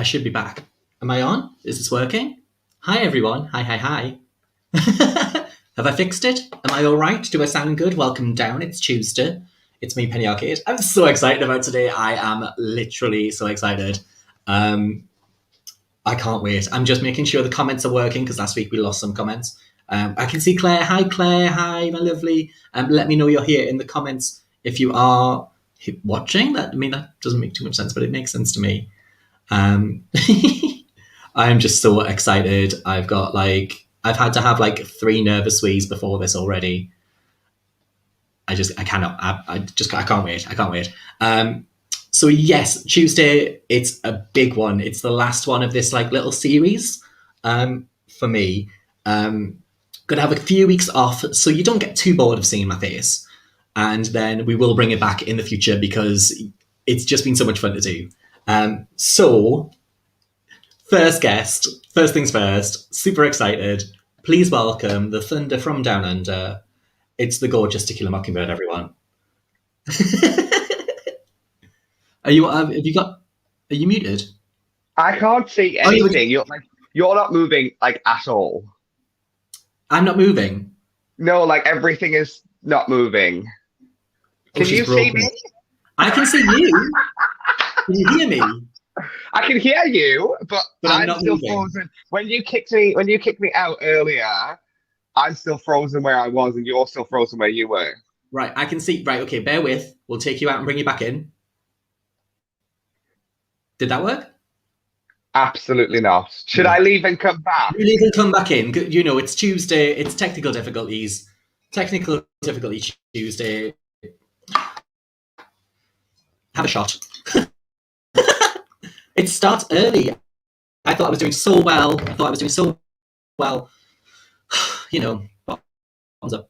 should be back. Am I on? Is this working? Hi, everyone. Hi. Have I fixed it? Am I all right? Do I sound good? Welcome down. It's Tuesday. It's me, Penny Arcade. I'm so excited about today. I am literally so excited. I can't wait. I'm just making sure the comments are working because last week we lost some comments. I can see Claire. Hi, Claire. Hi, my lovely. Let me know you're here in the comments if you are watching. That doesn't make too much sense, but it makes sense to me. I'm just so excited. I've had to have 3 nervous wees before this already. I can't wait. So yes, Tuesday, it's a big one. It's the last one of this little series for me. Gonna have a few weeks off so you don't get too bored of seeing my face. And then we will bring it back in the future because it's just been so much fun to do. So first guest, first things first, super excited. Please welcome the Thunder from Down Under. It's the gorgeous Tequila Mockingbird, everyone. Are you muted? I can't see anything. You're not moving at all. I'm not moving. No, everything is not moving. Can you see me? I can see you. Can you hear me? I can hear you, but I'm still moving. frozen. When you kicked me out earlier, I'm still frozen where I was, and you're still frozen where you were. Right, I can see. Right, okay, bear with. We'll take you out and bring you back in. Did that work? Absolutely not. Should I leave and come back? You leave and come back in. You know, it's Tuesday. It's technical difficulties. Technical difficulty Tuesday. Have a shot. It starts early. I thought I was doing so well. You know, thumbs up.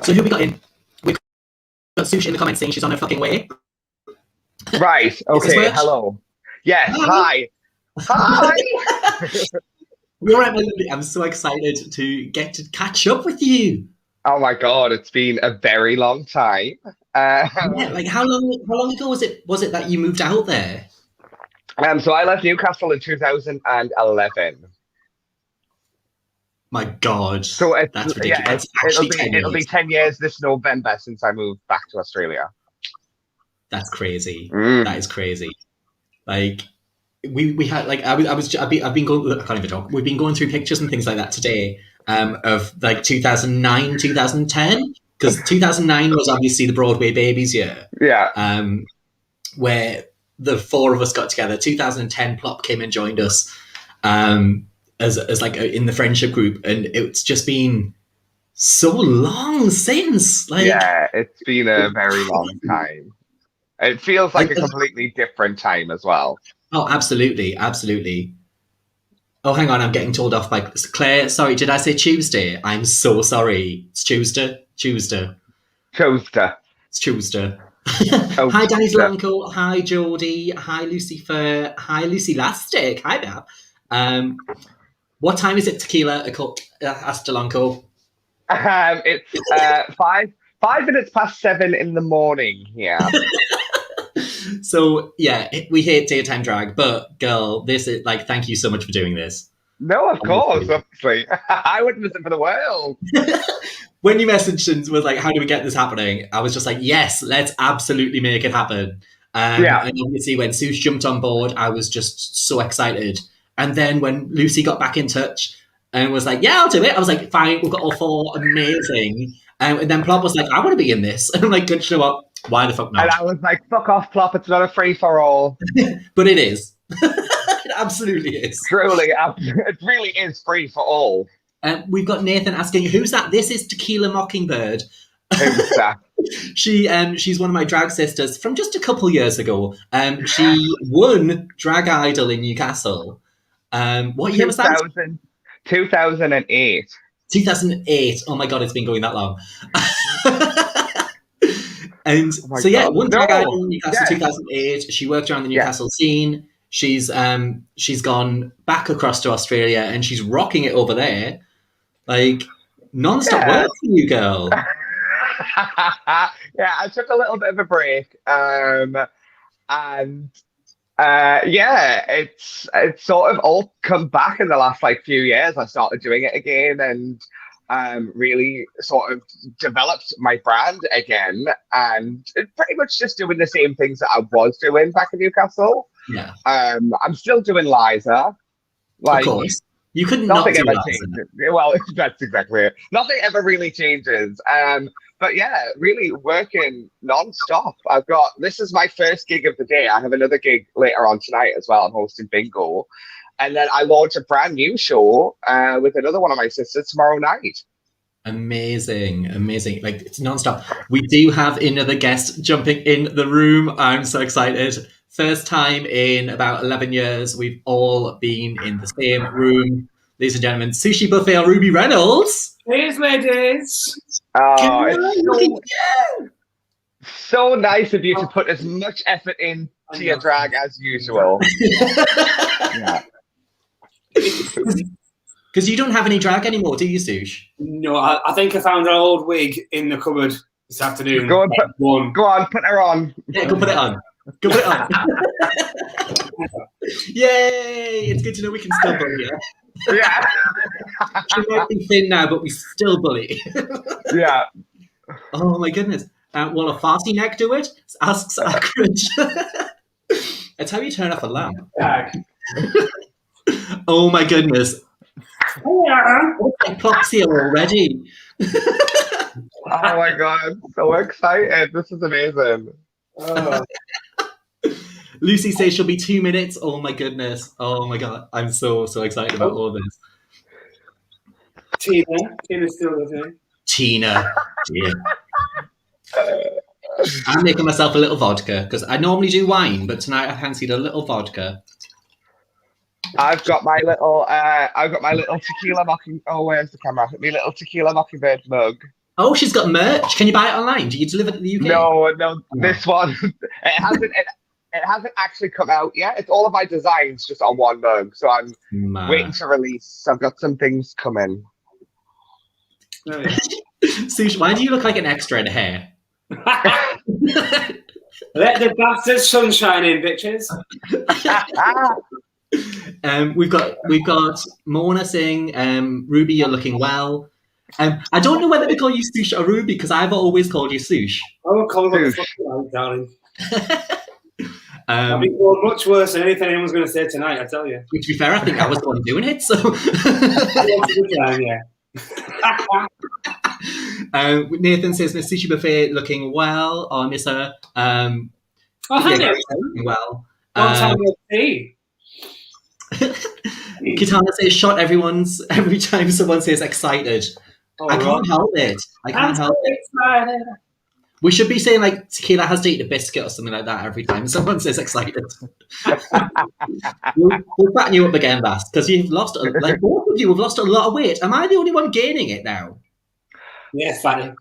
So who we got in? We've got Sushe in the comments saying she's on her fucking way. Right. Okay. Hello. Yes. Hi. You're right, my lovely. I'm so excited to get to catch up with you. Oh my god, it's been a very long time. Yeah, how long ago was it that you moved out there? So I left Newcastle in 2011. My God. So that's ridiculous. Yeah, it'll be 10 years this November since I moved back to Australia. That's crazy. That is crazy. We had I've been going. I can't even talk. We've been going through pictures and things like that today of 2009, 2010, because 2009 was obviously the Broadway Babies year. Yeah. Where the 4 of us got together. 2010, Plop came and joined us as in the friendship group, and it's just been so long since. Yeah, it's been a very long time. It feels like a completely different time as well. Oh, absolutely. Oh, hang on. I'm getting told off by Claire. Sorry, did I say Tuesday? I'm so sorry. It's Tuesday. It's Tuesday. Hi, Danny Blanco. Hi, Jodie. Hi, Lucy Fur. Hi, Lucy Lastic. Hi, Bab. What time is it, Tequila? Asked Delanco. It's 5 minutes past 7 in the morning here. So yeah, we hate daytime drag, but girl, this is thank you so much for doing this. No, of course, obviously. I wouldn't miss it for the world. When you messaged and was how do we get this happening? I was just yes, let's absolutely make it happen. And obviously when Sushe jumped on board, I was just so excited. And then when Lucy got back in touch and was yeah, I'll do it. I was fine, we've got all 4, amazing. And then Plop was I want to be in this. And I'm good, you know what? Why the fuck not? And I was fuck off, Plop. It's not a free-for-all. But it is. It absolutely is. Truly, it really is free-for-all. We've got Nathan asking, who's that? This is Tequila Mockingbird. Who's that? She's one of my drag sisters from just a couple years ago. She won Drag Idol in Newcastle. What year was that? 2008. 2008. Oh my God, it's been going that long. And won Drag Idol in Newcastle 2008. She worked around the Newcastle scene. She's gone back across to Australia and she's rocking it over there. Non-stop work for you, girl. Yeah, I took a little bit of a break. And yeah, it's sort of all come back in the last like few years. I started doing it again and really sort of developed my brand again, and pretty much just doing the same things that I was doing back in Newcastle. Yeah, I'm still doing Liza, of like course. You couldn't not nothing do ever that. changes. Well, that's exactly it. Nothing ever really changes. But yeah, really working non-stop. This is my first gig of the day. I have another gig later on tonight as well. I'm hosting bingo. And then I launch a brand new show with another one of my sisters tomorrow night. Amazing, amazing. Like, it's nonstop. We do have another guest jumping in the room. I'm so excited. First time in about 11 years, we've all been in the same room. Ladies and gentlemen, Sushe Buffet or Ruby Reynolds. Cheers, ladies. Oh, it's so nice of you to put as much effort into your drag as usual. Yeah. Because you don't have any drag anymore, do you, Sush? No, I think I found an old wig in the cupboard this afternoon. Go on, put her on. Yeah, go put it on. Go put it on. Yay! It's good to know we can still bully her. Yeah. She might be thin now, but we still bully. Yeah. Oh my goodness. Will a farty neck do it? Asks Akridge. That's how you turn off a lamp. Oh my goodness. Plop's here already. Oh my god, so excited. This is amazing. Lucy says she'll be 2 minutes. Oh my goodness. Oh my god. I'm so excited about all this. Tina's still with me. Tina. Dear. I'm making myself a little vodka because I normally do wine, but tonight I fancied a little vodka. I've got my little Tequila Mockingbird. Oh, where's the camera? My little Tequila Mockingbird mug. Oh, she's got merch. Can you buy it online? Do you deliver it to the UK? No, this one it hasn't actually come out yet. It's all of my designs just on one mug, so I'm waiting to release. I've got some things coming. Oh, yeah. Sush, why do you look like an extra in hair? Let the bastard sunshine in, bitches. We've got Mona saying, Ruby, you're looking well. I don't know whether to call you Sush or Ruby because I've always called you Sush. I will call you what the darling. I'll be called much worse than anything anyone's going to say tonight, I tell you. To be fair, I think I was the one doing it, so. Nathan says, Miss Sushe Buffet looking well. Oh, I miss her. Hi, Nathan. Well. Long time no see. Kitana says, shot every time someone says excited. Oh, I can't help it. Excited. We should be saying like tequila has to eat a biscuit or something like that every time someone says excited. we'll fatten you up again, Bass, because you've lost, like both of you have lost a lot of weight. Am I the only one gaining it now? Yeah, funny.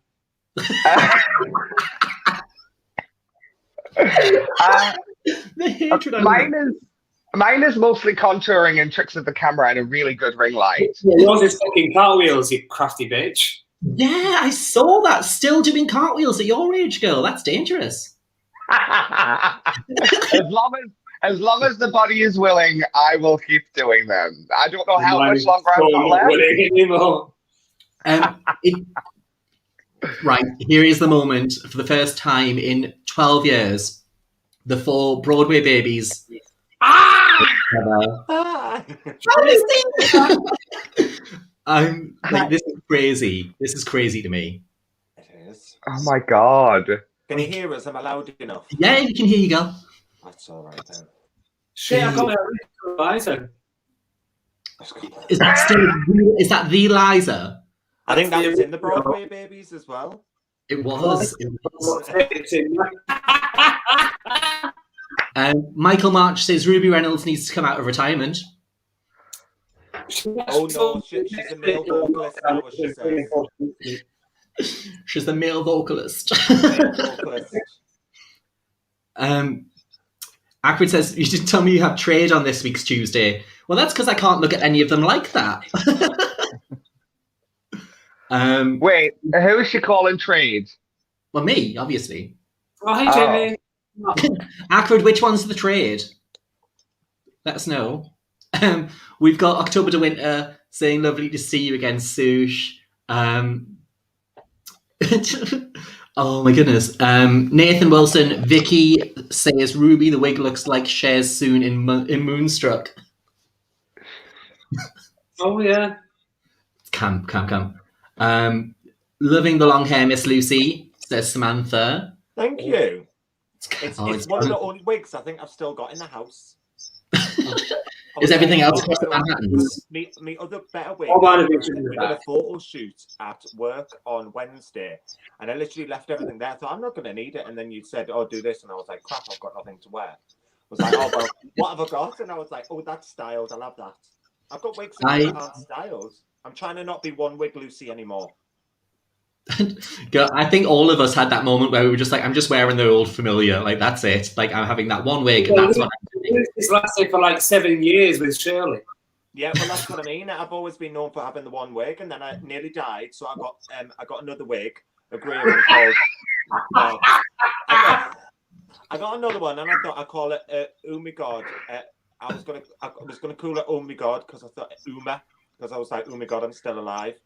Mine is mostly contouring and tricks of the camera and a really good ring light. Yours is fucking cartwheels, you crafty bitch. Yeah, I saw that. Still doing cartwheels at your age, girl. That's dangerous. As long as the body is willing, I will keep doing them. I don't know how much longer I've got left. Right, here is the moment. For the first time in 12 years, the 4 Broadway babies. I'm like, this is crazy. This is crazy to me. It is. Oh my god. Can you hear us? Am I loud enough? Yeah, you can hear you, girl. That's all right then. Shit, I've got my Liza. Is that the Liza? I think that was in the Broadway babies as well. It was. Michael March says Ruby Reynolds needs to come out of retirement. Oh no, she's a male vocalist. That's what she says. She's the male vocalist. Akrid says, you didn't tell me you have trade on this week's Tuesday. Well, that's because I can't look at any of them like that. Wait, who is she calling trade? Well, me, obviously. Oh, hey, Jamie. Ackford, which one's the trade? Let us know. We've got October to Winter saying lovely to see you again, Sush. Oh my goodness. Nathan Wilson, Vicky says Ruby the wig looks like Cher's soon in Moonstruck. Oh yeah. Camp. Loving the long hair, Miss Lucy, says Samantha. Thank you. It's Oh, one of the only wigs I think I've still got in the house. Is everything else across the Manhattans? Me other better wig. Oh, man, We did a photo shoot at work on Wednesday, and I literally left everything there. So I'm not going to need it. And then you said, "Oh, do this," and I was like, "Crap, I've got nothing to wear." I was like, "Oh well, what have I got?" And I was like, "Oh, that's styled. I love that." I've got wigs that aren't styled. I'm trying to not be one wig Lucy anymore. I think all of us had that moment where we were just like, I'm just wearing the old familiar. Like, that's it. Like, I'm having that one wig, and that's what I'm doing. It's lasted for like 7 years with Shirley. Yeah, well, that's what I mean. I've always been known for having the one wig, and then I nearly died, so I got another wig, a grey one called. I got another one, and I thought I'd call it Oh My God. I was gonna call it Oh My God because I thought Uma, because I was like, oh my God, I'm still alive.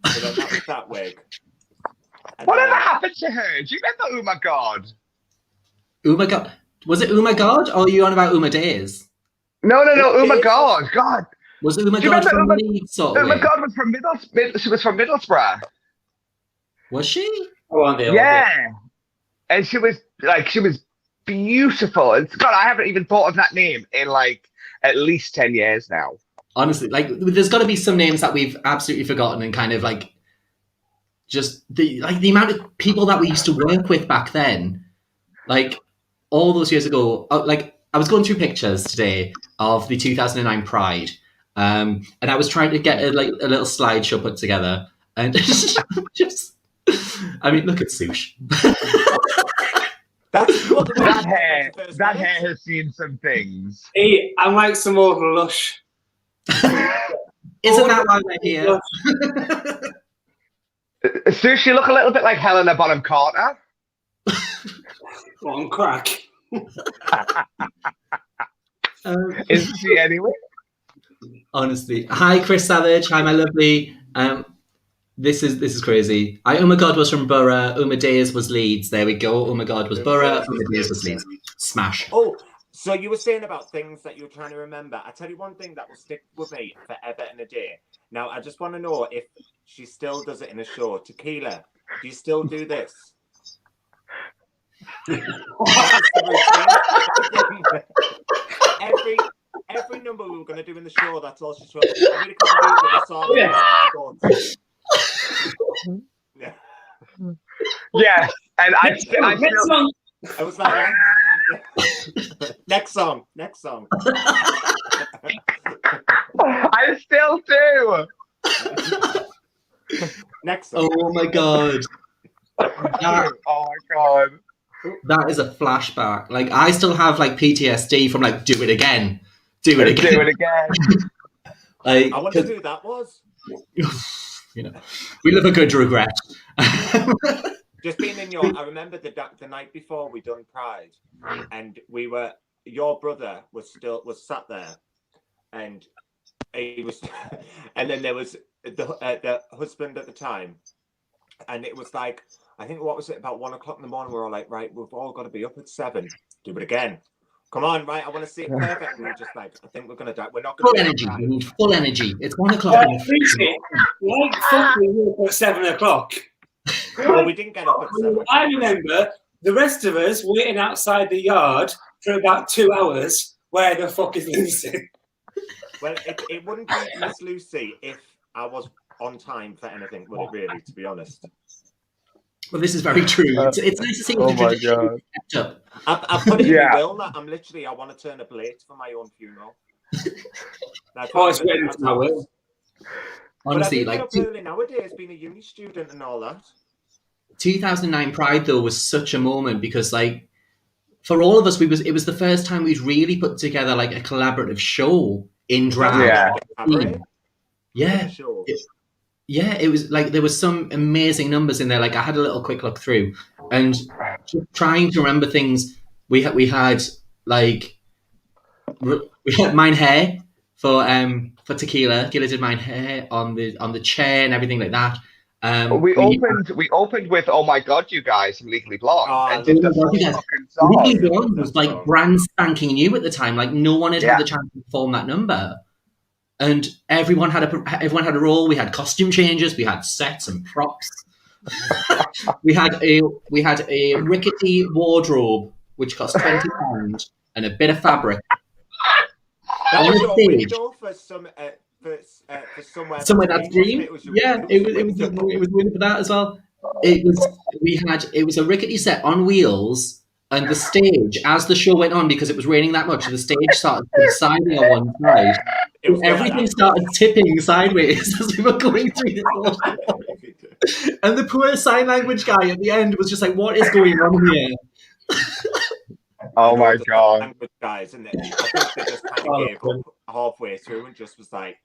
So then that was that wig. And Whatever happened to her? Do you remember? Oh my God. Oh my God. Was it Oh My God? Or are you on about Uma Days? No. Oh my God. God. Was it Oh My God from Leeds? Sort of Oh my God was from Middlesbrough. She was from Middlesbrough. Was she? Oh, yeah. And she was beautiful. And God, I haven't even thought of that name in like at least 10 years now. Honestly, like there's got to be some names that we've absolutely forgotten, and kind of like just the amount of people that we used to work with back then, like all those years ago. Like I was going through pictures today of the 2009 Pride, and I was trying to get a little slideshow put together, and just, I mean, look at Sush. That hair has seen some things. Hey, I'm like some more lush. Isn't that why we're here? Sush, you look a little bit like Helena Bonham Carter. On crack. Isn't she anyway? Honestly. Hi, Chris Savage. Hi, my lovely. This is crazy. Oh My God was from Borough. Oh My Days was Leeds. There we go. Oh My God was Borough. Oh My Days was Leeds. Smash. Oh, so you were saying about things that you were trying to remember. I tell you one thing that will stick with me forever and a day. Now, I just want to know if she still does it in a show. Tequila, do you still do this? every number we were going to do in the show, that's all she's trying to do. I really can't do it with the song. Yeah. Yeah, and I still. I was like, next song. I still do. Next song. Oh my God. Oh my God. That is a flashback. Like I still have like PTSD from like do it again. Like, I wonder who that was. You know, we live a good regret. Just being in I remember the night before we done Pride, and your brother was sat there, and he was, and then there was the husband at the time, and it was like, I think, what was it, about 1 o'clock in the morning? We were all like, right, we've all got to be up at 7. Do it again. Come on, right? I want to see it perfect. We were just like, I think we're going to die. We're not going to. Full energy. We need full energy. It's 1 o'clock. At 7 o'clock. Well, we didn't get up at 7. I remember the rest of us waiting outside the yard for about 2 hours. Where the fuck is Lucy? Well, it wouldn't be Miss Lucy if I was on time for anything, would it really, to be honest? Well, this is very true. It's nice to see oh my God. kept up. I put it in my will that I want to turn a plate for my own funeral. It's written into my will. Honestly, but I've been up early nowadays, being a uni student and all that. 2009 Pride though was such a moment because, like, for all of us, it was the first time we'd really put together like a collaborative show in drama. Yeah. Yeah, it was like there was some amazing numbers in there. Like I had a little quick look through, and just trying to remember things. we had like we had mine hair for tequila. Gila did mine hair on the chair and everything like that. We opened with "Oh My God, You Guys" from Legally Blonde, and did the full fucking Legally song. Blonde was like brand spanking new at the time. Like no one had had the chance to perform that number, and everyone had a role. We had costume changes, we had sets and props. we had a rickety wardrobe which cost £20 and a bit of fabric. That was your window for some somewhere that's green. It was window for that as well. It was a rickety set on wheels, and the stage, as the show went on, because it was raining that much, the stage started subsiding on one side. Everything started tipping sideways as we were going through this water. And the poor sign language guy at the end was just like, "What is going on here?" Oh my God! Language guys, and I think they just kind of gave up halfway through and just was like,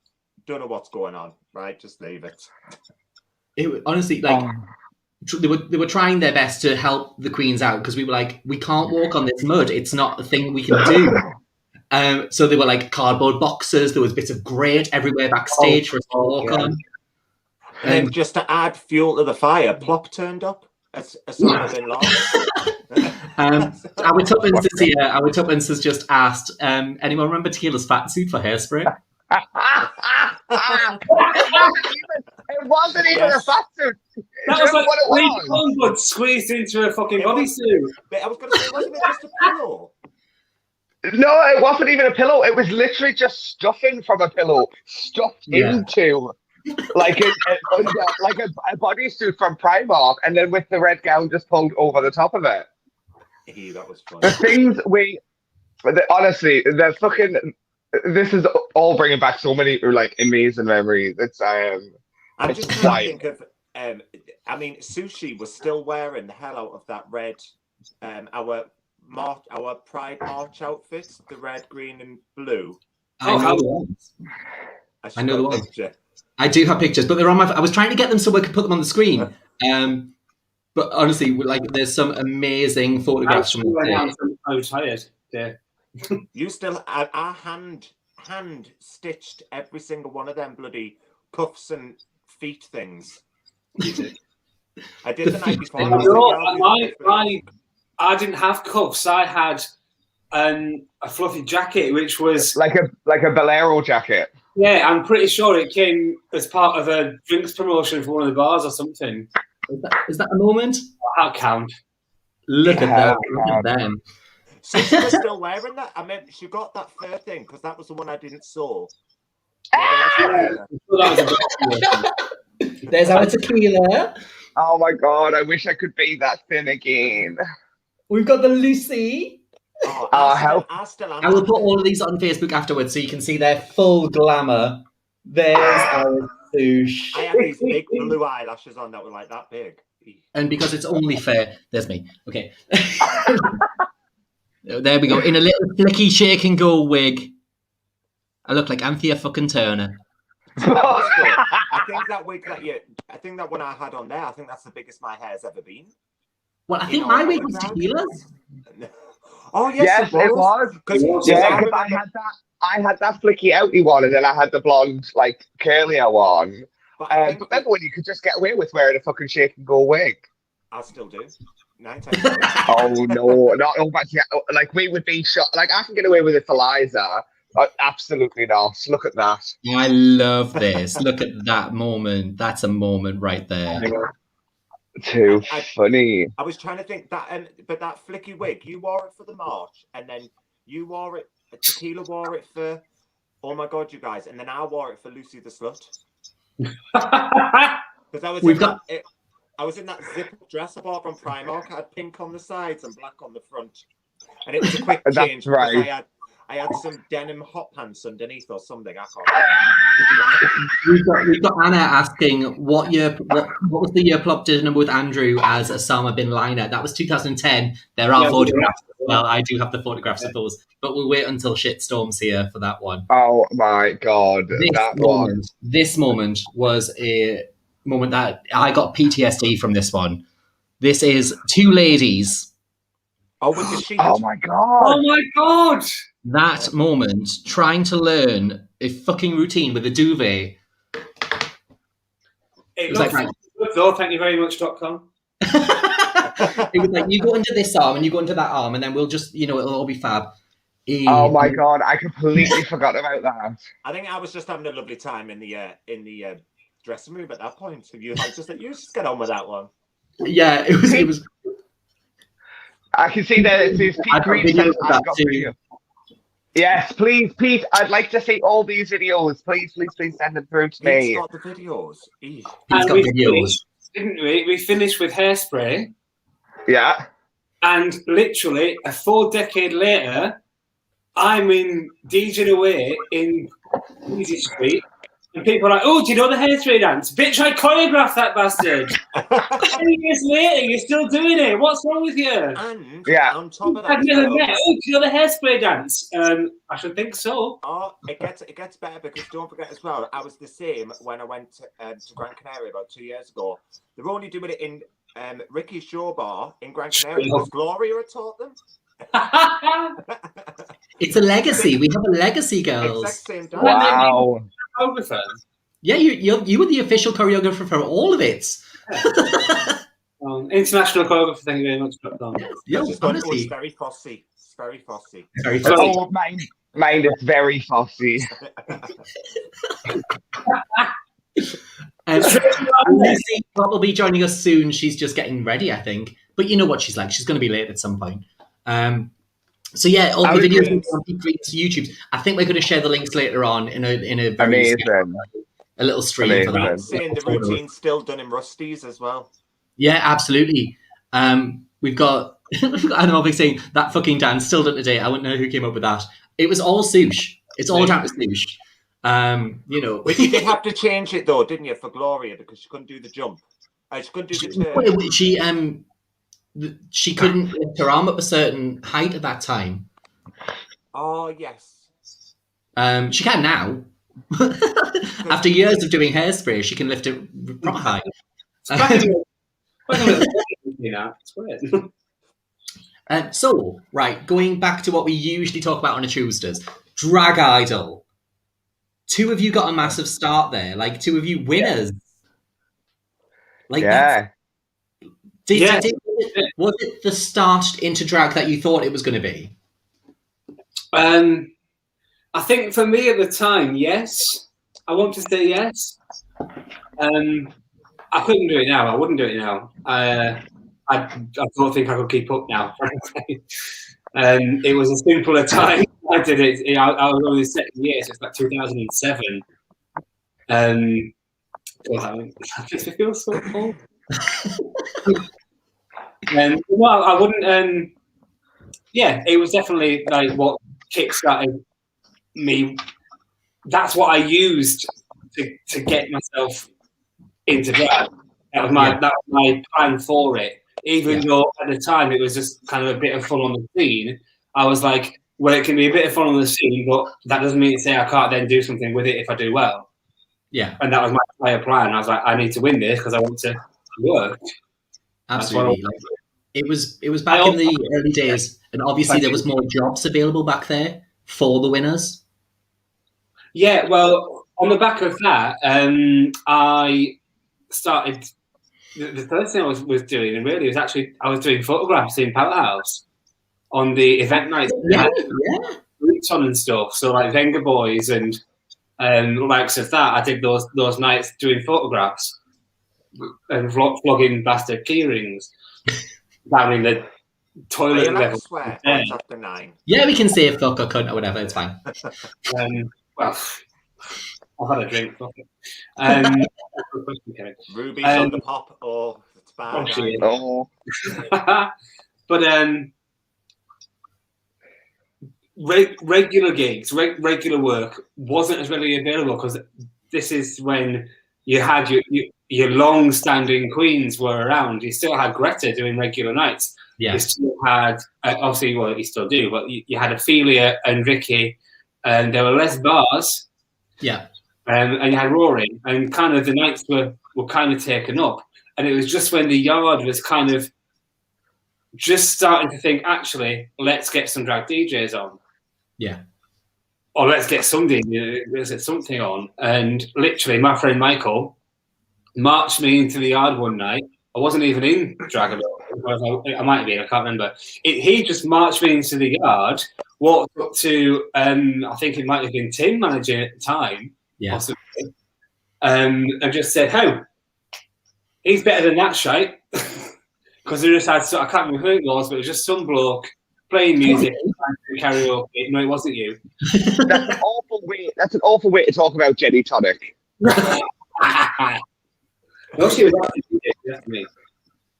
"Don't know what's going on, right? Just leave it." It honestly, like, they were trying their best to help the queens out, because we were like, "We can't walk on this mud. It's not a thing we can do." So they were like cardboard boxes. There was bits of grate everywhere backstage for us to walk on. And then just to add fuel to the fire, Plop turned up as Osama bin Laden. Our Tuppence is here. Our Tuppence has just asked, anyone remember Tequila's fat suit for hairspray? It wasn't even a fat suit. That was like what it was. Squeezed into a fucking bodysuit. I was going to say, wasn't it just a pillow? No, it wasn't even a pillow. It was literally just stuffing from a pillow stuffed into like a bodysuit from Primark, and then with the red gown just pulled over the top of it. Hey, that was funny. The things honestly, the fucking, this is all bringing back so many like amazing memories. It's I'm just trying to think of. I mean, Sushe was still wearing the hell out of that red. Our Pride March outfits, the red, green, and blue. I know the ones. I know the ones. Picture. I do have pictures, but they're on my. I was trying to get them so I could put them on the screen. But honestly, like, there's some amazing photographs from the day. I'm so tired. Yeah. You still, I hand stitched every single one of them bloody cuffs and feet things. You did. I did the night before. I didn't have cuffs. I had a fluffy jacket, which was like a bolero jacket. Yeah, I'm pretty sure it came as part of a drinks promotion for one of the bars or something. Is that a moment? I'll count. Look at that. Look at them. So she was still wearing that? I mean, she got that fur thing, because that was the one I didn't sew. There's our tequila. Oh my God, I wish I could be that thin again. We've got the Lucy. I will put all of these on Facebook afterwards so you can see their full glamour. There's our Sushe. I had these big blue eyelashes on that were like that big. And because it's only fair, there's me. Okay. There we go. In a little flicky shake and go wig. I look like Anthea fucking Turner. I think that wig I think that one I had on there, I think that's the biggest my hair's ever been. Well, I think my wig was Tequila's. Oh yes, it was. Because I had that flicky outy one, and then I had the blonde, like, curlier one. But remember when you could just get away with wearing a fucking shake and go wig? I still do. 9 times. Oh no, not like we would be shot. Like, I can get away with it for Liza. Absolutely not. Look at that. I love this. Look at that moment. That's a moment right there. Too funny. I was trying to think that, but that flicky wig, you wore it for the march, and then you wore it. Tequila wore it for "Oh My God, You Guys," and then I wore it for Lucy the Slut. Because I was in that zip dress I bought from Primark. I had pink on the sides and black on the front, and it was a quick change. That's right. I had some denim hot pants underneath or something. I can't. We've got Anna asking what was the year Plop did a number with Andrew as Osama bin Laden. That was 2010. There are photographs as well. I do have the photographs of those, but we'll wait until Shitstorm's here for that one. Oh my God, This moment was a moment that I got PTSD from. This one. This is two ladies Oh, with the sheet. Oh my god! Oh my god! That moment, trying to learn a fucking routine with a duvet. It was looks like, good though. Thank you very much.com. It was like, you go into this arm and you go into that arm, and then we'll just, it'll all be fab. Oh my god! I completely forgot about that. I think I was just having a lovely time in the dressing room at that point. So you just get on with that one. Yeah, it was. I can see that there's Pete Green says I've got video. Yes, please, Pete. I'd like to see all these videos. Please send them through to me. Pete's got the videos. Pete's got videos. Didn't we? We finished with Hairspray. Yeah. And literally a full decade later, I'm in DJing away in Easy Street, and people are like, "Oh, do you know the Hairspray dance? Bitch, I choreographed that bastard." 20 years later, you're still doing it. What's wrong with you? And on top of that, I've never met. Oh, do you know the Hairspray dance? I should think so. Oh, it gets better, because don't forget as well, I was the same when I went to Gran Canaria about 2 years ago. They're only doing it in Ricky's Show Bar in Gran Canaria because Gloria had taught them. It's a legacy. We have a legacy, girls. Exact same time. Wow. Yeah, you were the official choreographer for all of it. International choreographer, thank you very much. Yeah, honestly. It's very fussy. It's very fussy. Very fussy. Oh, mine is very fussy. Lucy probably joining us soon. She's just getting ready, I think. But you know what she's like. She's going to be late at some point. So yeah, all the videos on YouTube. I think we're going to share the links later on in a very a little stream for that. Saying the routine's still done in Rusty's as well. Yeah, absolutely. We've got I'll be saying that fucking dance still done today. I wouldn't know who came up with that. It was all Sushe. It's all down to Sushe. But you did have to change it though, didn't you, for Gloria, because she couldn't do the jump. She couldn't do the turn. She couldn't lift her arm up a certain height at that time. Oh yes. She can now. After years of doing Hairspray, she can lift it proper high. So, right, going back to what we usually talk about on a Tuesdays, Drag Idol. Two of you got a massive start there, like two of you winners. Like, was it the start into drag that you thought it was going to be? I think for me at the time, yes. I want to say yes. I couldn't do it now. I wouldn't do it now. I don't think I could keep up now. It was a simpler time. I did it. I was only second year, so it's like 2007. It feels so cool. Well, I wouldn't. Yeah, it was definitely like what kickstarted me. That's what I used to get myself into drag. That was my plan for it. Even though at the time it was just kind of a bit of fun on the scene, I was like, well, it can be a bit of fun on the scene, but that doesn't mean to say I can't then do something with it if I do well. Yeah. And that was my entire plan. I was like, I need to win this because I want to work. Absolutely. It was back in the early days, and obviously there was more jobs available back there for the winners. Yeah, well, on the back of that, I started. The first thing I was doing, and really, was actually I was doing photographs in Powerhouse on the event nights. Roots on and stuff. So like Venga Boys and likes of that. I did those nights doing photographs and flogging bastard key rings down in the toilet level. Swear after 9. Yeah, we can say fuck or cunt or whatever. It's fine. Well, I've had a drink. Fuck it. Ruby's on the pop. Oh, it's bad. But regular gigs, regular work wasn't as readily available because this is when you had your long-standing queens were around. You still had Greta doing regular nights. Yeah. You still had, obviously, well, you still do, but you had Ophelia and Vicky, and there were less bars. Yeah. And you had Roaring, and kind of the nights were kind of taken up. And it was just when the yard was kind of just starting to think, actually, let's get some drag DJs on. Yeah. Or let's get something on. And literally, my friend Michael marched me into the yard one night. I wasn't even in drag at all. I might have been, I can't remember. He just marched me into the yard, walked up to, I think it might have been Tim managing at the time, possibly, and just said, "Oh, he's better than that shite." Because they just had, I can't remember who it was, but it was just some bloke playing music, karaoke. No, it wasn't you. That's an awful way to talk about Jenny Tonic. No, she was actually me.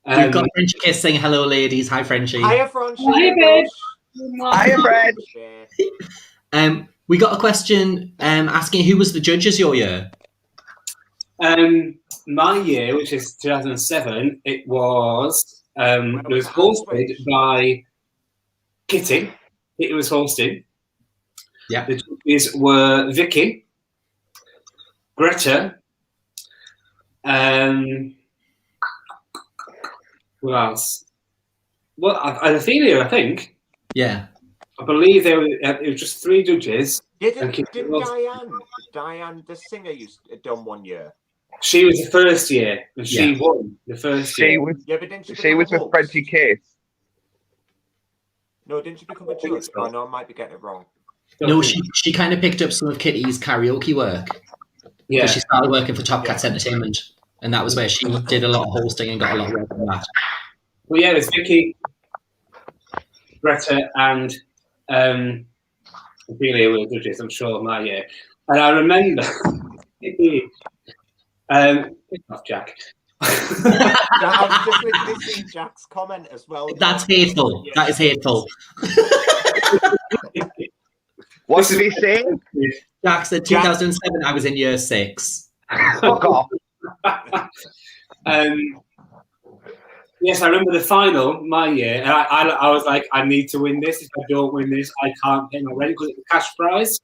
We've got Frenchie Kiss saying hello, ladies. Hi, Frenchie. Hiya, Frenchie. Hi, babe. Hiya, Fred. We got a question asking who was the judges your year? My year, which is 2007, it was hosted by Kitty. It was hosting. Yeah. The judges were Vicky, Greta, who else? Well, Athena, I think. Yeah. I believe it was just 3 judges. Didn't Diane, the singer, done one year? She was the first year, and she won the first year. She was with Frenchie Kiss. No, didn't she become a judge? Oh, no, I might be getting it wrong. No, she kind of picked up some of Kitty's karaoke work. Yeah. She started working for Top Cats Entertainment, and that was where she did a lot of hosting and got a lot of work on that. Well, yeah, it was Vicky, Greta, and Ophelia were the judges, I'm sure, of my year. And I remember... off Jack. I was just literally seeing Jack's comment as well. That's hateful. Yeah. That is hateful. What did he say? Jack said 2007, I was in year 6. Fuck off. Yes, I remember the final, my year, and I was like, I need to win this. If I don't win this, I can't pay my rent because it's a cash prize.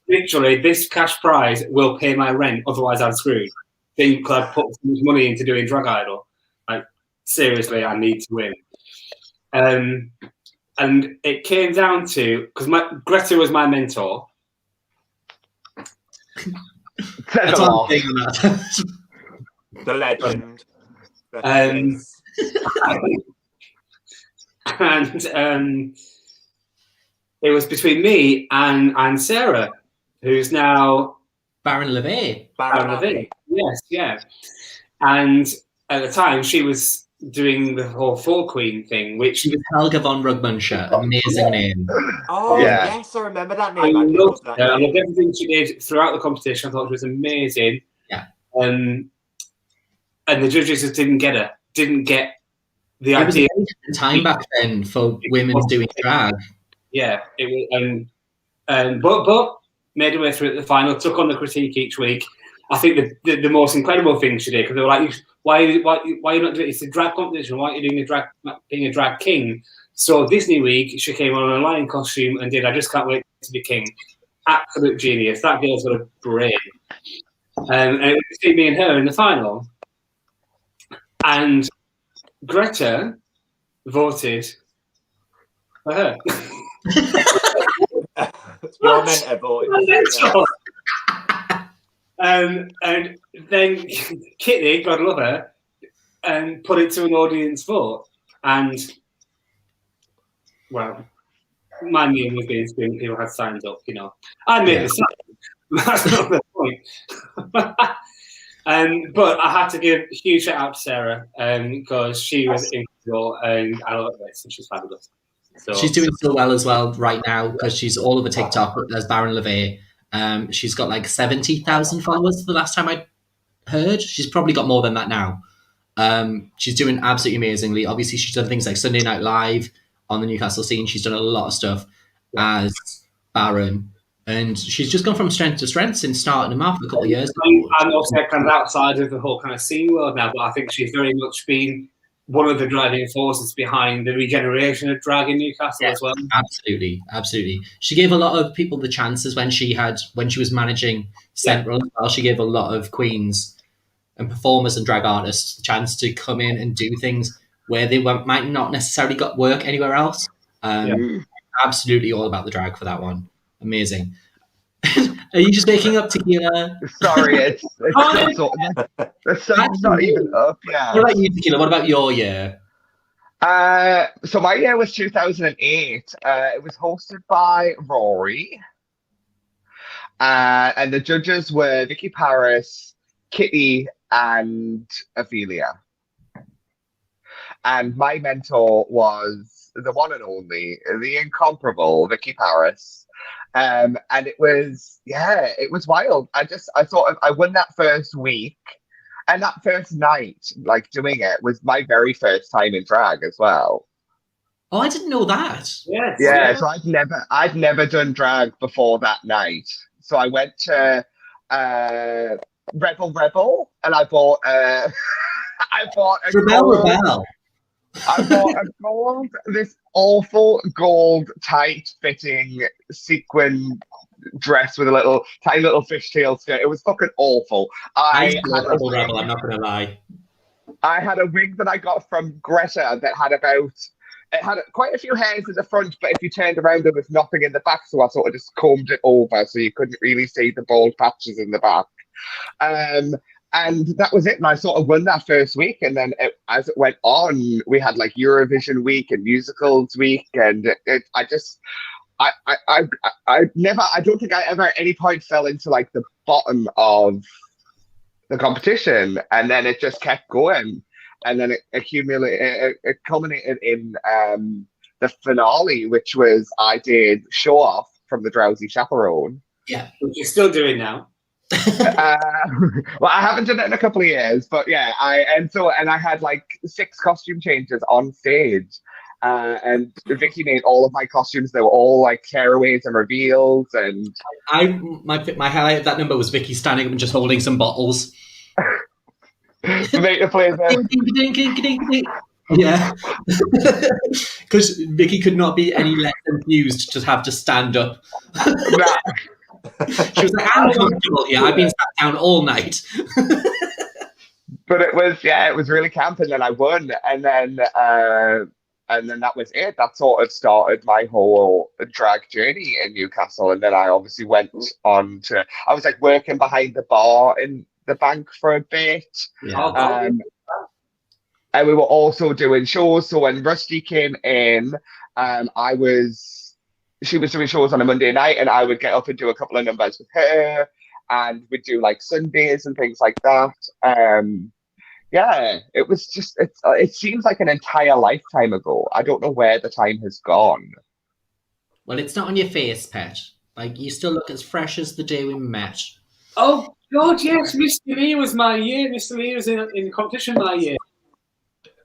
Literally, this cash prize will pay my rent, otherwise I'm screwed. Think I'd put so much money into doing Drag Idol. Like, seriously, I need to win. And it came down to, because Greta was my mentor. That's all I'm saying on that. The legend. And it was between me and Sarah, who's now Baron LeVay. Baron LeVay. Yes, yeah. And at the time, she was doing the whole Four Queen thing, which she was Helga von Rugmundscher. Amazing name. Oh yes, I remember that name. I loved everything she did throughout the competition. I thought she was amazing. Yeah. And the judges just didn't get her. Didn't get the idea. It was a time back then for women doing drag. Yeah, it was, but made her way through the final. Took on the critique each week. I think the most incredible thing she did, because they were like, "Why are you not doing? It's a drag competition. Why are you doing being a drag king?" So Disney Week, she came on a lion costume and did "I Just Can't Wait to Be King." Absolute genius. That girl's got a brain. And it was between me and her in the final. And Greta voted for her. You're meant to vote. And then Kitty, God love her, and put it to an audience vote. And, well, my name was being screamed, people had signs up, you know. I made the sign. That's not the point. But I had to give a huge shout out to Sarah because she was incredible and I love it, and she's fabulous. So she's doing so well as well right now because she's all over TikTok as Baron LeVay. She's got like 70,000 followers the last time I heard. She's probably got more than that now. She's doing absolutely amazingly. Obviously, she's done things like Sunday Night Live on the Newcastle scene. She's done a lot of stuff as Baron. And she's just gone from strength to strength since starting them off a couple of years ago. I'm also kind of outside of the whole kind of scene world now, but I think she's very much been one of the driving forces behind the regeneration of drag in Newcastle as well. Absolutely, absolutely. She gave a lot of people the chances when she was managing Central. Yeah. She gave a lot of queens and performers and drag artists the chance to come in and do things where they might not necessarily got work anywhere else. Absolutely all about the drag for that one. Amazing. Are you just making up Tequila? Sorry, it's the sun's not even up yet. What about you, Tequila? What about your year? So my year was 2008. It was hosted by Rory. And the judges were Vicky Paris, Kitty, and Ophelia. And my mentor was the one and only, the incomparable Vicky Paris. And it was wild. I thought I won that first week. And that first night, like doing it, was my very first time in drag as well. Oh, I didn't know that. Yes. Yeah, so I'd never done drag before that night. So I went to Rebel, and I bought a Rebel. I bought a gold, this awful gold tight fitting sequin dress with a tiny little fishtail skirt. It was fucking awful. I love Rebel, I'm not gonna lie. I had a wig that I got from Greta that had quite a few hairs in the front, but if you turned around there was nothing in the back, so I sort of just combed it over so you couldn't really see the bald patches in the back. And that was it. And I sort of won that first week. And then as it went on, we had like Eurovision week and musicals week. And I don't think I ever at any point fell into like the bottom of the competition. And then it just kept going. And then it culminated in the finale, which was I did Show Off from the Drowsy Chaperone. Yeah, which you're still doing now. Well, I haven't done it in a couple of years, but yeah, I had like 6 costume changes on stage, and Vicky made all of my costumes. They were all like tearaways and reveals, and my highlight of that number was Vicky standing up and just holding some bottles. Make the place. Yeah, because Vicky could not be any less confused to have to stand up. Nah. She was like, I'm comfortable here. I've been sat down all night. But it was really camp, and then I won, and then that was it. That sort of started my whole drag journey in Newcastle, and then I obviously went on to. I was like working behind the bar in the bank for a bit, and we were also doing shows. So when Rusty came in, she was doing shows on a Monday night, and I would get up and do a couple of numbers with her, and we'd do like Sundays and things like that. It was just it seems like an entire lifetime ago. I don't know where the time has gone. Well, it's not on your face, Pet. Like, you still look as fresh as the day we met. Oh God, yes, Mr. Lee was my year. Mr. Lee was in competition my year.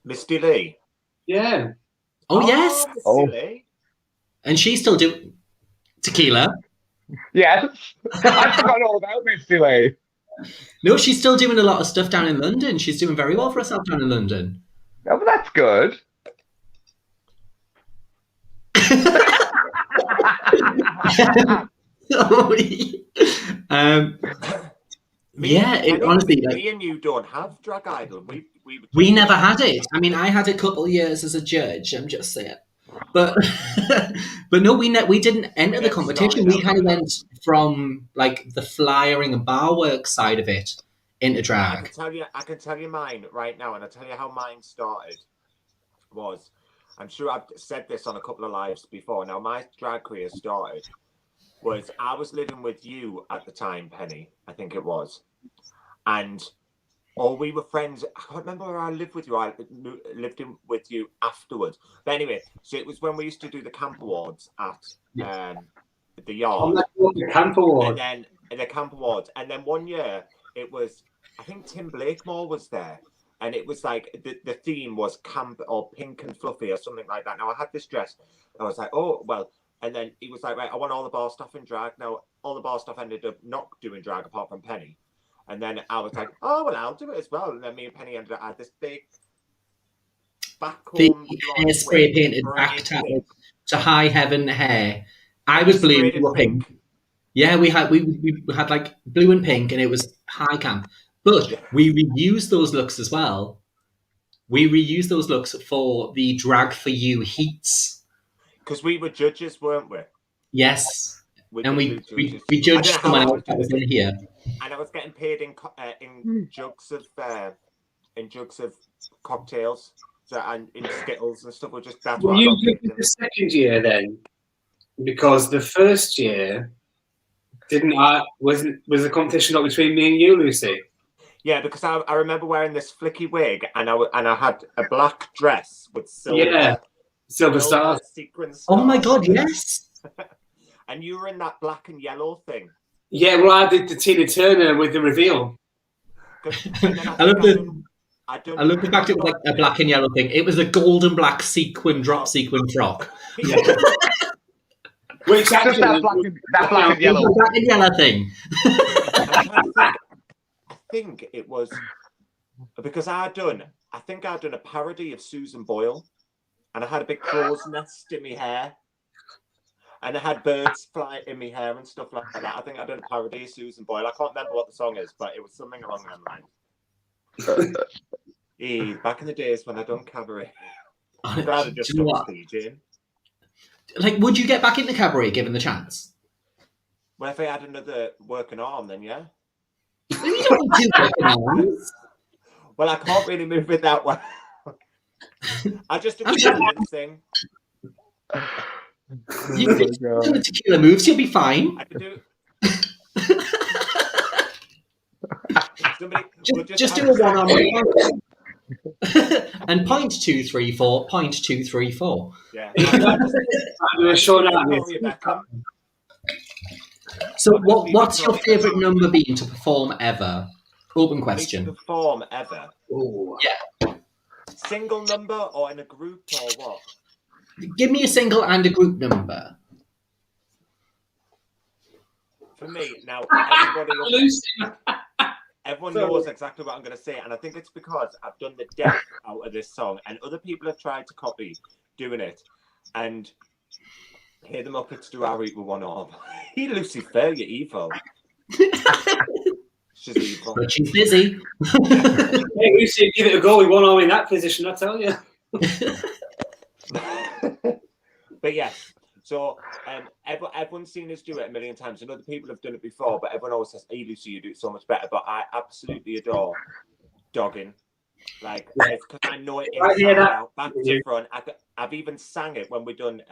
Mr. Lee. Yeah. Oh yes. Mr. Lee. And she's still doing Tequila. Yes. I forgot all about Miss Lee. No, she's still doing a lot of stuff down in London. She's doing very well for herself down in London. Oh, well, that's good. Honestly, me and you don't have Drag Idol. We never had it. I mean, I had a couple of years as a judge. I'm just saying. But no, we didn't enter the competition. We kind of went from like the flyering and bar work side of it into drag. I can tell you mine right now, and I'll tell you how mine started. I'm sure I've said this on a couple of lives before. Now, my drag career started I was living with you at the time, Penny, I think it was, and. Or we were friends. I can't remember where I lived with you. I lived with you afterwards. But anyway, so it was when we used to do the camp awards at the yard. The camp awards. And then the camp awards. And then one year it was, I think Tim Blakemore was there. And it was like the theme was camp or pink and fluffy or something like that. Now I had this dress. I was like, oh well. And then he was like, right, I want all the bar stuff in drag. Now all the bar stuff ended up not doing drag apart from Penny. And then I was like, oh, well, I'll do it as well. And then me and Penny ended up at this big backcomb. The spray painted back to high heaven hair. I was blue, you were pink. Yeah, we had like blue and pink, and it was high camp. But we reused those looks as well we reused those looks for the Drag for You heats. Because we were judges, weren't we? Yes. We And did we do judges. judged I don't know someone how I else was that doing was it. in here. And I was getting paid in jugs of cocktails, and in Skittles and stuff. That's Were what I you got paid good in. the second year then? Because the first year was the competition not between me and you, Lucy? Yeah, because I remember wearing this flicky wig, and I had a black dress with silver Stars. sequin stars. Oh my God, yes. And you were in that black and yellow thing. Yeah, well, I did the Tina Turner with the reveal. I love the fact it was like a black and yellow thing. It was a gold and black sequin sequin frock. Yeah. Which actually, Just that black and yellow. Black and yellow thing. I think it was because I'd done a parody of Susan Boyle, and I had a big crow's nest in my hair, and I had birds fly in my hair and stuff like that. I think I'd done a parody of Susan Boyle. I can't remember what the song is, but it was something along those lines. Back in the days when I done cabaret, I'm glad I just stopped DJing. Like, would you get back into cabaret given the chance? Well, if I had another working arm, then yeah. You don't need two working arms. Well, I can't really move it that way. I just do a thing. You can do the tequila moves, you'll be fine. I can do. Just do a one-arm and 0.234, 0.234. Yeah. So what's your favourite number been to perform ever? Open question. To perform ever? Ooh. Yeah. Single number or in a group or what? Give me a single and a group number. For me, now everyone knows exactly what I'm going to say, and I think it's because I've done the death out of this song, and other people have tried to copy doing it, and hear them up. It's do our eat with one arm. He Lucifer, you evil. She's evil. But she's busy. Hey, Lucy, give it a go with one arm in that position, I tell you. But yes, so everyone's seen us do it a million times, and other people have done it before, but everyone always says, "Hey, Lucy, you do it so much better." But I absolutely adore dogging. Like, it's because I know it inside out, back to front. I've even sang it when we done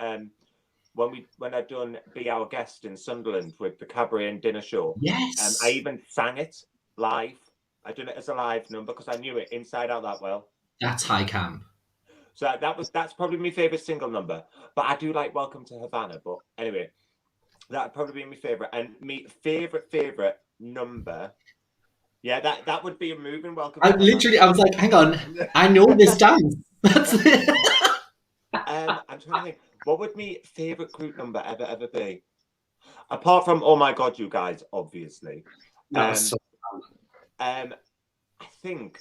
when I done Be Our Guest in Sunderland with the cabaret and dinner show. Yes. I even sang it live. I done it as a live number because I knew it inside out that well. That's high camp. So that's probably my favourite single number. But I do like Welcome to Havana. But anyway, that'd probably be my favourite. And my favourite number, yeah, that would be a moving Welcome to Havana. I was like, hang on, I know this dance. That's it. I'm trying to think, what would my favourite group number ever be? Apart from Oh My God, You Guys, obviously. I think...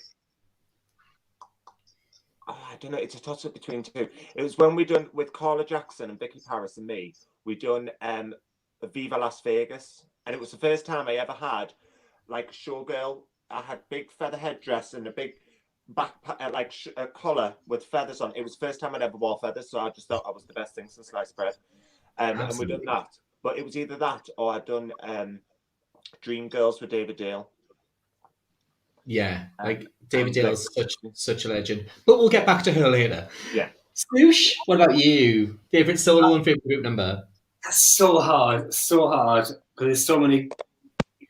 I don't know. It's a toss-up between two. It was when we done with Carla Jackson and Vicky Paris and me. We done Viva Las Vegas, and it was the first time I ever had like showgirl. I had big feather headdress and a big backpack, a collar with feathers on. It was the first time I'd ever wore feathers, so I just thought I was the best thing since sliced bread. And we done that. But it was either that or I'd done Dream Girls with David Dale. Yeah, like David Dale is such a legend. But we'll get back to her later. Yeah. Swoosh, what about you? Favourite solo and favourite group number? That's so hard, because there's so many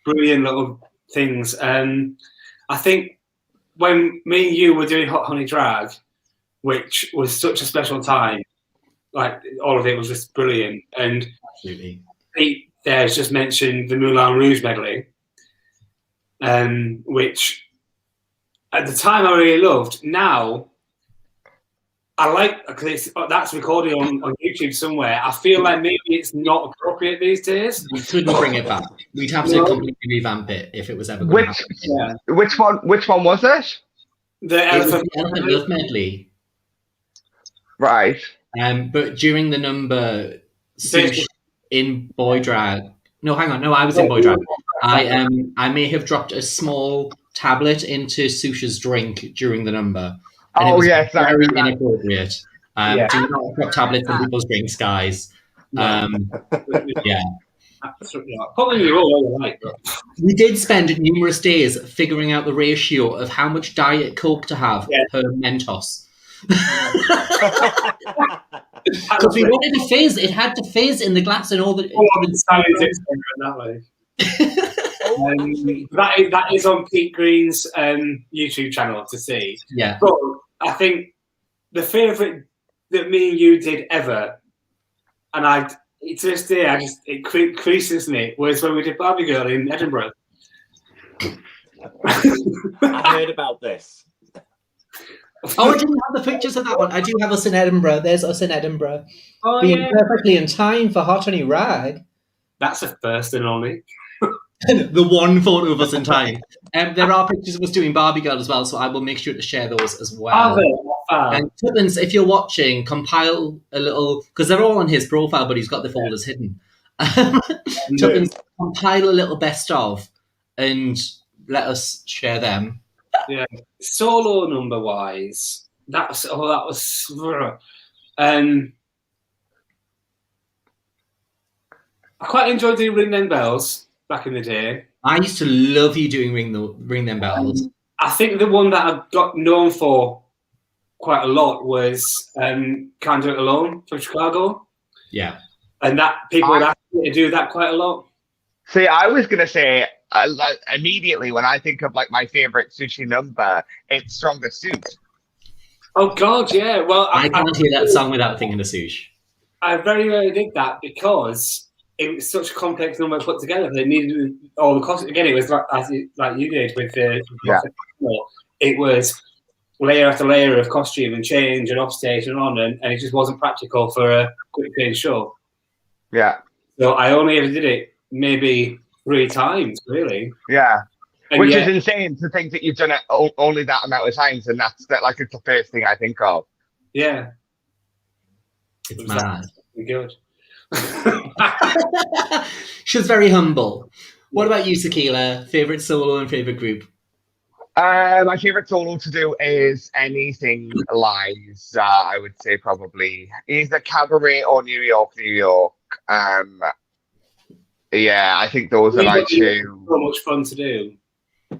brilliant little things. I think when me and you were doing Hot Honey Drag, which was such a special time, like all of it was just brilliant. And absolutely, Pete there's just mentioned the Moulin Rouge medley, which at the time I really loved. Now I like, because that's recorded on YouTube somewhere. I feel like maybe it's not appropriate these days. We couldn't bring it back. We'd have to completely revamp it if it was ever going to happen. Which one was it? The Elephant Love medley. Right. But during the number, Sushe in boy drag. No, hang on. No, I was in boy drag. I may have dropped a small tablet into Sushe's drink during the number, And it Oh was yes, I very remember. inappropriate. Do not drop tablets on people's drinks, guys. No. Yeah. Absolutely not. Probably you're all right, but We did spend numerous days figuring out the ratio of how much Diet Coke to have per Mentos. Because we wanted to fizz. It had to fizz in the glass and all the... science experiment that way. Actually, that is on Pete Green's YouTube channel to see. Yeah. But I think the favourite that me and you did ever, and to this day, it creases me, was when we did Barbie Girl in Edinburgh. I heard about this. Oh, I didn't have the pictures of that one. I do have us in Edinburgh. There's us in Edinburgh. Oh, being yeah. perfectly in time for Hot Honey Rag. That's a first and only. The one photo of us in time. There are pictures of us doing Barbie Girl as well, so I will make sure to share those as well. And Tuppence, if you're watching, compile a little, because they're all on his profile, but he's got the folders hidden. Tuppence, compile a little best of and let us share them. Yeah, solo number wise, that was. I quite enjoyed doing Ring Them Bells back in the day. I used to love you doing Ring Them Bells. I think the one that I got known for quite a lot was Can't Do It Alone from Chicago. Yeah, and that people would ask me to do that quite a lot. See, I was gonna say immediately when I think of like my favorite Sushe number, it's Stronger Suit. Oh God, yeah. Well, I can't hear that song without thinking of Sushe. I very rarely did that because it was such a complex number put together. They needed all the cost. Again, it was like you did with the It was layer after layer of costume and change and offstage and on, and it just wasn't practical for a quick paid show. Yeah. So I only ever did it maybe 3 times, really. Yeah. And which is insane to think that you've done it only that amount of times, and that's like it's the first thing I think of. Yeah. It's mad. Good. She was very humble. What about you, Tequila? Favorite solo and favorite group? My favorite solo to do is Anything Lies. I would say probably either Cabaret or New York, New York. Yeah, I think those are my two. So much fun to do.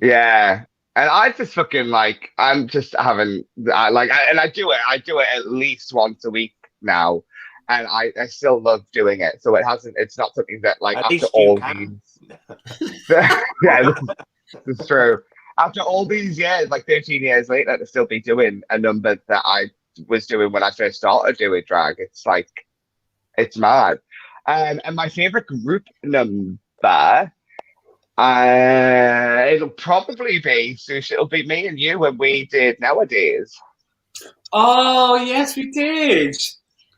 Yeah, and I just fucking I'm just having and I do it at least once a week now, and I still love doing it. So it's not something that At after least all you can. these yeah, this is true. After all these years, 13 years later, to still be doing a number that I was doing when I first started doing drag, it's mad. And my favorite group number, it'll probably be Sushe. It'll be me and you when we did Nowadays. Oh yes, we did.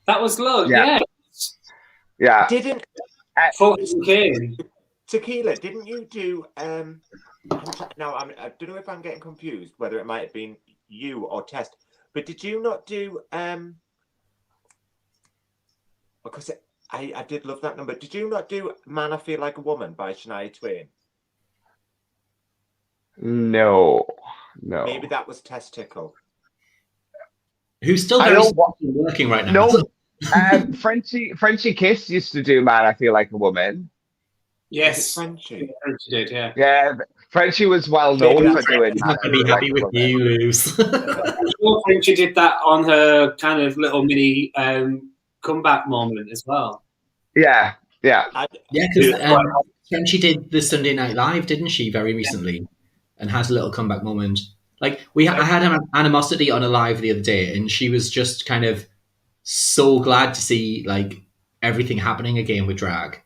That was love. Yeah. Yeah. Didn't Tequila? Didn't you do? Now I don't know if I'm getting confused whether it might have been you or Test, but did you not do? Because I did love that number. Did you not do "Man I Feel Like a Woman" by Shania Twain? No. Maybe that was Testicle. Who's still working right now. No. Frenchie Kiss used to do "Man I Feel Like a Woman." Yes, Frenchie did. Yeah. Yeah, Frenchie was well known for doing that. I'm going to be happy with you, Luz. Frenchie did that on her kind of little mini comeback moment as well. Yeah. Because Frenchie did the Sunday Night Live, didn't she, very recently, and has a little comeback moment. I had an animosity on a live the other day, and she was just kind of so glad to see everything happening again with drag.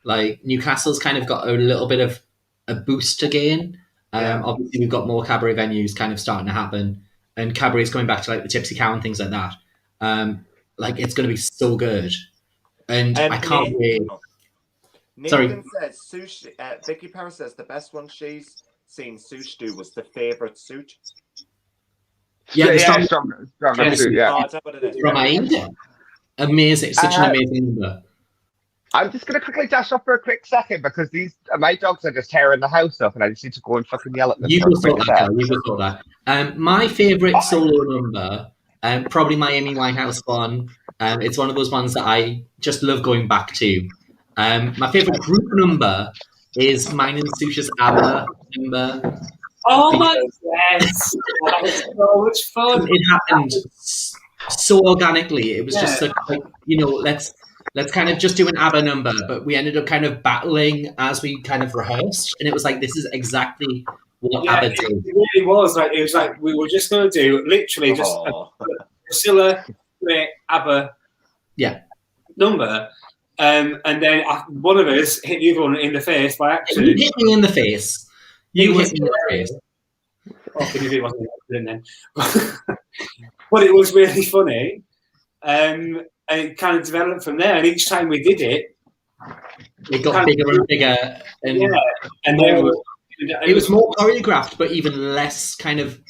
Newcastle's kind of got a little bit of a boost again. Obviously, we've got more cabaret venues kind of starting to happen, and cabaret's coming back to the Tipsy Cow and things like that. It's going to be so good, and I can't wait. Nathan says Sushe. Vicky Parra says the best one she's seen Sushe do was the favorite suit. Yeah, stronger suit. Yeah, Oh, is that what it is? From Aida. Amazing, such an amazing number. I'm just going to quickly dash off for a quick second because my dogs are just tearing the house up and I just need to go and fucking yell at them. You go sort that, girl. You go sort that. My favourite solo number, probably my Amy Winehouse one. It's one of those ones that I just love going back to. My favourite group number is mine and Sushe's ABBA number. Oh my yes, that was so much fun. It happened so organically. It was just such, like, let's kind of just do an ABBA number, but we ended up kind of battling as we kind of rehearsed, and it was like, this is exactly what ABBA did. It really was like, it was like we were just going to do literally just a Priscilla ABBA number, and then one of us hit the other one in the face by accident. You hit me in the face. You hit me in the face. It wasn't an accident then. But it was really funny. And it kind of developed from there. And each time we did it, it got bigger and bigger. And and then it was more choreographed, but even less kind of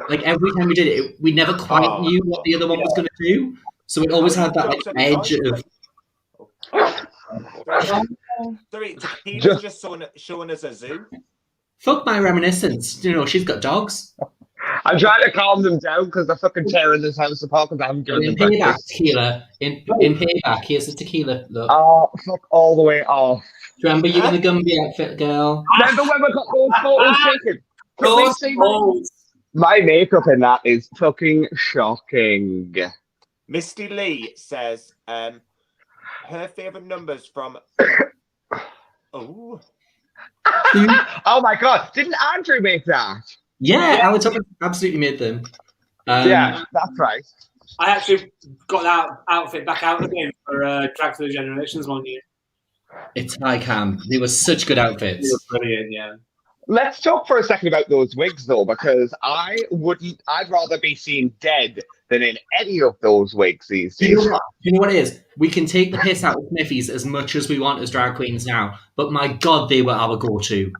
like every time we did it, we never quite knew what the other one was going to do. So it always had that like edge of. Sorry, Tequila's just showing us a zoo. Fuck my reminiscence. She's got dogs. I'm trying to calm them down because they're fucking tearing this house apart because I haven't given them breakfast. Tequila. In payback, here's a tequila. Look. Oh, fuck all the way off. Do you remember you in the Gumby outfit, girl? Remember when we got those photos taken? My makeup in that is fucking shocking. Misty Lee says her favourite numbers from... Oh my God. Didn't Andrew make that? Yeah, Alex absolutely made them. Yeah, that's right. I actually got that outfit back out again for Drag for the Generations one year. It's high camp. They were such good outfits. They were brilliant, yeah. Let's talk for a second about those wigs, though, because I'd rather be seen dead than in any of those wigs these days. You know what it is? We can take the piss out of Smithies as much as we want as drag queens now, but my God, they were our go-to.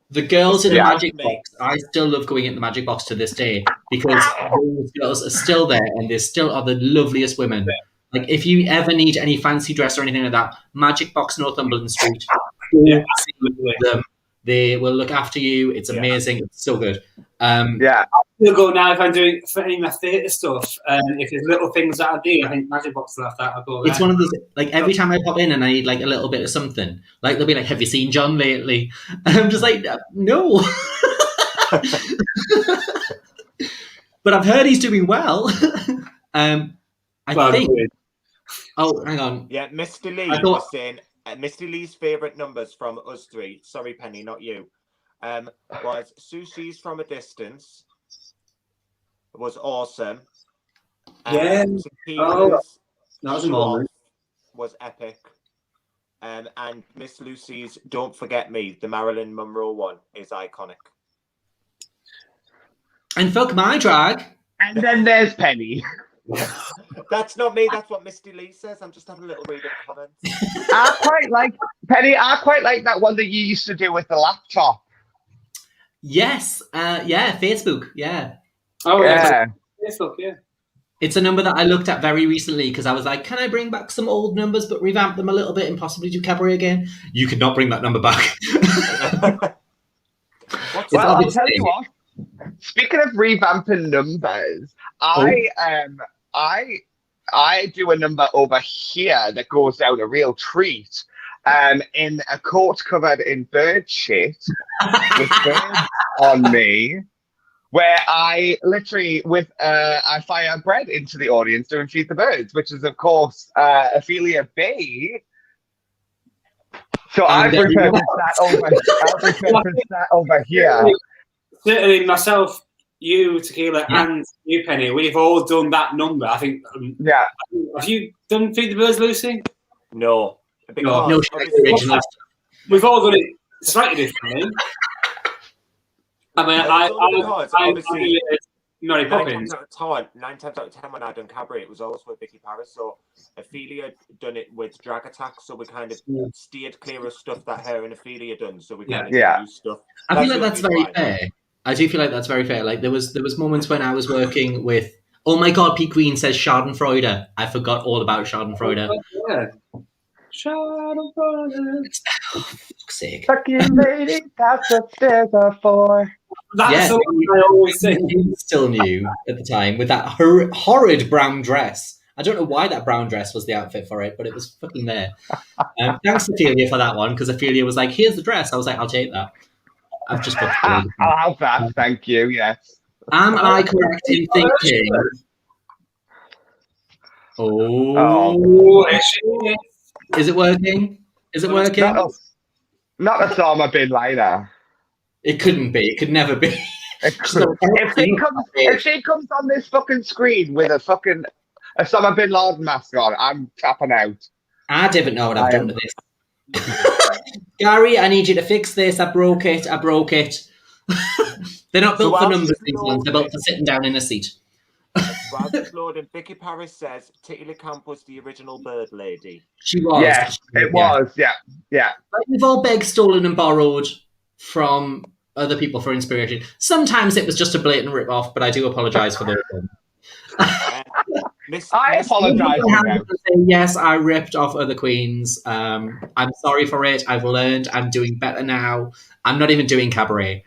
The girls in the Magic Box, I still love going in the Magic Box to this day because those girls are still there and they still are the loveliest women. Like, if you ever need any fancy dress or anything like that, Magic Box, Northumberland Street, them. They will look after you. It's amazing. It's so good. I'll go now if I'm doing any of my theatre stuff. If there's little things that I do, I think Magic Box will have that. I'll go there. It's one of those, like, every time I pop in and I need like a little bit of something, like they'll be like, "Have you seen John lately?" And I'm just like, "No." But I've heard he's doing well. I think. Oh, hang on. Yeah, Mr. Lee was saying Mr. Lee's favourite numbers from us three. Sorry, Penny, not you. Was Sushi's From a Distance was awesome. That was a moment. Was epic. And Miss Lucy's Don't Forget Me, the Marilyn Monroe one, is iconic. And fuck my drag. And then there's Penny. That's not me. That's what Misty Lee says. I'm just having a little read of comments. I quite like that one that you used to do with the laptop. Yes. Facebook. Yeah. Oh yeah. Facebook. Yeah. It's a number that I looked at very recently because I was like, can I bring back some old numbers but revamp them a little bit and possibly do cabaret again? You could not bring that number back. Well, I'll tell you what. Speaking of revamping numbers, I do a number over here that goes down a real treat. In a coat covered in bird shit with birds on me, where I literally I fire bread into the audience doing Feed the Birds, which is of course Ophelia Bay. So I've repurposed that over here. Certainly myself, you, Tequila, and you, Penny, we've all done that number. I think. Have you done Feed the Birds, Lucy? No. We've all done it slightly differently. I mean, I Mary Poppins. 9 times out of 10 when I done cabaret, it was always with Vicky Paris. So Ophelia done it with Drag Attack, so we kind of steered clear of stuff that her and Ophelia done. So we kind of use stuff. I feel like that's very fair. I do feel like that's very fair. Like there was moments when I was working with Oh my God, Pete Green says Schadenfreude. I forgot all about Schadenfreude. Yeah. Schadenfreude. Oh, fuck's sake. Fuck you, lady. That's what stairs are for. That's Yeah. what I always say. He still new at the time with that horrid brown dress. I don't know why that brown dress was the outfit for it, but it was fucking there. Thanks to Ophelia for that one, because Ophelia was like, here's the dress. I was like, I'll take that. I've just put I'll have that. Thank you. Yes. Am I correct in thinking? Oh, is it working? Is it working? Not a Osama bin Laden. It couldn't be. It could never be. If she comes on this fucking screen with a fucking Osama bin Laden mask on, I'm tapping out. I didn't know what I've done to this. Gary, I need you to fix this. I broke it. They're not built for numbers, these ones. They're built for sitting down in a seat. While it's loading, Vicky Paris says Tequila Camp was the original bird lady. She was. Yes, it was. Yeah. Like we've all begged, stolen, and borrowed from other people for inspiration. Sometimes it was just a blatant rip-off, but I do apologise for those. I apologise for them. Yes, I ripped off other queens. I'm sorry for it. I've learned. I'm doing better now. I'm not even doing cabaret.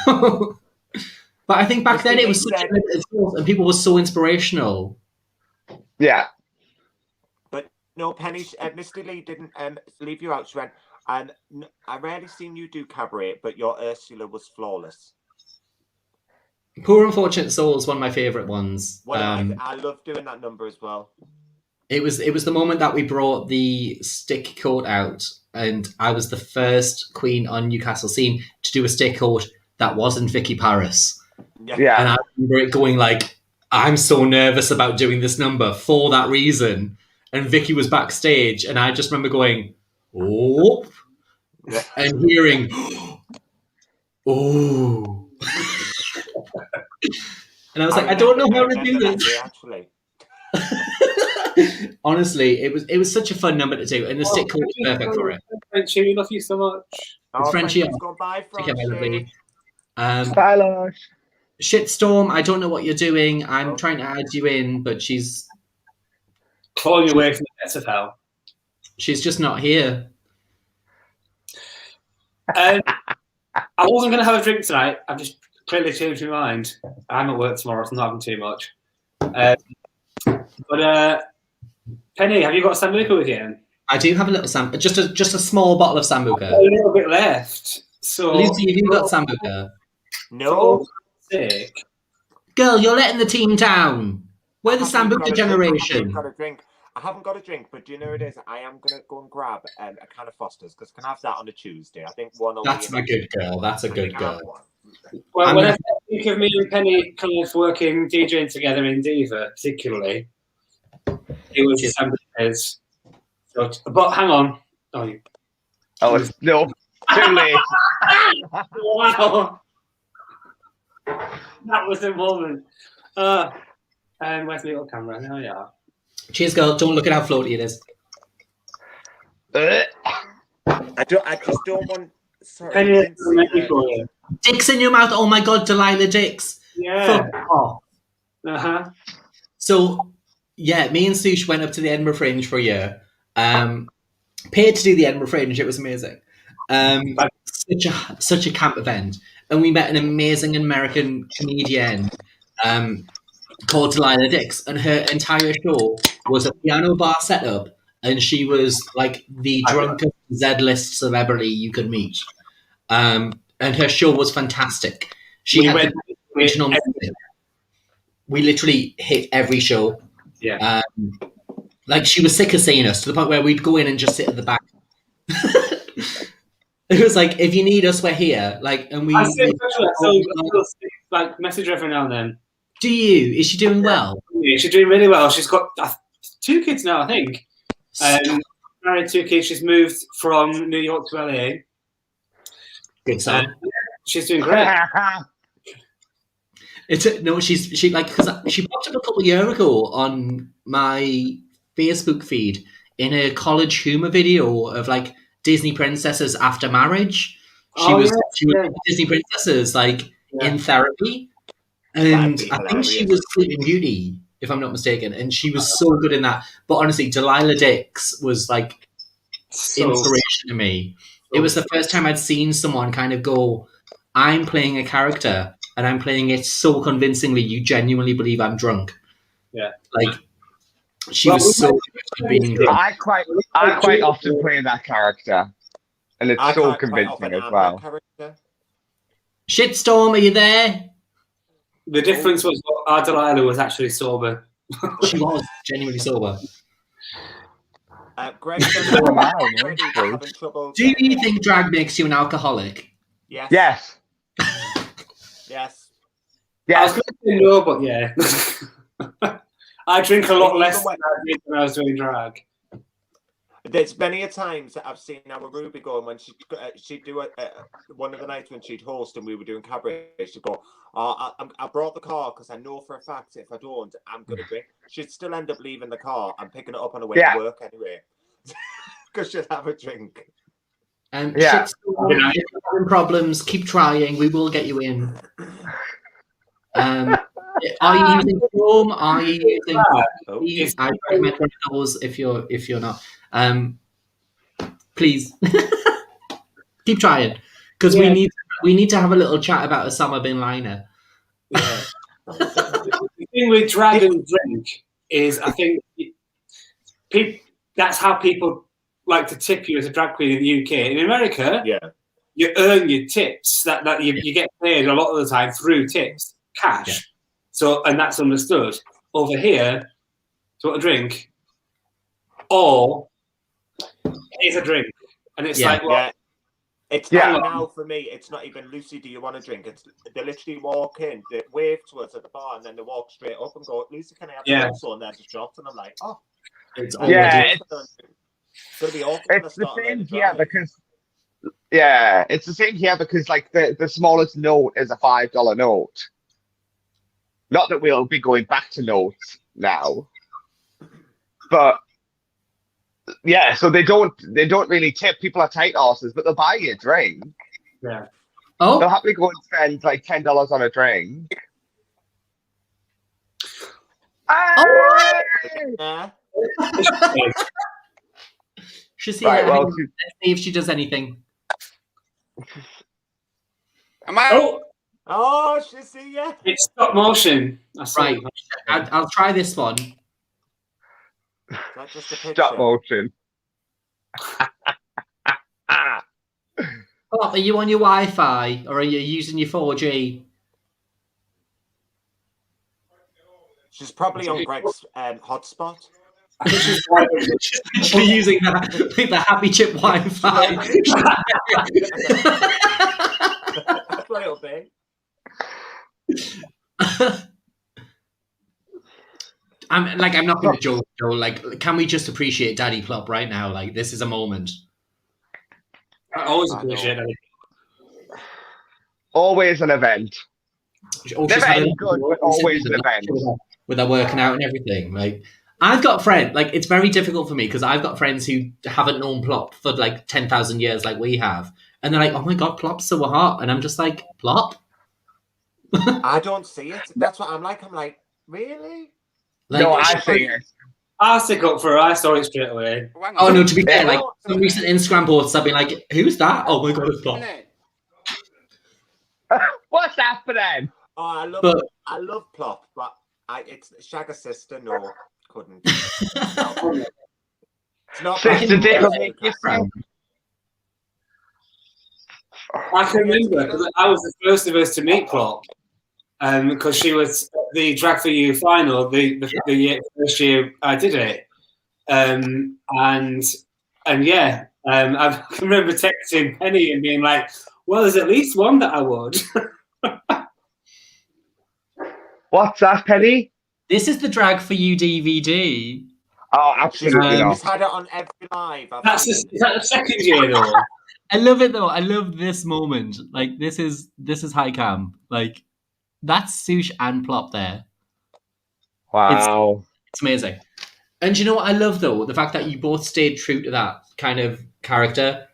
But I think back then it was such a good source, and people were so inspirational. Yeah. But no, Penny, Misty Lee didn't leave you out. She went, I rarely seen you do cabaret, but your Ursula was flawless. Poor Unfortunate Soul is one of my favourite ones. I love doing that number as well. It was the moment that we brought the stick coat out, and I was the first queen on Newcastle scene to do a stick coat that wasn't Vicky Paris. Yeah. And I remember it going like, I'm so nervous about doing this number for that reason. And Vicky was backstage, and I just remember going, oh, and hearing, oh. And I was like, I don't know how to do this. Actually. Honestly, it was such a fun number to do, and the stick coat was perfect for it. Frenchie, we love you so much. Frenchie, goodbye, Frenchie. Bye, Lars. Shitstorm, I don't know what you're doing. I'm trying to add you in, but she's clawing away from the pits of hell. She's just not here. I wasn't going to have a drink tonight. I've just clearly changed my mind. I'm at work tomorrow, so I'm not having too much. But Penny, have you got a Sambuca with you? I do have a little just a small bottle of Sambuca. A little bit left. So Lucy, have you got Sambuca? No. Sick. Girl, you're letting the team down. We're the Sambuca generation. I haven't got a drink, but do you know what it is? I am going to go and grab a can of Foster's, because I can have that on a Tuesday. I think one will That's my good girl. That's a good girl. Well, whenever you think of me and Penny kind of working, DJing together in Diva, particularly, it was Sambuca's. But hang on. Oh, it's no. Too late. Wow. That was the moment. Where's the little camera? There we are. Cheers, girl. Don't look at how floaty it is. I just don't want. Sorry. Penny, Dicks in your mouth. Oh my God, Delilah Dicks. Yeah. So, yeah, me and Sushe went up to the Edinburgh Fringe for a year. Paid to do the Edinburgh Fringe. It was amazing. Such a camp event. And we met an amazing American comedian called Delilah Dicks. And her entire show was a piano bar setup. And she was like the drunkest Z-list celebrity you could meet. And her show was fantastic. She had the original music. We literally hit every show. Yeah. Like she was sick of seeing us to the point where we'd go in and just sit at the back. It was like, if you need us, we're here. Like, and we. Like message her every now and then. Do you? Is she doing well? Yeah, she's doing really well. She's got 2 kids now, I think. Married 2 kids. She's moved from New York to LA. Good son. She's doing great. She like because she popped up a couple of years ago on my Facebook feed in a college humor video of like Disney princesses after marriage. She was Disney princesses like in therapy, And be I think she hilarious. was Sleeping Beauty, if I'm not mistaken, and she was so good in that. But honestly, Delilah Dix was like inspiration to me. It was the first time I'd seen someone kind of go, I'm playing a character and I'm playing it so convincingly you genuinely believe I'm drunk. Yeah. Like she was so good at being drunk. I quite often play that character, and it's I so quite often convincing as am well. that character. Shitstorm, are you there? The difference was our Delilah was actually sober. She was genuinely sober. Greg, So am I, no? having trouble. Do you think drag makes you an alcoholic? Yes. Yes. Yes. I was Yes. going to say no, but yeah. I drink a lot less than I did when I was doing drag. There's many a times that I've seen our Ruby go, and when she'd do one of the nights when she'd host and we were doing cabaret, she'd go, "Oh, I brought the car because I know for a fact if I don't, I'm gonna drink." She'd still end up leaving the car and picking it up on her way to work anyway, because she'd have a drink. Shitstorm, if you're having problems, keep trying. We will get you in. Are you using Chrome? Are you using? I recommend one of those if you're not. Please keep trying because we need to have a little chat about Osama bin Laden. Yeah. The thing with drag and drink is, I think that's how people like to tip you as a drag queen in the UK. In America, you earn your tips. That you get paid a lot of the time through tips, cash. Yeah. So, and that's understood. Over here, do you want a drink? Or here's a drink. And it's like, well, it's now for me, it's not even Lucy, do you want a drink? It's they literally walk in, they wave to us at the bar, and then they walk straight up and go, Lucy, can I have also? And there's a shot, and I'm like, oh, it's gonna be awkward. It's the same here because it's the same here because like the smallest note is a $5 note. Not that we'll be going back to notes now, but yeah, so they don't really tip. People are tight horses, but they'll buy you a drink. Yeah. Oh. They'll happily go and spend like $10 on a drink. She's here. Right, well, let's see if she does anything. Am I? Oh, she's here. It's stop motion. Right. I'll try this one. Is that just a picture? Stop motion. Are you on your Wi-Fi or are you using your 4G? She's probably on Greg's hotspot. She's using the Happy Chip Wi-Fi. That's what it'll be. I'm not going to joke, Joel. Like, can we just appreciate Daddy Plop right now? Like, this is a moment. I always appreciate it. Always an event. Never any good, but always an event. With her working out and everything. Like, I've got friends. Like, it's very difficult for me because I've got friends who haven't known Plop for like 10,000 years, like we have, and they're like, "Oh my god, Plop's so hot," and I'm just like, "Plop." I don't see it. That's what I'm like. I'm like, really? Like, no, I see it. I'll stick up for her. I saw it straight away. Oh no, to be fair, like some recent Instagram posts, I've been like, "Who's that?" Oh my god, it's Plop. What's happening? Oh, I love Plop, but it's Shagger's sister. No, couldn't. It's not. Sister Dick will make you proud. I can remember because I was the first of us to meet Plop, because she was the Drag for You final the first year I did it, I can remember texting Penny and being like, "Well, there's at least one that I would." What's that, Penny? This is the Drag for You DVD. Oh, absolutely not. We've had it on every live. Is that the second year though? I love it though. I love this moment. Like this is high cam. Like that's Sushe and Plop there. Wow. It's amazing. And you know what I love though? The fact that you both stayed true to that kind of character.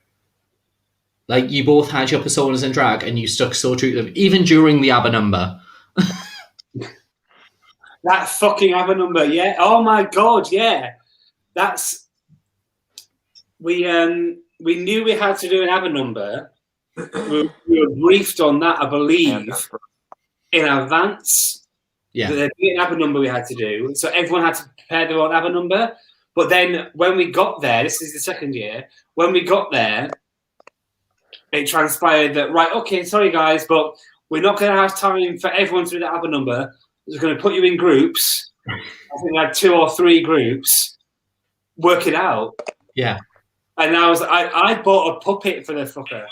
Like you both had your personas in drag and you stuck so true to them, even during the ABBA number. That fucking ABBA number, yeah. Oh my god, yeah. That's we knew we had to do an ABBA number. We were briefed on that, I believe, in advance. Yeah. There'd be an ABBA number we had to do, so everyone had to prepare their own ABBA number. But then when we got there, this is the second year. When we got there, it transpired that right, okay, sorry guys, but we're not going to have time for everyone to do the ABBA number. We're going to put you in groups. I think we had 2 or 3 groups. Work it out. Yeah. And I bought a puppet for the fucker.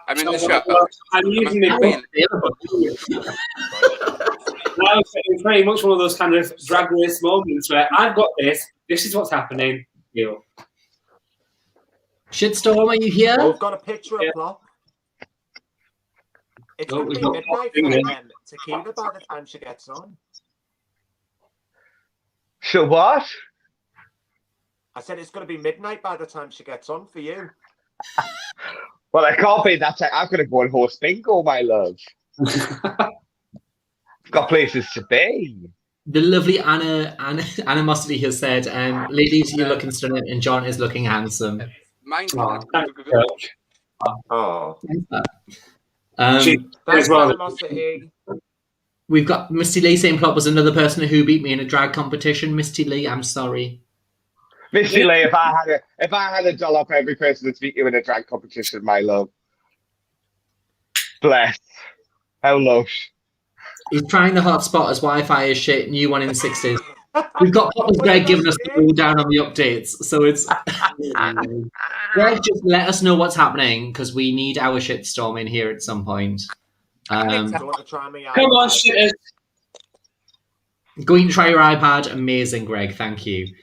I'm in the show. I'm using it. Now it's very much one of those kind of drag race moments where I've got this. This is what's happening. You. Shitstorm, are you here? We've got a picture of Plop. It's going to be midnight for Tequila by the time she gets on. So what? I said it's going to be midnight by the time she gets on for you. Well, I can't be that. I'm going to go and host bingo, my love. I've got places to be. The lovely Animosity has said, ladies, you're looking stunning, and John is looking handsome. Mind Oh. Thanks, Animosity. We've got Misty Lee saying Plop was another person who beat me in a drag competition. Misty Lee, I'm sorry. Misty Lee, if I had a dollar for every person that's beat you in a drag competition, my love. Bless. How lush. He's trying the hotspot as Wi-Fi is shit. New one in 60s. We've got Plop's Greg giving us the rule down on the updates, so it's Greg. Just let us know what's happening because we need our shitstorm in here at some point. Come on, shitters. Going to try your iPad. Amazing, Greg. Thank you.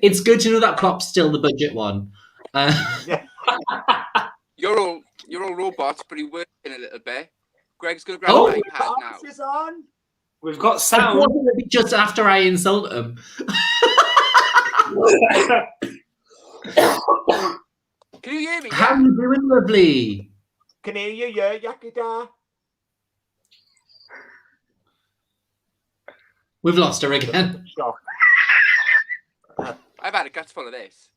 It's good to know that Plop's still the budget one. You're all robots, but he works in a little bit. Greg's gonna grab an iPad now. On. We've got sound. Just after I insult him. Can you hear me? How are you doing, lovely? Can hear you, yeah, Yakida. We've lost her again. I've had a guts full of this.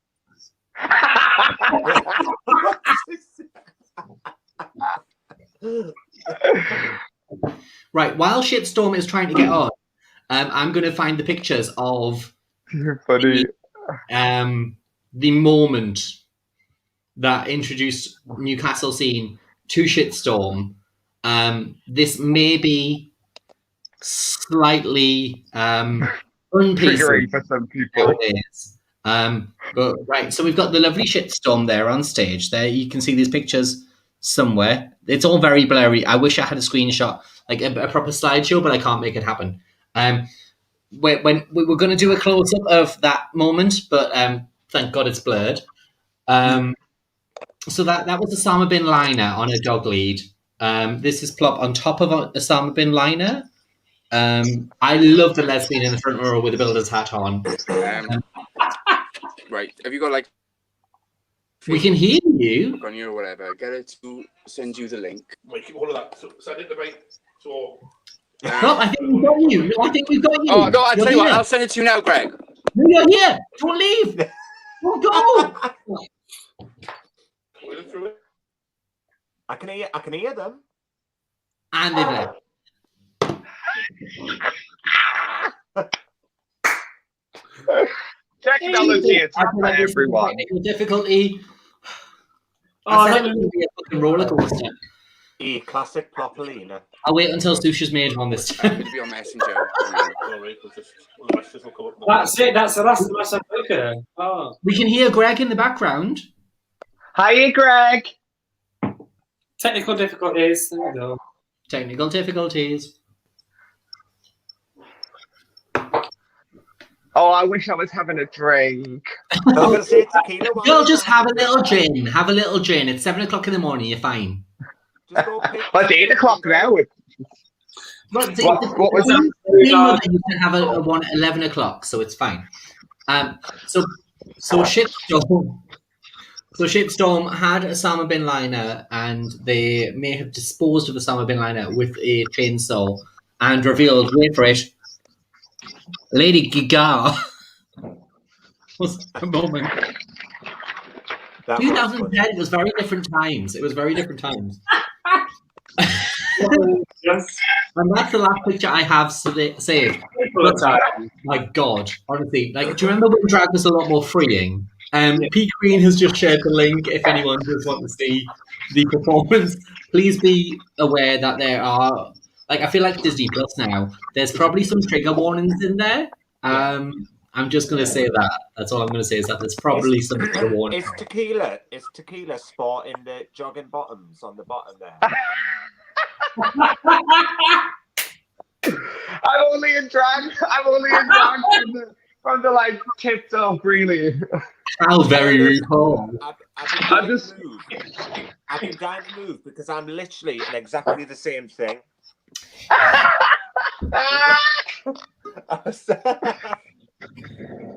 Right, while Shitstorm is trying to get on, I'm going to find the pictures of You're funny. The moment that introduced Newcastle scene to Shitstorm. This may be slightly Triggering for some people. nowadays. But right, so we've got the lovely Shitstorm there on stage. There you can see these pictures somewhere. It's all very blurry. I wish I had a screenshot, like a proper slideshow, but I can't make it happen. When we were going to do a close-up of that moment, but thank God it's blurred. So that was Osama bin Laden on a dog lead. This is Plop on top of Osama bin Laden. I love the lesbian in the front row with a builder's hat on. Right, have you got like? We can hear you. On you or whatever. Get it to send you the link. Wait, keep all of that. So send it the right. So. No, I think we've got you. I think we've got you. Oh no! I tell You're you what, here. I'll send it to you now, Greg. No, you're here. Don't leave. Don't go. Through it. I can hear them. And they've left. Technology attack by everyone. Technical difficulty. Oh, I said it would be a fucking roller coaster. The classic Plopalina. I'll wait until Sushe's made one this time. It'll be on Messenger. Sorry, we'll just, one of my sisters will come up. That's it. That's the last of us. Oh. We can hear Greg in the background. Hiya, Greg. Technical difficulties. There we go. Technical difficulties. Oh, I wish I was having a drink. I'm going to say tequila. You'll just have a little gin. Have a little gin. It's 7 o'clock in the morning. You're fine. Just go pick Well, it's 8 o'clock now. What was that? You can have a one at 11 o'clock, so it's fine. So Shitstorm. So Shitstorm had Osama bin Laden, and they may have disposed of Osama bin Laden with a chainsaw and revealed, wait for it, Lady Gaga was a moment. That was 2010 was very different times. It was very different times. Yes. And that's the last picture I have saved. Full of time. My God, honestly, like, do you remember when drag was a lot more freeing? P Queen has just shared the link. If anyone does want to see the performance, please be aware that there are, like, I feel like Disney Plus now. There's probably some trigger warnings in there. I'm just going to say that. That's all I'm going to say is that there's probably some trigger warnings. Is Tequila sporting the jogging bottoms on the bottom there? I'm only in drag from the like tipped up, really. How very RuPaul. I've been dying to move because I'm literally in exactly the same thing.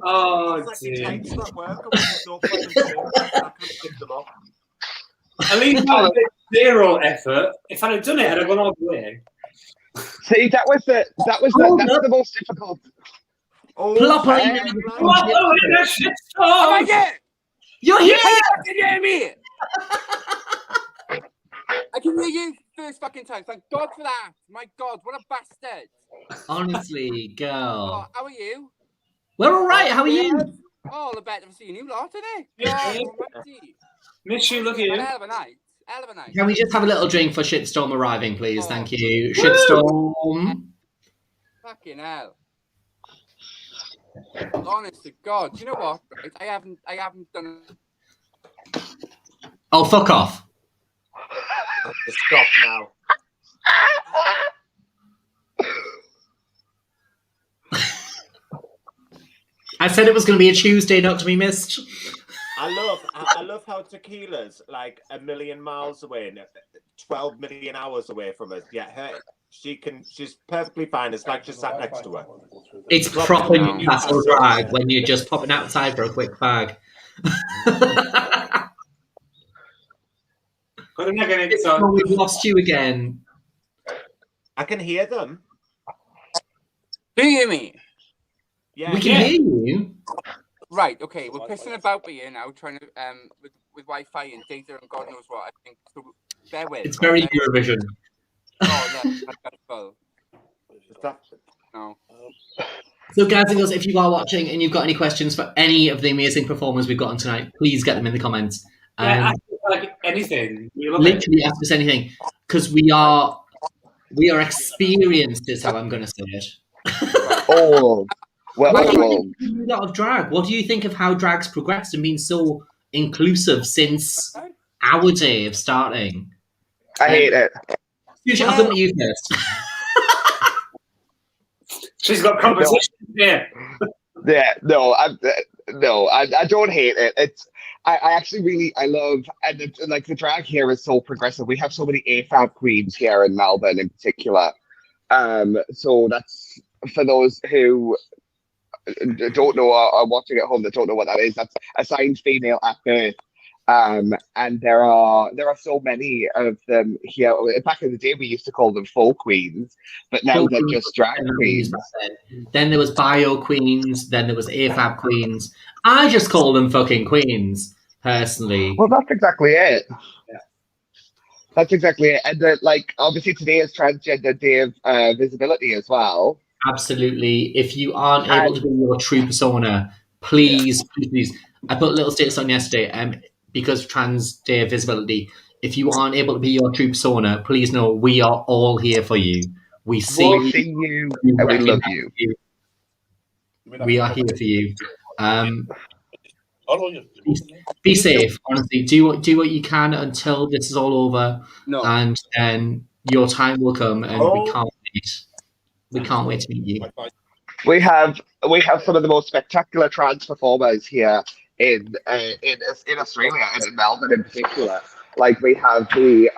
Oh, It's dear. like the not work. No fucking thing. I can't pick them up. At least I did zero effort. If I'd have done it, I'd have gone all the way. See, that's the most difficult. Plopalina Shitstorm. Oh my God! You're here! You can hear me! I can hear you first fucking time. Thank God for that. My God, what a bastard. Honestly, Oh, girl. how are you? We're all right. How are you? Oh, the better of seeing you lot today. Yeah. God almighty. Miss you, look at What a you. hell of a night. Hell of a night. Can we just have a little drink for Shitstorm arriving, please? Oh. Thank you. Shitstorm. Fucking hell. Honest to God. Do you know what? Right? I haven't done Oh, fuck off. Just stop now. I said it was going to be a Tuesday, not to be missed. I love how Tequila's like 1 million miles away, 12 million hours away from us. Yeah, she's perfectly fine. It's like just sat next to her. It's proper Newcastle drag when you're just popping outside for a quick fag. We've lost you again. I can hear them. Do you hear me? Yeah, We can hear you. Right, okay, we're pissing about here now, trying to with Wi-Fi and data and God knows what. I think so. Bear with. It's very Eurovision. Oh no, that's full. No. So, guys and girls, if you are watching and you've got any questions for any of the amazing performers we've got on tonight, please get them in the comments. Ask like anything. Literally ask us anything, because we are experienced, is how I'm going to say it. Oh, well, What do you think of drag? What do you think of how drag's progressed and been so inclusive since our day of starting? I hate it. Sushe, I'll come to you first. She's got competition here. Yeah, no, I don't hate it. It's I actually really love and like the drag here is so progressive. We have so many AFAB queens here in Melbourne in particular. So that's for those who don't know or are watching at home that don't know what that is. That's assigned female at birth. And there are so many of them here. Back in the day, we used to call them folk queens, but now they're just drag queens. Then there was bio queens. Then there was AFAB queens. I just call them fucking queens, personally. Well, that's exactly it. Yeah. That's exactly it. And like, obviously, today is Transgender Day of Visibility as well. Absolutely. If you aren't able to be your true persona, please. I put a little status on yesterday. Because Trans Day of Visibility, if you aren't able to be your true persona, please know we are all here for you. We see you and we love you. We are here for you. Be safe, honestly. Do what you can until this is all over, and then your time will come, and we can't wait. We can't wait to meet you. We have some of the most spectacular trans performers here in Australia and in Melbourne in particular. Like we have the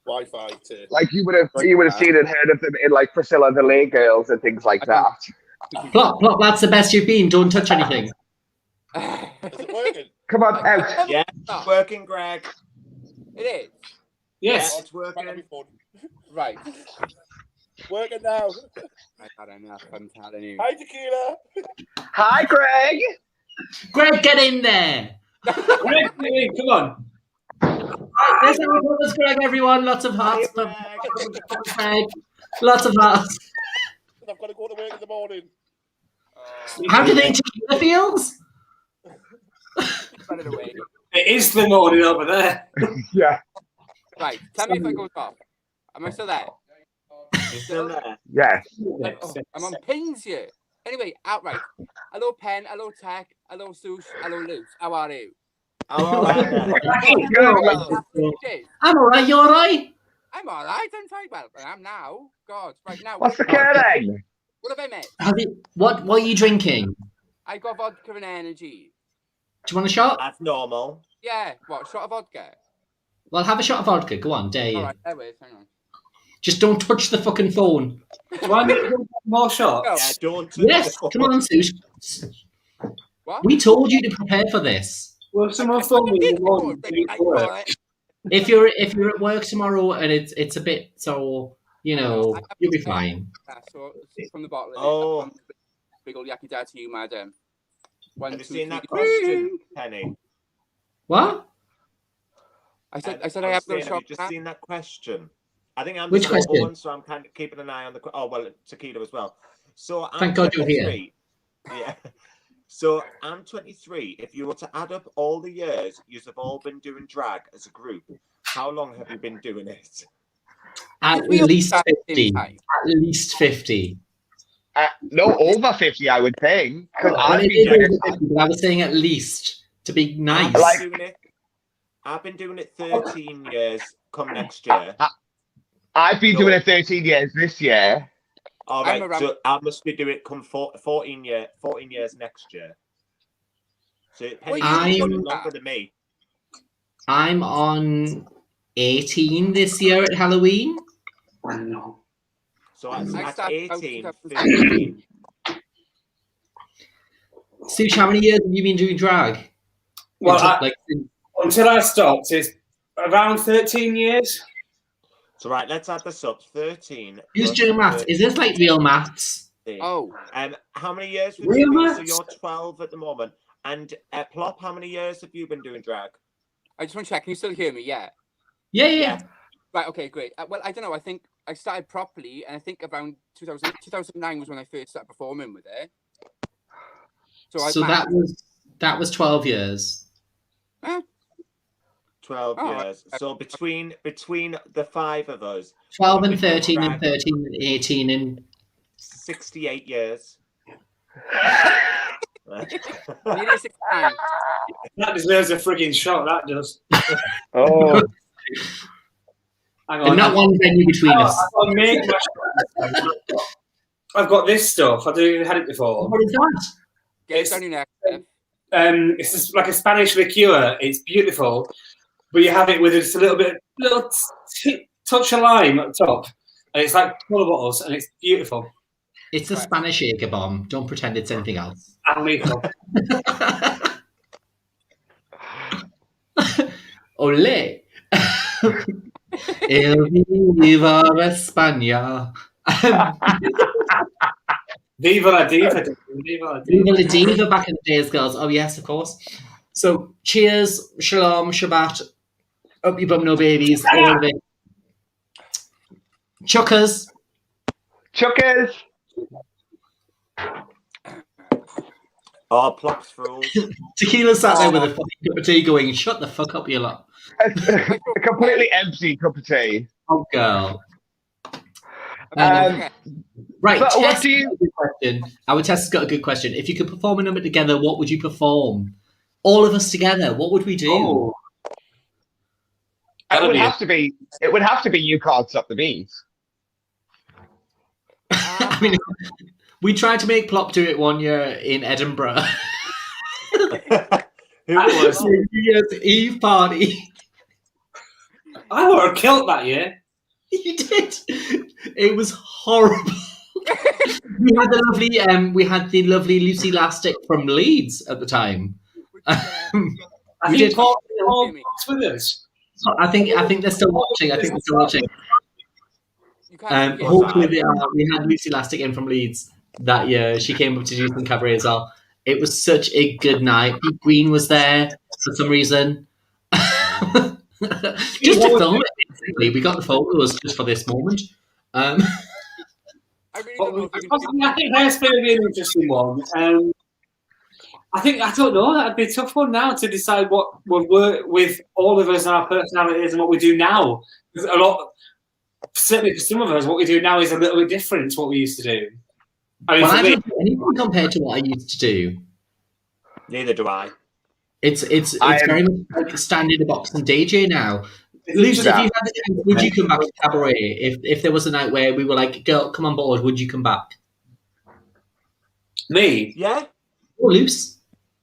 Wi-Fi to like you would have seen and heard of them in like Priscilla the Lay Girls and things like that. Plop, that's the best you've been. Don't touch anything. Is it working? Come on, out. Yeah, it's working, Greg. It is. Yes, yeah, it's working. Right. Working now. I had enough, I'm telling you. Hi, Tequila. Hi, Greg. Greg, get in there. Greg, come on. Right, there's our brothers, Greg, everyone. Lots of hearts. Greg. Lots of hearts. I've got to go to work in the morning. How do they tequila feels? Run it away. It is the morning over there. Yeah. Right, tell me if I go off. Am I still there? You're still there. Yes. Oh, I'm on pings here. Anyway, outright. Hello, Pen. Hello, Tech. Hello, Sushe. Hello, Luce. How are you? Oh, right there. Good. I'm all right. You all right? I'm all right. I'm fine. Well, I am now. God, right now. What's the curling? What have I met? What are you drinking? I got vodka and energy. Do you want a shot? That's normal. Yeah. What? Shot of vodka? Well, have a shot of vodka. Go on, dare you. All right. There we Hang on. Just don't touch the fucking phone. Do I need to do more shots? No. Yeah, don't. Yes, come on, Sush. What? We told you to prepare for this. Well, someone phone me in the morning. If you're at work tomorrow and it's a bit so, you'll be fine. So from the bottle. Oh. Big old yucky dad to you, madam. One, Have you two, seen that three. question, Penny? What? I said I was have no saying, have shot. you just seen that question? I think I'm Which the number question? one, so I'm kind of keeping an eye on the. Oh well, Tequila as well. So I'm Thank God you're here. 23. Yeah. So I'm 23. If you were to add up all the years you've all been doing drag as a group, how long have you been doing it? At We all least start at the 50. same time. At least 50. No, over 50, I would think. Because Well, I've it been is doing over it. 50, but I was saying at least to be nice. I've been doing it 13 years. Come next year. I've been doing it 13 years this year. All right, so I must be doing it come 14 years next year. So Penny's longer than me. I'm on 18 this year at Halloween. I know. So that's 18, 2015. 15. Sush, how many years have you been doing drag? Well, until I stopped, it's around 13 years. So right, let's add this up. 13. Who's doing maths? Is this like real maths? Oh. How many years have Real you been? maths? So you're 12 at the moment. And Plop, how many years have you been doing drag? I just want to check. Can you still hear me? Yeah. Yeah. Right. Okay. Great. Well, I don't know. I think I started properly, and I think around 2009 was when I first started performing with it. So that was 12 years. 12 years. So between the five of us, 12 and 13 and 13 and 18 and 68 years. Nearly 69. That deserves a frigging shot, that does. Oh. Hang and not one venue between us. I've got this stuff. I've never had it before. What is that? It's just like a Spanish liqueur. It's beautiful, but you have it with just a little touch of lime at the top, and it's like full of bottles, and it's beautiful. It's a Spanish Jaeger bomb. Don't pretend it's anything else. And lethal. Ole. El Viva España. Viva la diva. Viva la diva back in the days, girls. Oh, yes, of course. So, cheers, shalom, Shabbat. Up you bum, no babies. All of it. Chuckers. Chuckers. Oh, Plop's fools. Tequila sat there with a fucking cup of tea going, shut the fuck up, you lot. A completely empty cup of tea. Oh, girl. Right, Tess, what do you... Our Tess has got a good question. If you could perform a number together, what would you perform? All of us together, what would we do? Oh. It would have to be You Can't Stop the Beat. I mean, we tried to make Plop do it one year in Edinburgh. Who was New Year's Eve party. I wore a kilt that year. You did. It was horrible. we had the lovely Lucy Lastic from Leeds at the time. I think Paul's with us. I think they're still watching. can't. Yeah, Hopefully sorry. they are. We had Lucy Lastic in from Leeds that year. She came up to do some cabaret as well. It was such a good night. Pete Green was there for some reason. Just to film it, basically. We got the photos just for this moment. I really don't know if you can. I think that's going to be an interesting one. I don't know. That'd be a tough one now to decide what would work with all of us and our personalities and what we do now. Because certainly for some of us, what we do now is a little bit different to what we used to do. I mean, Well, for I me, don't do anything compared to what I used to do. Neither do I. It's very much like standing in a box and DJ now. Lucy, Yeah. if you had the chance, would you come back to cabaret? If there was a night where we were like, "Girl, come on board," would you come back? me. Yeah, Oh, Luce.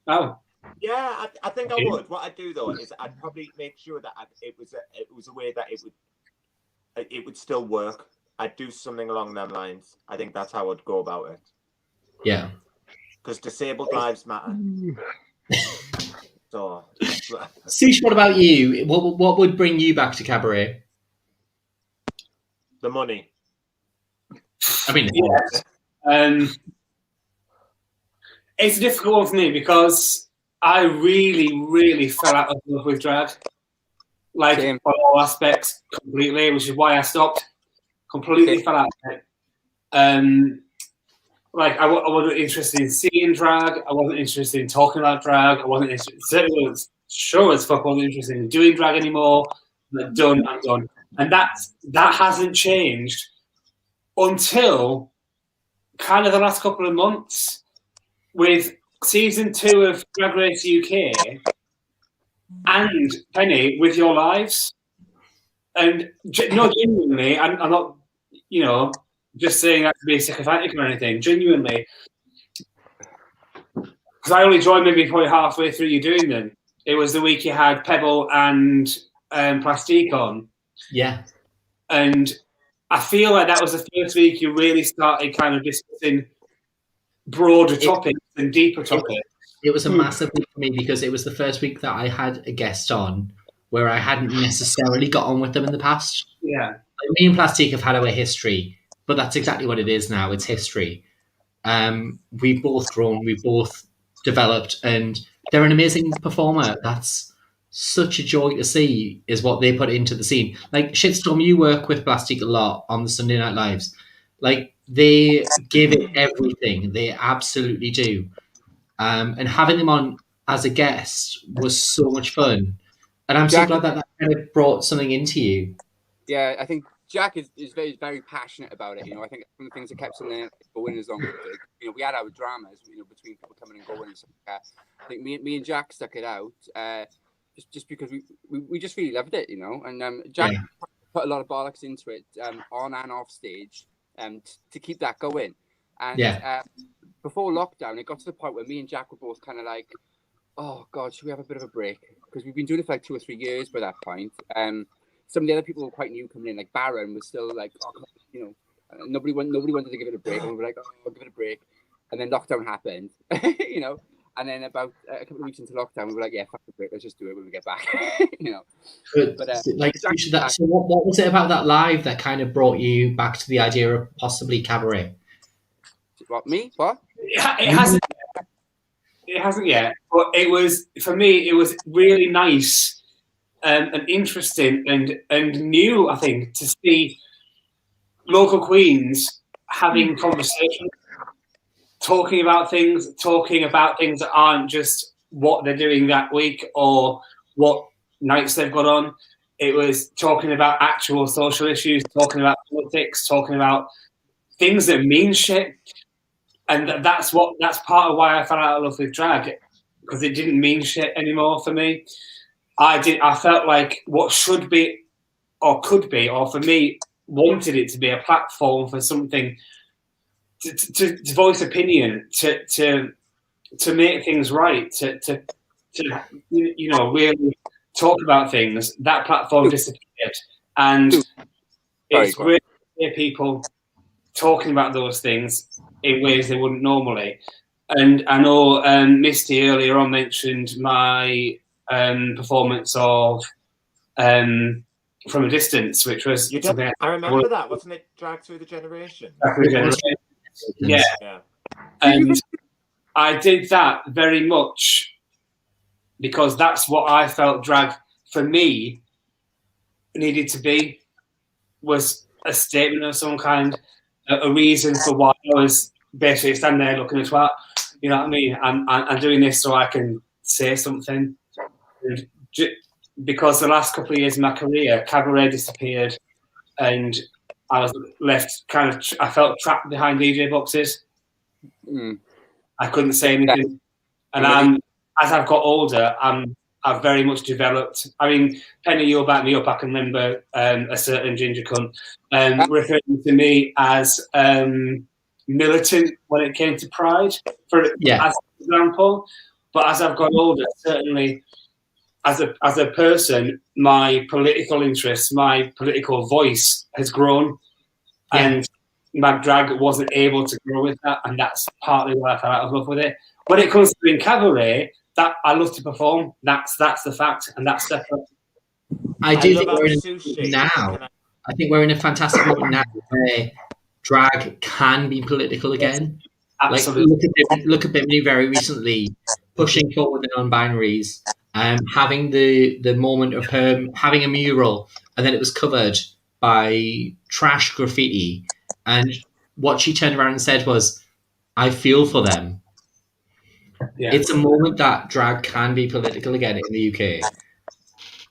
Oh, yeah. I think I would. What I'd do though is I'd probably make sure that it was a way that it would still work. I'd do something along them lines. I think that's how I'd go about it. Yeah. Because disabled lives matter. So, Sushe, what about you? What would bring you back to cabaret? the money. I mean, yes. It's a difficult one for me because I really, really fell out of love with drag. Like, Same. on all aspects, completely, which is why I stopped. Completely fell out of it. Like, I wasn't interested in seeing drag. I wasn't interested in talking about drag. I wasn't interested, certainly was sure as fuck wasn't interested in doing drag anymore. I'm done. And that hasn't changed until kind of the last couple of months with season 2 of Drag Race UK and Penny with Your Lives. And no, genuinely, I'm not, just saying that to be sycophantic or anything. Genuinely, because I only joined maybe probably halfway through you doing them. It was the week you had Pebble and Plastique on. yeah. And I feel like that was the first week you really started kind of discussing broader topics and deeper topics. It was a massive week for me because it was the first week that I had a guest on where I hadn't necessarily got on with them in the past. Yeah. Like, me and Plastique have had our history, but that's exactly what it is now. It's history. We've both grown, we've both developed, and they're an amazing performer. That's such a joy to see, is what they put into the scene. Like, Shitstorm, you work with Plastique a lot on the Sunday Night Lives. Like, they give it everything. They absolutely do. And having them on as a guest was so much fun. And I'm so glad that kind of brought something into you. Yeah, I think Jack is very, very passionate about it. I think one of the things that kept something going as long as it did. We had our dramas, between people coming and going and stuff like that. I think me and Jack stuck it out just because we just really loved it, And Jack put a lot of bollocks into it on and off stage to keep that going. And before lockdown, it got to the point where me and Jack were both kind of like, oh God, should we have a bit of a break? Because we've been doing it for like 2 or 3 years by that point. Some of the other people were quite new coming in, like Baron was still like, nobody wanted to give it a break. And we were like, oh, I'll give it a break. And then lockdown happened, And then about a couple of weeks into lockdown, we were like, yeah, fuck the break, let's just do it when we get back, So what was it about that live that kind of brought you back to the idea of possibly cabaret? What, me? What? It hasn't yet. But it was, for me, it was really nice and interesting and new, I think, to see local queens having conversations, talking about things that aren't just what they're doing that week or what nights they've got on. It was talking about actual social issues, talking about politics, talking about things that mean shit. And that's part of why I fell out of love with drag, because it didn't mean shit anymore for me. I felt like what should be or could be, or for me, wanted it to be a platform for something to voice opinion, to make things right, to really talk about things. That platform disappeared, and it's great to hear people talking about those things in ways they wouldn't normally. And I know Misty earlier on mentioned my performance of from a distance, which was You did. something I remember that, wasn't it? Drag Through the Generation. Yeah, Yeah. and I did that very much because that's what I felt drag for me needed to be, was a statement of some kind, a reason for why I was basically standing there looking at what, you know what I mean? I'm doing this so I can say something. And because the last couple of years of my career, cabaret disappeared, and I was left kind of, I felt trapped behind DJ boxes. I couldn't say anything. And as I've got older, I've very much developed. I mean, Penny, you'll back me up. I can remember a certain ginger cunt referring to me as militant when it came to Pride, as an example. But as I've got older, certainly as a person, my political interests, my political voice has grown, and my drag wasn't able to grow with that, and that's partly why I fell out of love with it. When it comes to doing cabaret, that I love to perform. That's the fact, and that's separate. I do think we're in now. I think we're in a fantastic moment now where drag can be political again. Absolutely. Like look at Bimini very recently pushing forward the non-binaries, having the moment of her having a mural, and then it was covered by trash graffiti, and what she turned around and said was, "I feel for them." Yeah. It's a moment that drag can be political again in the UK.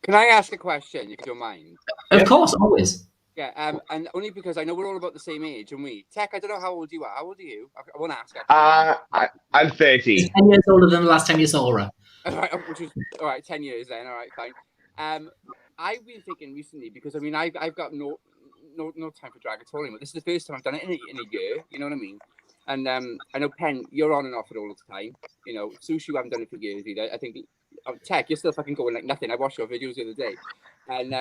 Can I ask a question, if you don't mind? Of course, always. Yeah, and only because I know we're all about the same age, and we. Tech, I don't know how old you are. How old are you? I won't ask. I'm 30. 10 years older than the last time you saw her. All right, which is all right. 10 years then. All right, fine. I've been thinking recently because I mean I've got no time for drag at all anymore. This is the first time I've done it in a year. You know what I mean? And I know Pen, you're on and off it all the time. You know, Sushe, you haven't done it for years either. I think Tech, you're still fucking going like nothing. I watched your videos the other day, and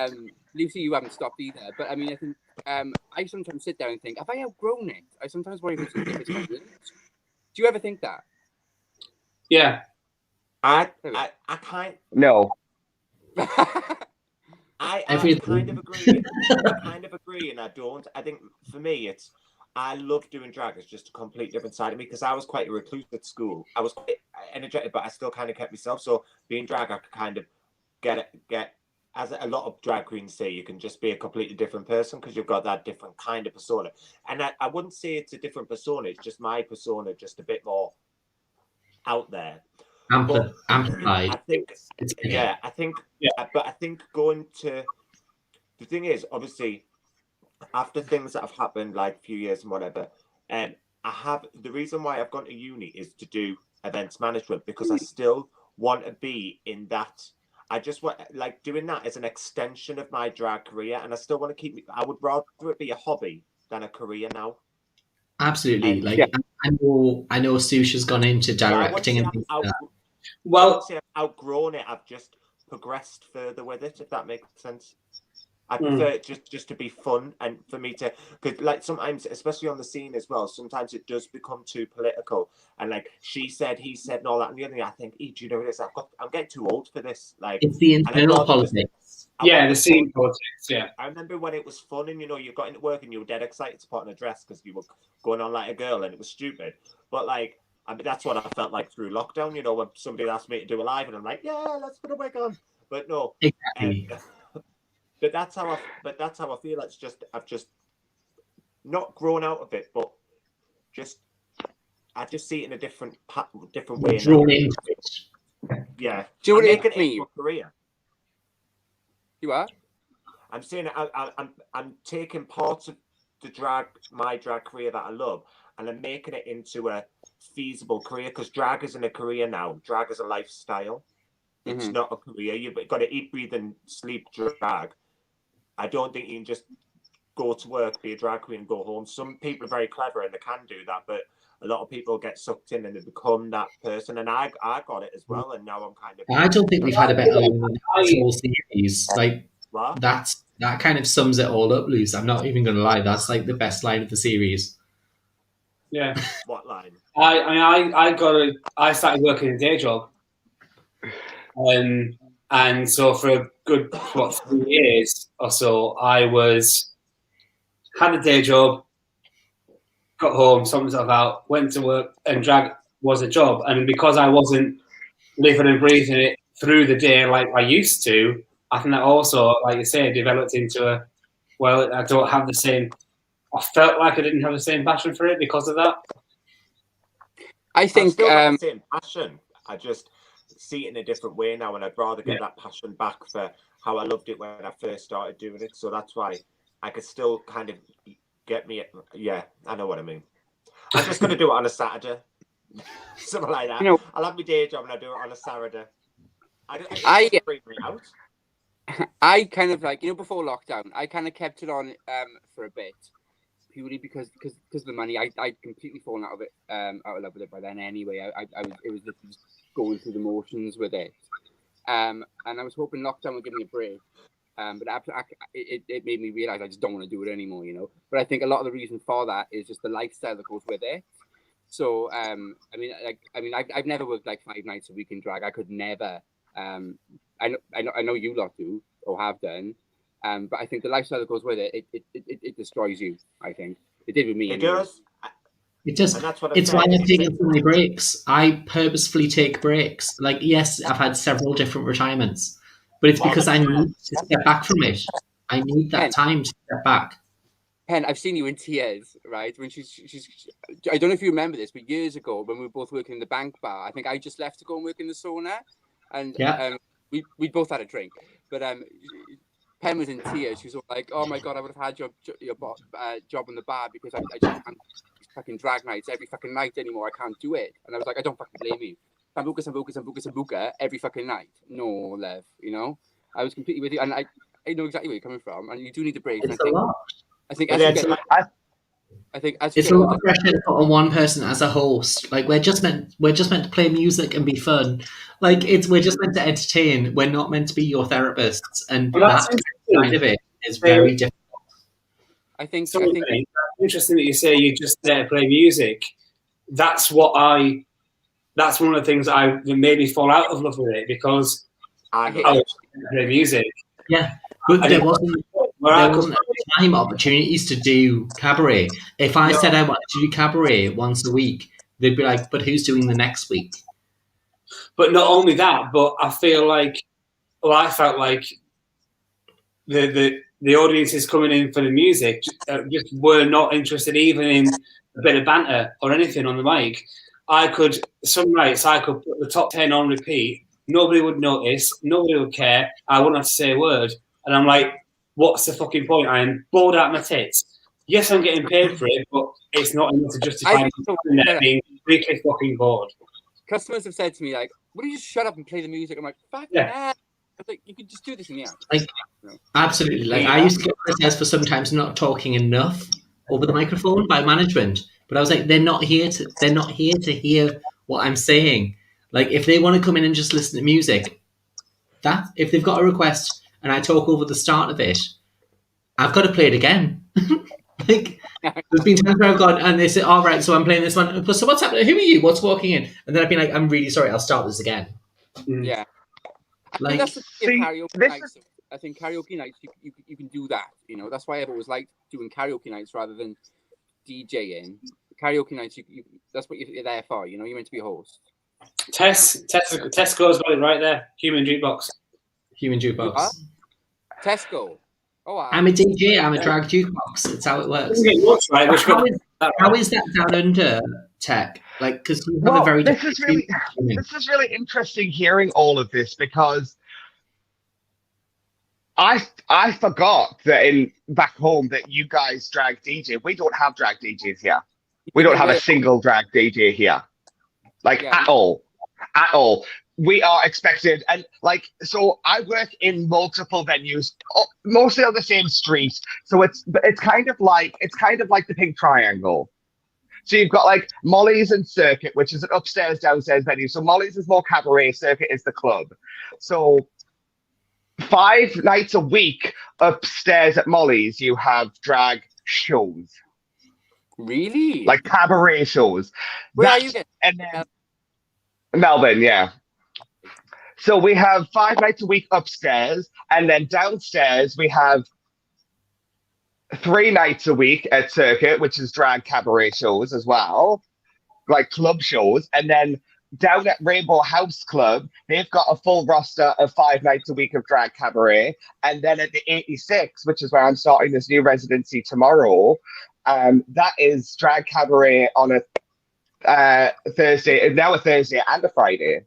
Lucy, you haven't stopped either. But I mean, I think I sometimes sit down and think, have I outgrown it? I sometimes worry if it's my age. Do you ever think that? Yeah, I kind no. I kind of agree. I kind of agree, and I don't. I think for me, I love doing drag. It's just a complete different side of me because I was quite a recluse at school. I was quite energetic, but I still kind of kept myself. So being drag, I could kind of get as a lot of drag queens say, you can just be a completely different person because you've got that different kind of persona. And I wouldn't say it's a different persona. It's just my persona, just a bit more out there. Amplified. I think, but I think going to the thing is, obviously, after things that have happened like a few years and whatever, I have the reason why I've gone to uni is to do events management because I still want to be in that. I just want like doing that as an extension of my drag career, and I still want to keep. I would rather it be a hobby than a career now. Absolutely, I know Sushe's gone into directing and things like that. Well, I would say I've outgrown it. I've just progressed further with it, if that makes sense. I prefer it just to be fun and for me to, because like sometimes, especially on the scene as well, sometimes it does become too political and like she said, he said, and all that. And the other thing, I think, do you know this? I'm getting too old for this. Like it's the internal politics. The scene politics. Yeah, I remember when it was fun and you got into work and you were dead excited to put on a dress because you were going on like a girl and it was stupid. But like, I mean, that's what I felt like through lockdown. When somebody asked me to do a live and I'm like, yeah, let's put a wig on. But no, exactly. But that's how I feel. It's just I've just not grown out of it, but I just see it in a different way. Drawn into it. Yeah. Do you know what it means? Career. You are. I'm saying I'm taking parts of my drag career that I love, and I'm making it into a feasible career because drag isn't a career now. Drag is a lifestyle. It's not a career. You've got to eat, breathe, and sleep drag. I don't think you can just go to work, be a drag queen, and go home. Some people are very clever and they can do that, but a lot of people get sucked in and they become that person. And I got it as well, and now I'm kind of. I don't think we've had a better line than this whole series. Like that kind of sums it all up, Luz. I'm not even going to lie. That's like the best line of the series. Yeah. What line? I started working a day job. And so for a good 3 years or so, I had a day job, got home, sorted myself out, went to work, and drag was a job. And because I wasn't living and breathing it through the day like I used to, I think that also, like you say, developed into I don't have the same. I felt like I didn't have the same passion for it because of that. I think still got the same passion. I just see it in a different way now, and I'd rather get that passion back for how I loved it when I first started doing it. So that's why I could still kind of get me. Yeah, I know what I mean. I'm just going to do it on a Saturday, something like that. I'll have my day job and I'll do it on a Saturday. I bring me out. I kind of like, before lockdown, I kind of kept it on for a bit, purely because of the money. I'd completely fallen out of love with it by then anyway. It was literally just going through the motions with it, and I was hoping lockdown would give me a break, but it made me realize I just don't want to do it anymore, But I think a lot of the reason for that is just the lifestyle that goes with it. So I've never worked like 5 nights a week in drag. I could never. I know you lot do or have done, but I think the lifestyle that goes with it, it destroys you. I think it did with me. It does. It does. It's why I've taken so many breaks. I purposefully take breaks. Like, yes, I've had several different retirements, but it's because I need to step back from it. I need that time to step back. Pen, I've seen you in tears, right? When she's I don't know if you remember this, but years ago when we were both working in the bank bar, I think I just left to go and work in the sauna, and we both had a drink, but Pen was in tears. She was all like, "Oh my god, I would have had your job in the bar because I just can't fucking drag nights every fucking night anymore. I can't do it." And I was like, "I don't fucking blame you. Sambuca every fucking night. No, Lev, I was completely with you, and I know exactly where you're coming from, and you do need a break. It's a lot. I think it's a lot of pressure to put on one person as a host. Like, we're just meant to play music and be fun. Like, we're just meant to entertain. We're not meant to be your therapists, and that side of it is very difficult. I think it's interesting that you say you're just there to play music. That's one of the things that made me fall out of love with it, because I was play music. Yeah, but there wasn't time opportunities to do cabaret. If I said I wanted to do cabaret once a week, they'd be like, "But who's doing the next week?" But not only that, but I felt like the audiences coming in for the music just were not interested even in a bit of banter or anything on the mic. Some nights I could put the top 10 on repeat. Nobody would notice. Nobody would care. I wouldn't have to say a word. And I'm like, what's the fucking point? I am bored out of my tits. Yes, I'm getting paid for it, but it's not enough to justify being really fucking bored. Customers have said to me, like, "Would you just shut up and play the music?" I'm like, "Fuck yeah." Like, you could just do this in the app. Like, absolutely. Like, I used to get criticized for sometimes not talking enough over the microphone by management, but I was like, they're not here to hear what I'm saying. Like, if they want to come in and just listen to music, if they've got a request and I talk over the start of it, I've got to play it again. Like, there's been times where I've gone and they say, "All right, so I'm playing this one. So what's happening? Who are you? What's walking in?" And then I've been like, "I'm really sorry. I'll start this again." Yeah. Like, that's karaoke nights. I think karaoke nights you can do that. That's why I've always liked doing karaoke nights rather than DJing. Karaoke nights, that's what you're there for. You're meant to be a host. Tess goes right there. Human jukebox. Tesco. Oh, wow. I'm a DJ. I'm a drag jukebox. It's how it works. How is that down under Tech? Like, because you have a very this is really interesting hearing all of this, because I forgot that back home that you guys drag DJ. We don't have drag DJs here. We don't have a single drag DJ here, at all. We are expected, and so I work in multiple venues, mostly on the same street. So it's kind of like the Pink Triangle. So you've got Molly's and Circuit, which is an upstairs downstairs venue. So Molly's is more cabaret, Circuit is the club. So 5 nights a week upstairs at Molly's, you have drag shows. Really? Like cabaret shows. Where are you? And then Melbourne, yeah. So we have 5 nights a week upstairs, and then downstairs we have 3 nights a week at Circuit, which is drag cabaret shows as well, like club shows. And then down at Rainbow House Club, they've got a full roster of 5 nights a week of drag cabaret. And then at the 86, which is where I'm starting this new residency tomorrow, that is drag cabaret on a Thursday, now a Thursday and a Friday.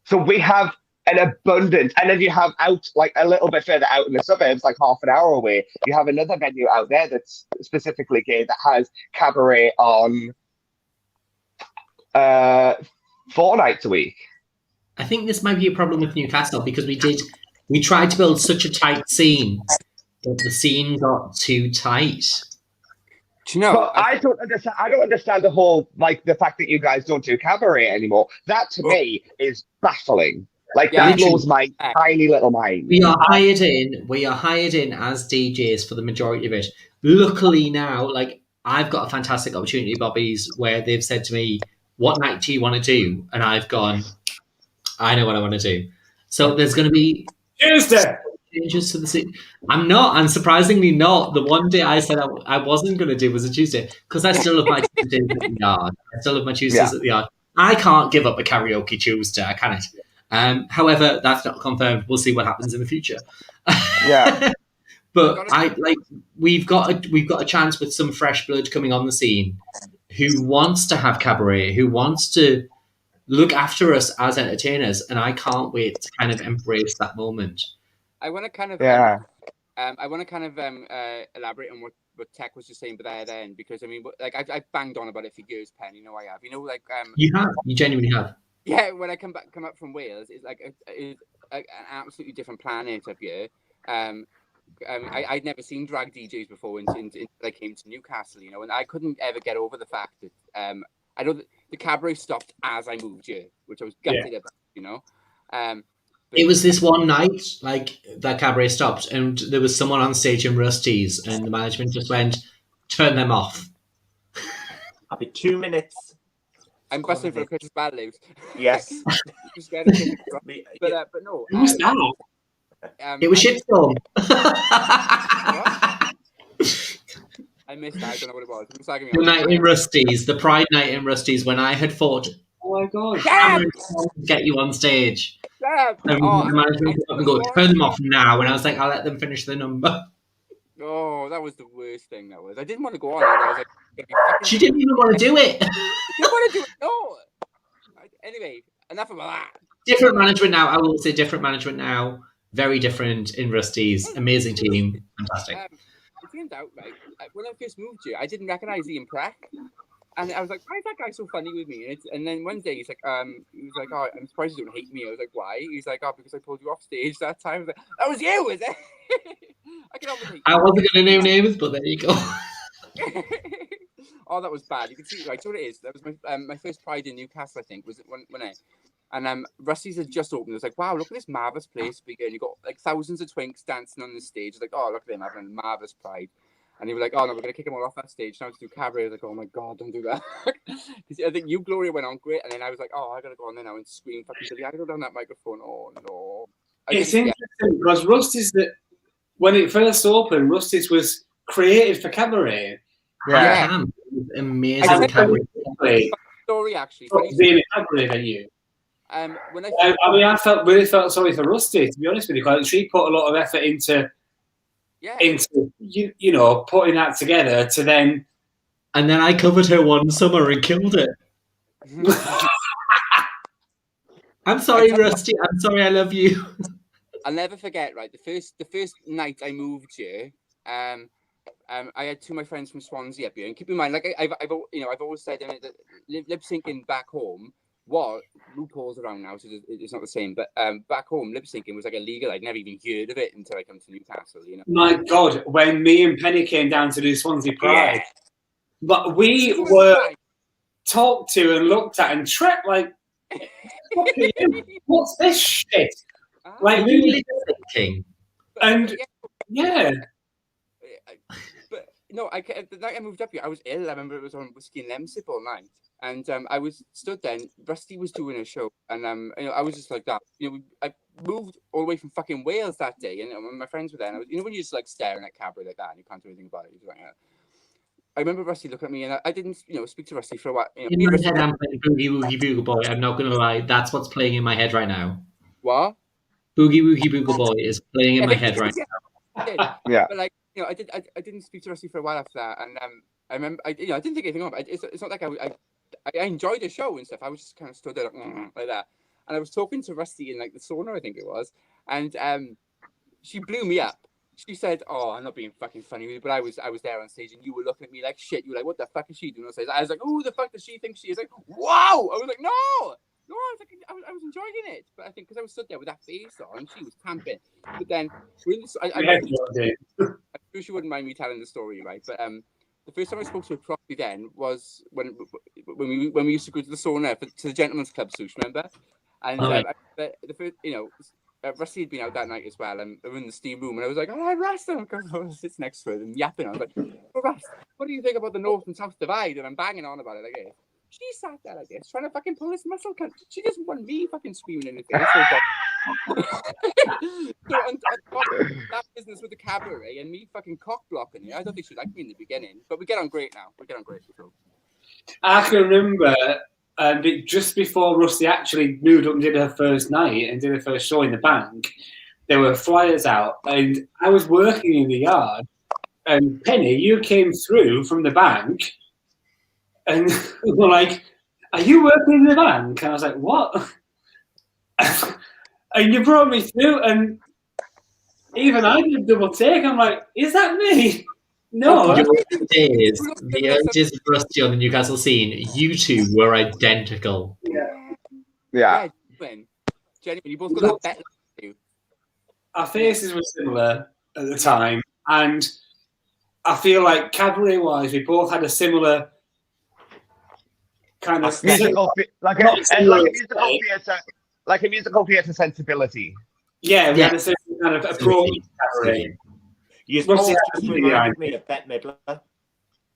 So we have an abundance. And then you have out, like a little bit further out in the suburbs, like half an hour away, you have another venue out there that's specifically gay that has cabaret on 4 nights a week. I think this might be a problem with Newcastle because we tried to build such a tight scene that the scene got too tight. Do you know? But I don't understand the whole, like, the fact that you guys don't do cabaret anymore. That to me is baffling. Like, that blows my tiny little mind. We are hired in as DJs for the majority of it. Luckily now, like, I've got a fantastic opportunity, Bobby's, where they've said to me, what night do you want to do? And I've gone, I know what I want to do. So there's going to be Tuesday changes to the scene. I'm surprisingly not. The one day I said I wasn't going to do was a Tuesday because I still have my Tuesdays at the yard. At the yard. I can't give up a karaoke Tuesday. I cannot. However, that's not confirmed. We'll see what happens in the future. Yeah. But we've got a chance with some fresh blood coming on the scene who wants to have cabaret, who wants to look after us as entertainers, and I can't wait to kind of embrace that moment. I want to kind of elaborate on what Tech was just saying by that end, because I mean, like I've banged on about it for years, Penn. You know I have. You know, like you genuinely have. Yeah, when I come up from Wales, it's like it's an absolutely different planet up here. I'd never seen drag DJs before until I came to Newcastle, you know, and I couldn't ever get over the fact that I know that the cabaret stopped as I moved here, which I was gutted about, you know. It was this one night, like, that cabaret stopped, and there was someone on stage in Rusty's, and the management just went, turn them off. I'll be 2 minutes. I'm busting for a Christmas bad news. Yes. but no. Who's that? It was Shitstorm. I missed that. I don't know what it was. The night in Rusty's, the Pride night in Rusty's, when I had fought. Oh my god! To get you on stage. And the management would up and go, turn them off now. And I was like, I'll let them finish the number. Oh, that was the worst thing. That was. I didn't want to go on. I was like, she didn't even want to do it. Didn't want to do it. No. Anyway, enough about that. Different management now. I will say different management now. Very different in Rusty's. Amazing team. Fantastic. It turns out, right, when I first moved here, I didn't recognise Ian Preck. And I was like, why is that guy so funny with me? And then one day he was like, oh, I'm surprised you don't hate me. I was like, why? He's like, oh, because I pulled you off stage that time. I was like, that was you, was it? I wasn't going to name names, but there you go. Oh, that was bad. You can see, right, so what it is. That was my first Pride in Newcastle, I think, was it when I... And Rusty's had just opened. It was like, wow, look at this marvellous place. And you got like thousands of twinks dancing on the stage. It's like, oh, look at them having a marvellous Pride. And they were like, oh, no, we're going to kick them all off that stage. Now to do cabaret. I was like, oh, my God, don't do that. I think you, Gloria, went on great. And then I was like, oh, I got to go on there now and scream fucking silly. I got to go down that microphone. Oh, no. It's interesting because Rusty's, when it first opened, Rusty's was created for cabaret. Yeah. Amazing cabaret. Story, actually. Being a cabaret venue. I really felt sorry for Rusty, to be honest with you, because she put a lot of effort into you know, putting that together to then. And then I covered her one summer and killed it. I'm sorry, Rusty. I'm sorry. I love you. I'll never forget. Right, the first night I moved here, I had two of my friends from Swansea up here, and keep in mind, like I've always said that lip syncing back home. What RuPaul's around now, so it's not the same. But back home, lip syncing was like illegal. I'd never even heard of it until I come to Newcastle. You know. My God, when me and Penny came down to do Swansea Pride, but we were talked to and looked at and trapped like, what's this shit? Like we were lip syncing, and yeah. But no, the night I moved up here, I was ill. I remember it was on Whiskey and Lemsip all night. And I was stood there, and Rusty was doing a show, and I was just like that. I moved all the way from fucking Wales that day, and my friends were there. And I was, when you're just like staring at Cabaret like that, and you can't do anything about it. I remember Rusty looking at me, and I didn't, speak to Rusty for a while. In my head, I'm playing Boogie Woogie Bugle Boy. I'm not going to lie, that's what's playing in my head right now. What? Boogie Woogie Bugle Boy is playing in my head right now. Yeah. But I didn't speak to Rusty for a while after that, and I remember, I didn't think anything of it. It's not like I enjoyed the show and stuff. I was just kind of stood there like that, and I was talking to Rusty in like the sauna, I think it was, and she blew me up. She said, "Oh, I'm not being fucking funny, but I was there on stage, and you were looking at me like shit. You were like, what the fuck is she doing on stage?" I was like, "Who the fuck does she think she is?" Like, wow! I was like, no, I was like, I was enjoying it, but I think because I was stood there with that face on, she was camping. But then, I'm sure she wouldn't mind me telling the story, right? But the first time I spoke to her properly then was when we used to go to the sauna to the gentleman's club, Sushe, remember? And the first, Rusty had been out that night as well, and we were in the steam room, and I was like, "Oh, Russ!" And I sits next to her and yapping. I was like, "Oh, Russ, what do you think about the North and South divide?" And I'm banging on about it like this. She sat there like this, trying to fucking pull this muscle. She doesn't want me fucking screaming in the face. So on that business with the cabaret and me fucking cock blocking it, I don't think she liked me in the beginning, but we get on great now. We get on great. I can remember just before Rusty actually moved up and did her first night and did her first show in the bank, there were flyers out, and I was working in the yard, and Penny, you came through from the bank, and were like, "Are you working in the bank?" And I was like, "What?" And you brought me through, and even I did a double take. I'm like, "Is that me?" No. The urges of Rusty on the Newcastle scene, you two were identical. Yeah. Genuinely, you both got that better. Our faces were similar at the time, and I feel like cabaret-wise, we both had a similar kind of like a musical theatre sensibility. Yeah, we had a similar kind of approach to cabaret. You both just reminded me of Bette Midler.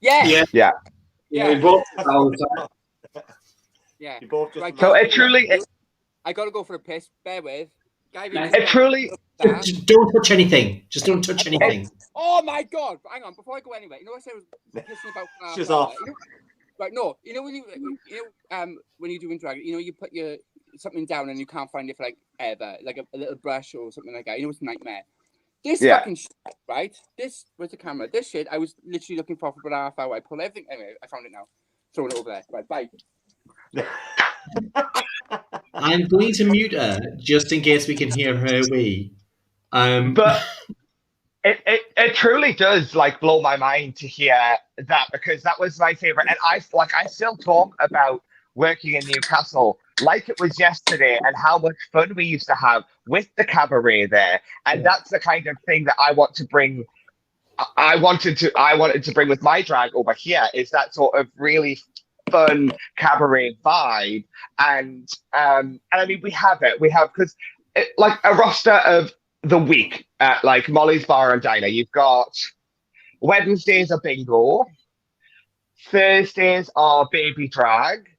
Yeah. We both did all the time. Yeah. You both just so it truly. I gotta go for a piss. Bear with. It truly. Just don't touch anything. Just don't touch anything. Oh my god! Hang on, before I go anywhere, I said I was pissing about. She's off. Right, no, when you do in drag, you put something down and you can't find it for like ever, like a little brush or something like that. It's a nightmare. This fucking shit, right? This was the camera. This shit, I was literally looking for about a half hour. I pulled everything. Anyway, I found it now. Throwing it over there. Right, bye. I'm going to mute her just in case we can hear her wee. But it truly does blow my mind to hear that, because that was my favorite, and I still talk about working in Newcastle like it was yesterday and how much fun we used to have with the cabaret there, and that's the kind of thing that I want to bring. I wanted to bring with my drag over here, is that sort of really fun cabaret vibe, and I mean we have because like a roster of the week at Molly's Bar and Diner. You've got Wednesdays are bingo, Thursdays are baby drag,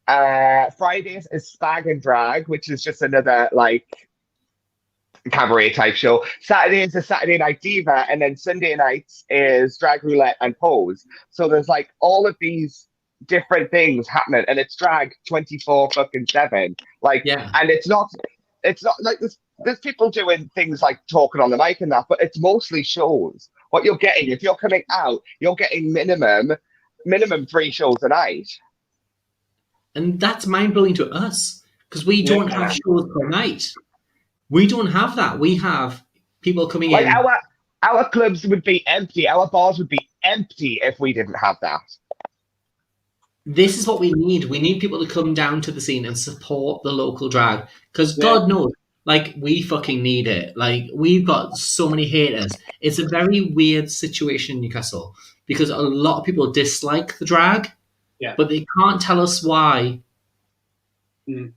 Fridays is spag and drag, which is just another cabaret type show. Saturdays is Saturday Night Diva, and then Sunday nights is drag roulette and pose. So there's all of these different things happening, and it's drag 24/7. And it's not like there's people doing things like talking on the mic and that, but it's mostly shows. What you're getting, if you're coming out, you're getting minimum 3 shows a night. And that's mind-blowing to us, because we don't have shows per night. We don't have that. We have people coming in. Our clubs would be empty. Our bars would be empty if we didn't have that. This is what we need. We need people to come down to the scene and support the local drag, because God knows, we fucking need it. We've got so many haters. It's a very weird situation in Newcastle, because a lot of people dislike the drag, but they can't tell us why. Sorry,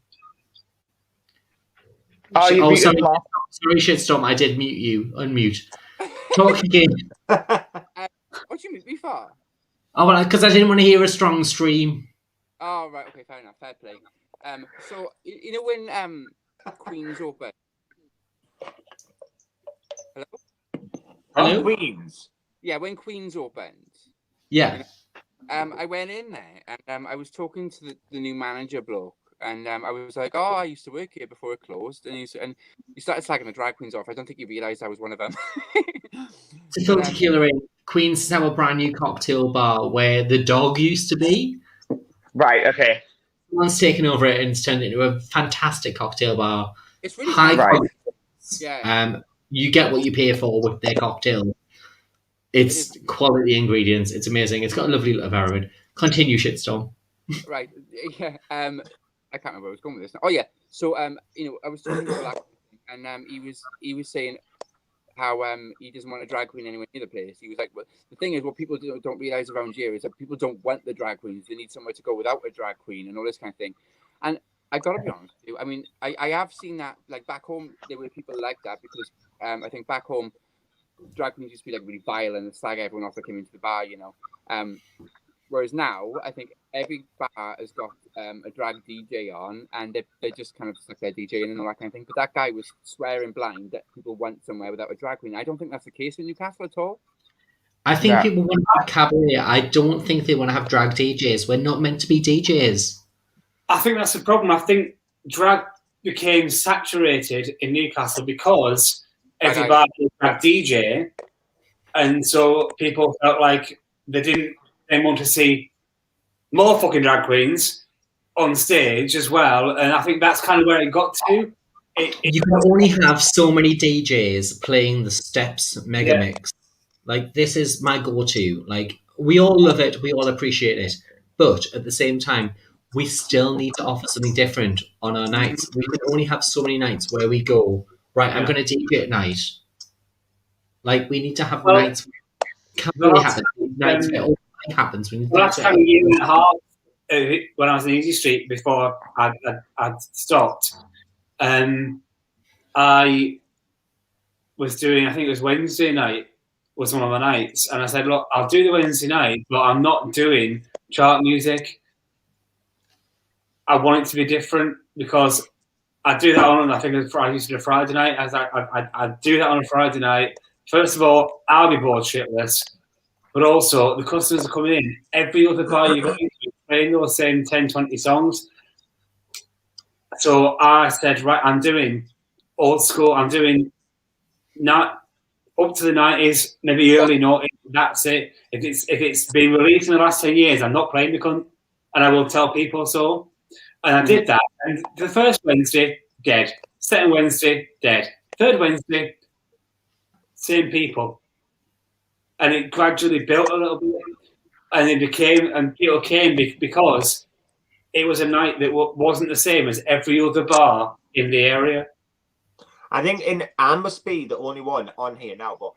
Shitstorm, I did mute you. Unmute. Talk again. What do you mute me for? Oh, well, because I didn't want to hear a strong stream. Oh, right. Okay, fair enough. Fair play. So you know when Queen's open. Hello. Hello? Queens. Yeah, when Queen's opened. Yeah. I went in there and I was talking to the new manager bloke, and I was like, "Oh, I used to work here before it closed," and he started slagging the drag queens off. I don't think he realised I was one of them. To fill tequila in, Queen's have a brand new cocktail bar where the dog used to be. Right. Okay. Someone's taken over it and it's turned it into a fantastic cocktail bar. It's really High nice. Right. quality. Yeah. You get what you pay for with their cocktail. It's quality ingredients. It's amazing. It's got a lovely little environment. Continue, Shitstorm. Right. Yeah. I can't remember where I was going with this. Oh yeah. So I was talking to Black, and he was saying how he doesn't want a drag queen anywhere near the place. He was like, well, the thing is, what people don't realize around here is that people don't want the drag queens. They need somewhere to go without a drag queen and all this kind of thing. And I gotta be honest with you. I mean, I have seen that, like back home there were people like that, because I think back home drag queens used to be like really violent and slag everyone off that came into the bar, whereas now I think every bar has got a drag DJ on, and they're just kind of stuck there DJing and all that kind of thing. But that guy was swearing blind that people went somewhere without a drag queen. I don't think that's the case in Newcastle at all. I think people want to have cabaret. I don't think they want to have drag DJs. We're not meant to be DJs. I think that's the problem. I think drag became saturated in Newcastle because everybody was a drag DJ, and so people felt like they didn't want to see more fucking drag queens on stage as well. And I think that's kind of where it got to. You can only have so many DJs playing the Steps mega mix. Like, this is my go-to. Like, we all love it. We all appreciate it. But at the same time, we still need to offer something different on our nights. We can only have so many nights where we go, right, I'm going to DJ at night. Like, we need to have nights where cabaret happens. Nights where all happens. We need to last kind of year and a half when I was in Easy Street before I'd stopped, I was doing, I think it was Wednesday night was one of the nights, and I said, look, I'll do the Wednesday night, but I'm not doing chart music. I want it to be different, because I do that on, I think I used to do a Friday night. I was like, I'd do that on a Friday night. First of all, I'll be bored shitless, but also the customers are coming in. Every other bar you go into playing those same 10, 20 songs. So I said, right, I'm doing old school. I'm doing not up to the 90s, maybe early 90s. That's it. If it's been released in the last 10 years, I'm not playing the cunt, and I will tell people so. And I did that. And the first Wednesday, dead. Second Wednesday, dead. Third Wednesday, same people. And it gradually built a little bit. And it became, and people came because it was a night that wasn't the same as every other bar in the area. I think I must be the only one on here now, but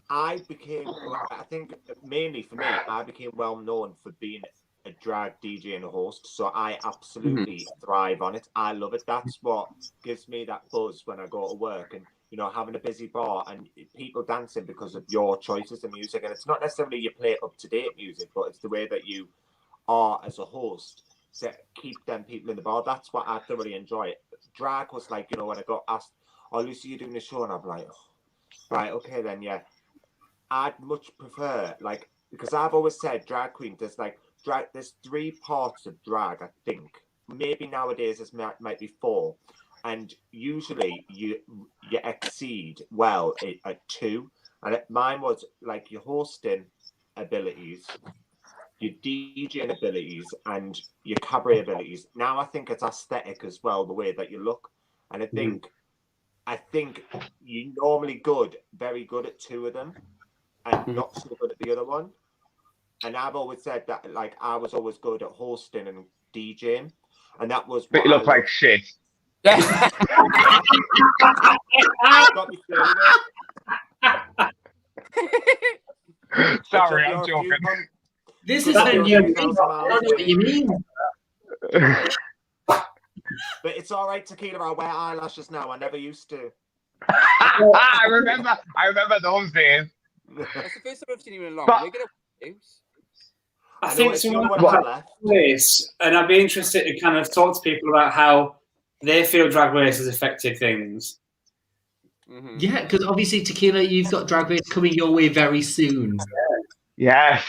I think mainly for me, I became well known for being a drag DJ and a host, so I absolutely thrive on it. I love it. That's what gives me that buzz when I go to work, and having a busy bar and people dancing because of your choices of music. And it's not necessarily you play up-to-date music, but it's the way that you are as a host to keep them people in the bar. That's what I thoroughly enjoy. Drag was like, when I got asked, oh, Lucy, you're doing a show, and I'm like, oh, right, okay then, yeah. I'd much prefer, like, because I've always said drag queen, there's 3 parts of drag, I think. Maybe nowadays this might be 4. And usually you exceed well at 2. And mine was like your hosting abilities, your DJing abilities, and your cabaret abilities. Now I think it's aesthetic as well, the way that you look. And I think you're normally very good at 2 of them, and not so good at the other one. And I've always said that, like, I was always good at hosting and DJing, and that was. But you look like shit. Yeah. Got me Sorry, I'm joking. This is a new thing. I don't know what you mean. But it's all right, Tequila. I wear eyelashes now. I never used to. I remember those days. That's the first time I've seen you in a long. But- We're gonna I think if you someone want had left. this, and I'd be interested to kind of talk to people about how they feel Drag Race has affected things. Mm-hmm. Yeah, because obviously, Tequila, you've got Drag Race coming your way very soon. Yes,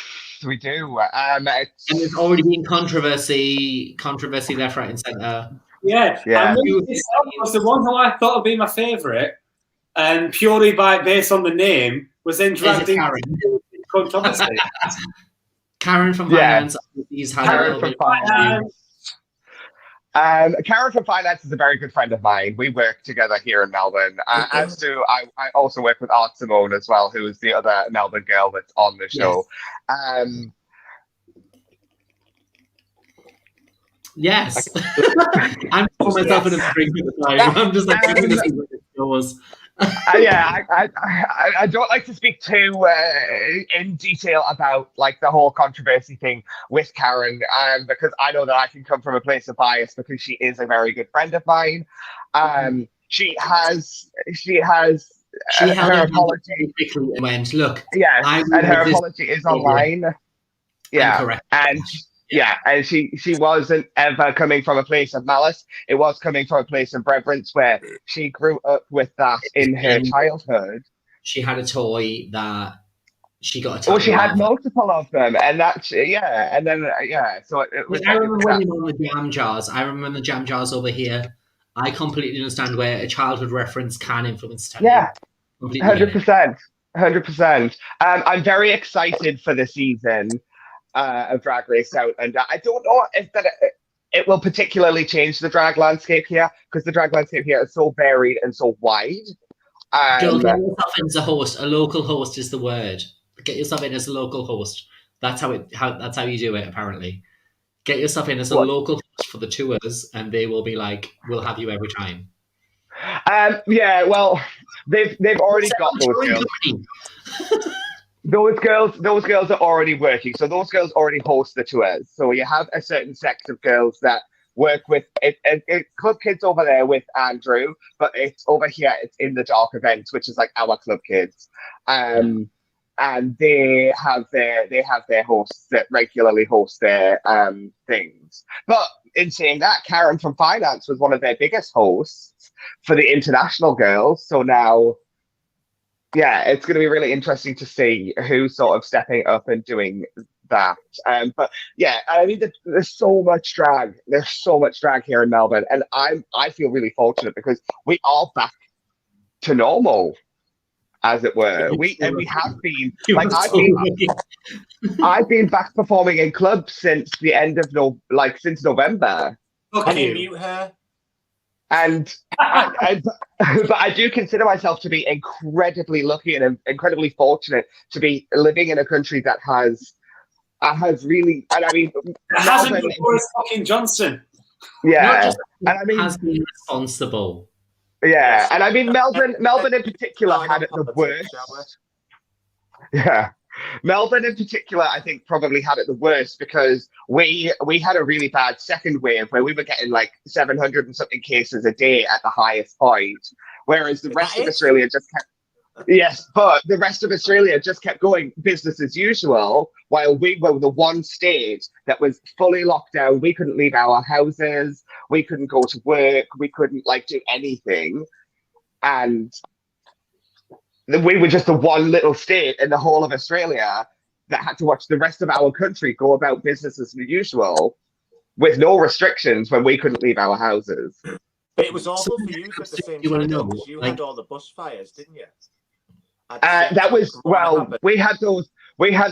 we do. And there's already been controversy left, right, and centre. Yeah. And this was the one who I thought would be my favourite, and purely based on the name, was then dragged into controversy. Karen from Finance, he's had Karen a little from bit. Finance. Karen from Finance is a very good friend of mine. We work together here in Melbourne. As do I also work with Art Simone as well, who is the other Melbourne girl that's on the show. Yes. I'm for myself in a drink at the time. I'm just like, yours. I don't like to speak too in detail about like the whole controversy thing with Karen, because I know that I can come from a place of bias because she is a very good friend of mine. She has her apology quickly and went, look. Yes, and her apology is online. Yeah, correct. and and she wasn't ever coming from a place of malice. It was coming from a place of reverence where she grew up with that in her childhood. She had a toy that she got a Well, she had multiple of them, and that's so it was. I remember when you were on the jam jars. I remember the jam jars over here. I completely understand where a childhood reference can influence talent. Yeah, 100%. I'm very excited for the season of Drag Race out, and I don't know if that it will particularly change the drag landscape here, because the drag landscape here is so varied and so wide. Girl, get yourself in as a host. A local host is the word. Get yourself in as a local host. That's how you do it, apparently. Get yourself in as a local host for the tours, and they will be like, "We'll have you every time." Well, they've already got those girls. Those girls are already working. So those girls already host the tours. So you have a certain sect of girls that work with Club Kids over there with Andrew, but it's over here. It's in the Dark Events, which is like our Club Kids. And they have their hosts that regularly host their things. But in saying that, Karen from Finance was one of their biggest hosts for the international girls. So now, it's going to be really interesting to see who's sort of stepping up and doing that. But I mean, there's so much drag. There's so much drag here in Melbourne, and I feel really fortunate because we are back to normal, as it were. We have been. Like I've been back performing in clubs since the end of since November. Can you mute her? And but I do consider myself to be incredibly lucky and incredibly fortunate to be living in a country that has really, and I mean, hasn't been Boris fucking Johnson. Yeah, and I mean, has been responsible. Yeah, and I mean, Melbourne in particular had it the worst. Yeah. Melbourne in particular, I think, probably had it the worst because we had a really bad second wave where we were getting like 700 and something cases a day at the highest point, whereas the rest of Australia just kept. Yes, but the rest of Australia just kept going business as usual, while we were the one state that was fully locked down. We couldn't leave our houses, we couldn't go to work, we couldn't do anything, and we were just the one little state in the whole of Australia that had to watch the rest of our country go about business as usual with no restrictions when we couldn't leave our houses. But it was awful for you at the same time, because you had all the bushfires, didn't you? That was, we had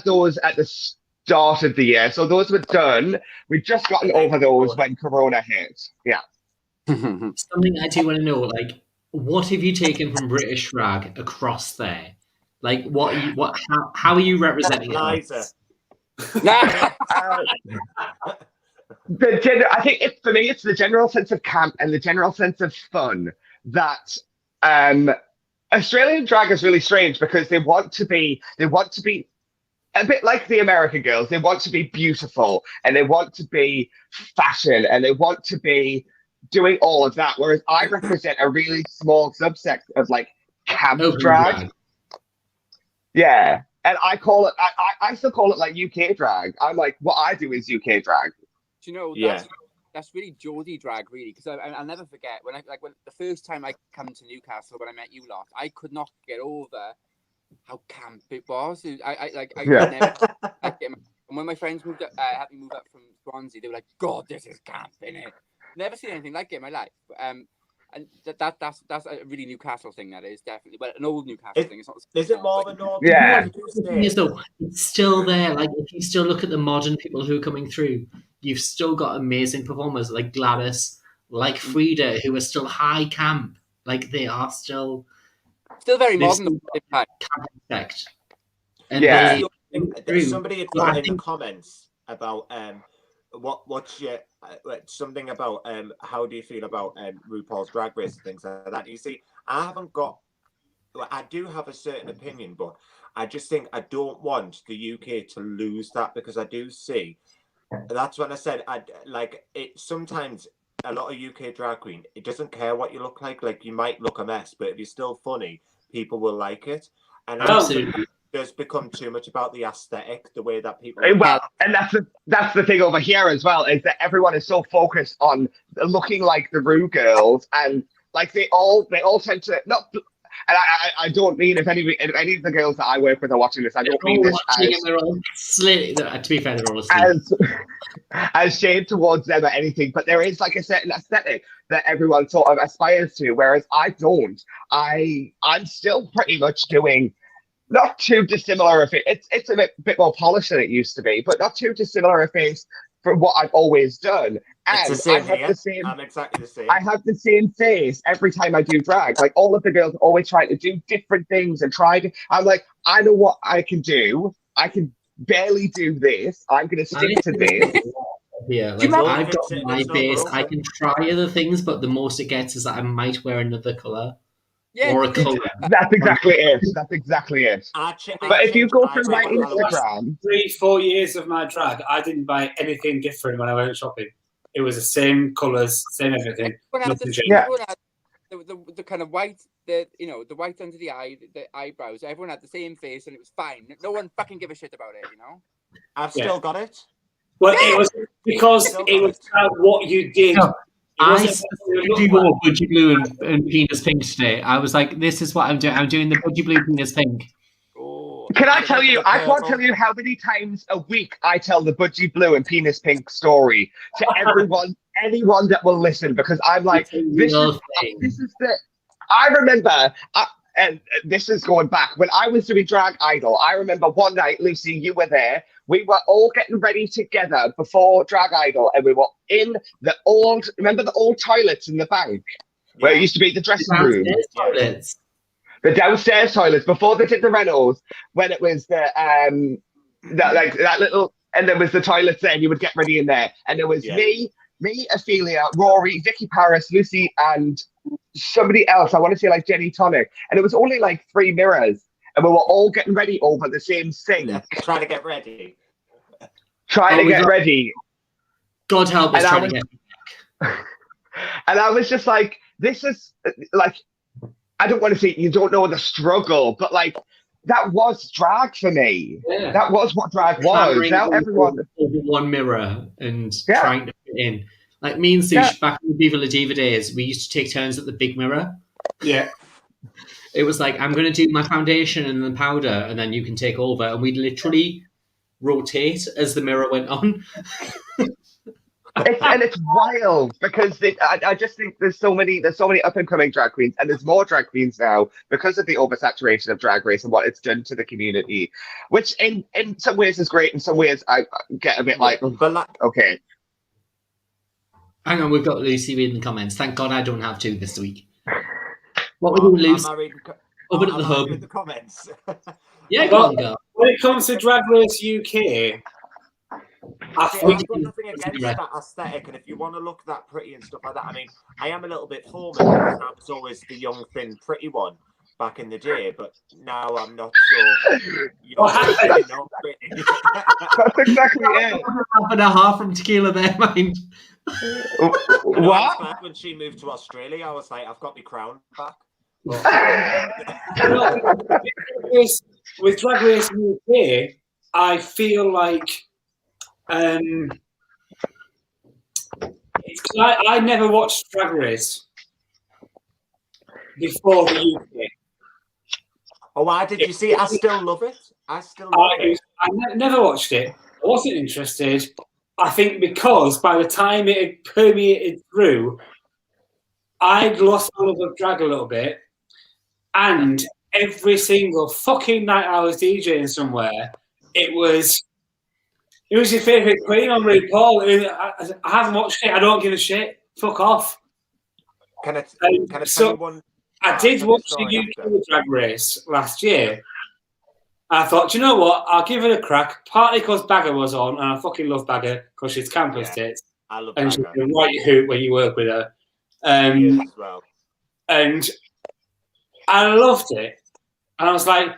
those at the start of the year. So those were done. We'd just gotten over those when Corona hit. Yeah. Something I do want to know, what have you taken from British drag across there? How are you representing Liza? I think for me, it's the general sense of camp and the general sense of fun that Australian drag is really strange because they want to be a bit like the American girls. They want to be beautiful and they want to be fashion and they want to be doing all of that, whereas I represent a really small subsect of camp drag. Yeah, And I call it, I still call it like UK drag. I'm like, what I do is UK drag. Do you know, Yeah. that's really Geordie drag, really, because I'll never forget when the first time I come to Newcastle when I met you lot, I could not get over how camp it was. I never liked it. And when my friends helped me move up from Swansea, they were like, "God, this is camp, innit?" Never seen anything like it in my life. And that's a really Newcastle thing. That is definitely, well, an old Newcastle thing. It's not. Is it more than normal? Yeah. The thing is, though, it's still there. Like, if you still look at the modern people who are coming through, you've still got amazing performers like Gladys, like Frida, who are still high camp. Like, they are still very modern. Camp effect. And Yeah. Somebody had put in the comments about what's your something about how do you feel about RuPaul's Drag Race and things like that. You see, I do have a certain opinion, but I just think I don't want the UK to lose that, because I do see. That's when I said sometimes a lot of UK drag queen, it doesn't care what you look like. Like, you might look a mess, but if you're still funny, people will like it. And Absolutely. it does become too much about the aesthetic, the way that people. Well, and that's the thing over here as well, is that everyone is so focused on looking like the Ru girls, and like they all tend to not. And I don't mean if any of the girls that I work with are watching this, I don't mean this to be fair, they're all asleep. as shade towards them or anything, but there is like a certain aesthetic that everyone sort of aspires to, whereas I don't. I'm still pretty much doing not too dissimilar. It's a bit more polished than it used to be, but not too dissimilar a face from what I've always done. And I'm exactly the same. I have the same face every time I do drag. Like, all of the girls are always trying to do different things and I'm like, I know what I can do. I can barely do this. I'm going to stick to this. Yeah, like, I've got my base. I can try other things, but the most it gets is that I might wear another colour. Yeah, or a colour. That's exactly it. But if you go through my Instagram, 3-4 years of my drag, I didn't buy anything different when I went shopping. It was the same colours, same everything. The kind of white, the white under the eye, the eyebrows. Everyone had the same face, and it was fine. No one fucking give a shit about it, I've still got it. Well, it was because it was about what you did. No, I specifically wore Budgie Blue and Penis Pink today. I was like, this is what I'm doing. I'm doing the Budgie Blue Penis Pink. Can I tell you, I can't tell you how many times a week I tell the Budgie Blue and Penis Pink story to anyone that will listen, because I'm like, this is the, I remember, and this is going back, when I was doing Drag Idol, I remember one night, Lucy, you were there, we were all getting ready together before Drag Idol, and we were in the remember the old toilets in the bank, where it used to be the dressing room? Toilets. The downstairs toilets before they did the renos, when it was that little, and there was the toilets there, and you would get ready in there, and there was me, Ophelia, Rory, Vicky Paris, Lucy, and somebody else. I want to say like Jenny Tonic, and it was only like 3 mirrors, and we were all getting ready over the same thing. Trying to get ready. Ready. God help us trying to get ready. And I was just like, this is like, I don't want to say you don't know the struggle, but like, that was drag for me. Yeah. That was what drag was. Now everyone over one mirror and trying to fit in. Like, me and Sushe back in the Viva La Diva days, we used to take turns at the big mirror. Yeah. It was like, I'm going to do my foundation and the powder, and then you can take over. And we'd literally rotate as the mirror went on. It's wild, because I just think there's so many up and coming drag queens, and there's more drag queens now because of the oversaturation of Drag Race and what it's done to the community, which in some ways is great. In some ways, I get a bit like, okay. Hang on, we've got Lucy reading the comments. Thank God I don't have to this week. What were you, Lucy? Open at the hub. The comments. Yeah, go on, girl. When it comes to Drag Race UK, I've got nothing against that aesthetic, and if you want to look that pretty and stuff like that, I mean, I am a little bit formal because I was always the young, thin, pretty one back in the day, but now I'm not so. Not pretty. That's exactly it. Half and a half from Tequila there, mind. What? When she moved to Australia, I was like, I've got my crown back. But, with Drag Race UK, I feel like I never watched Drag Race before the UK. Oh, why did you see? I still love it. I never watched it. I wasn't interested. I think because by the time it had permeated through, I'd lost my love of drag a little bit. And every single fucking night I was DJing somewhere, it was your favourite queen on RuPaul. I haven't watched it. I don't give a shit. Fuck off. Can I tell you one? I did watch the UK Drag Race last year. I thought, do you know what? I'll give it a crack. Partly because Bagger was on, and I fucking love Bagger because she's campus tits. I love and Bagger. she's a right hoot when you work with her. She is as well. And I loved it. And I was like,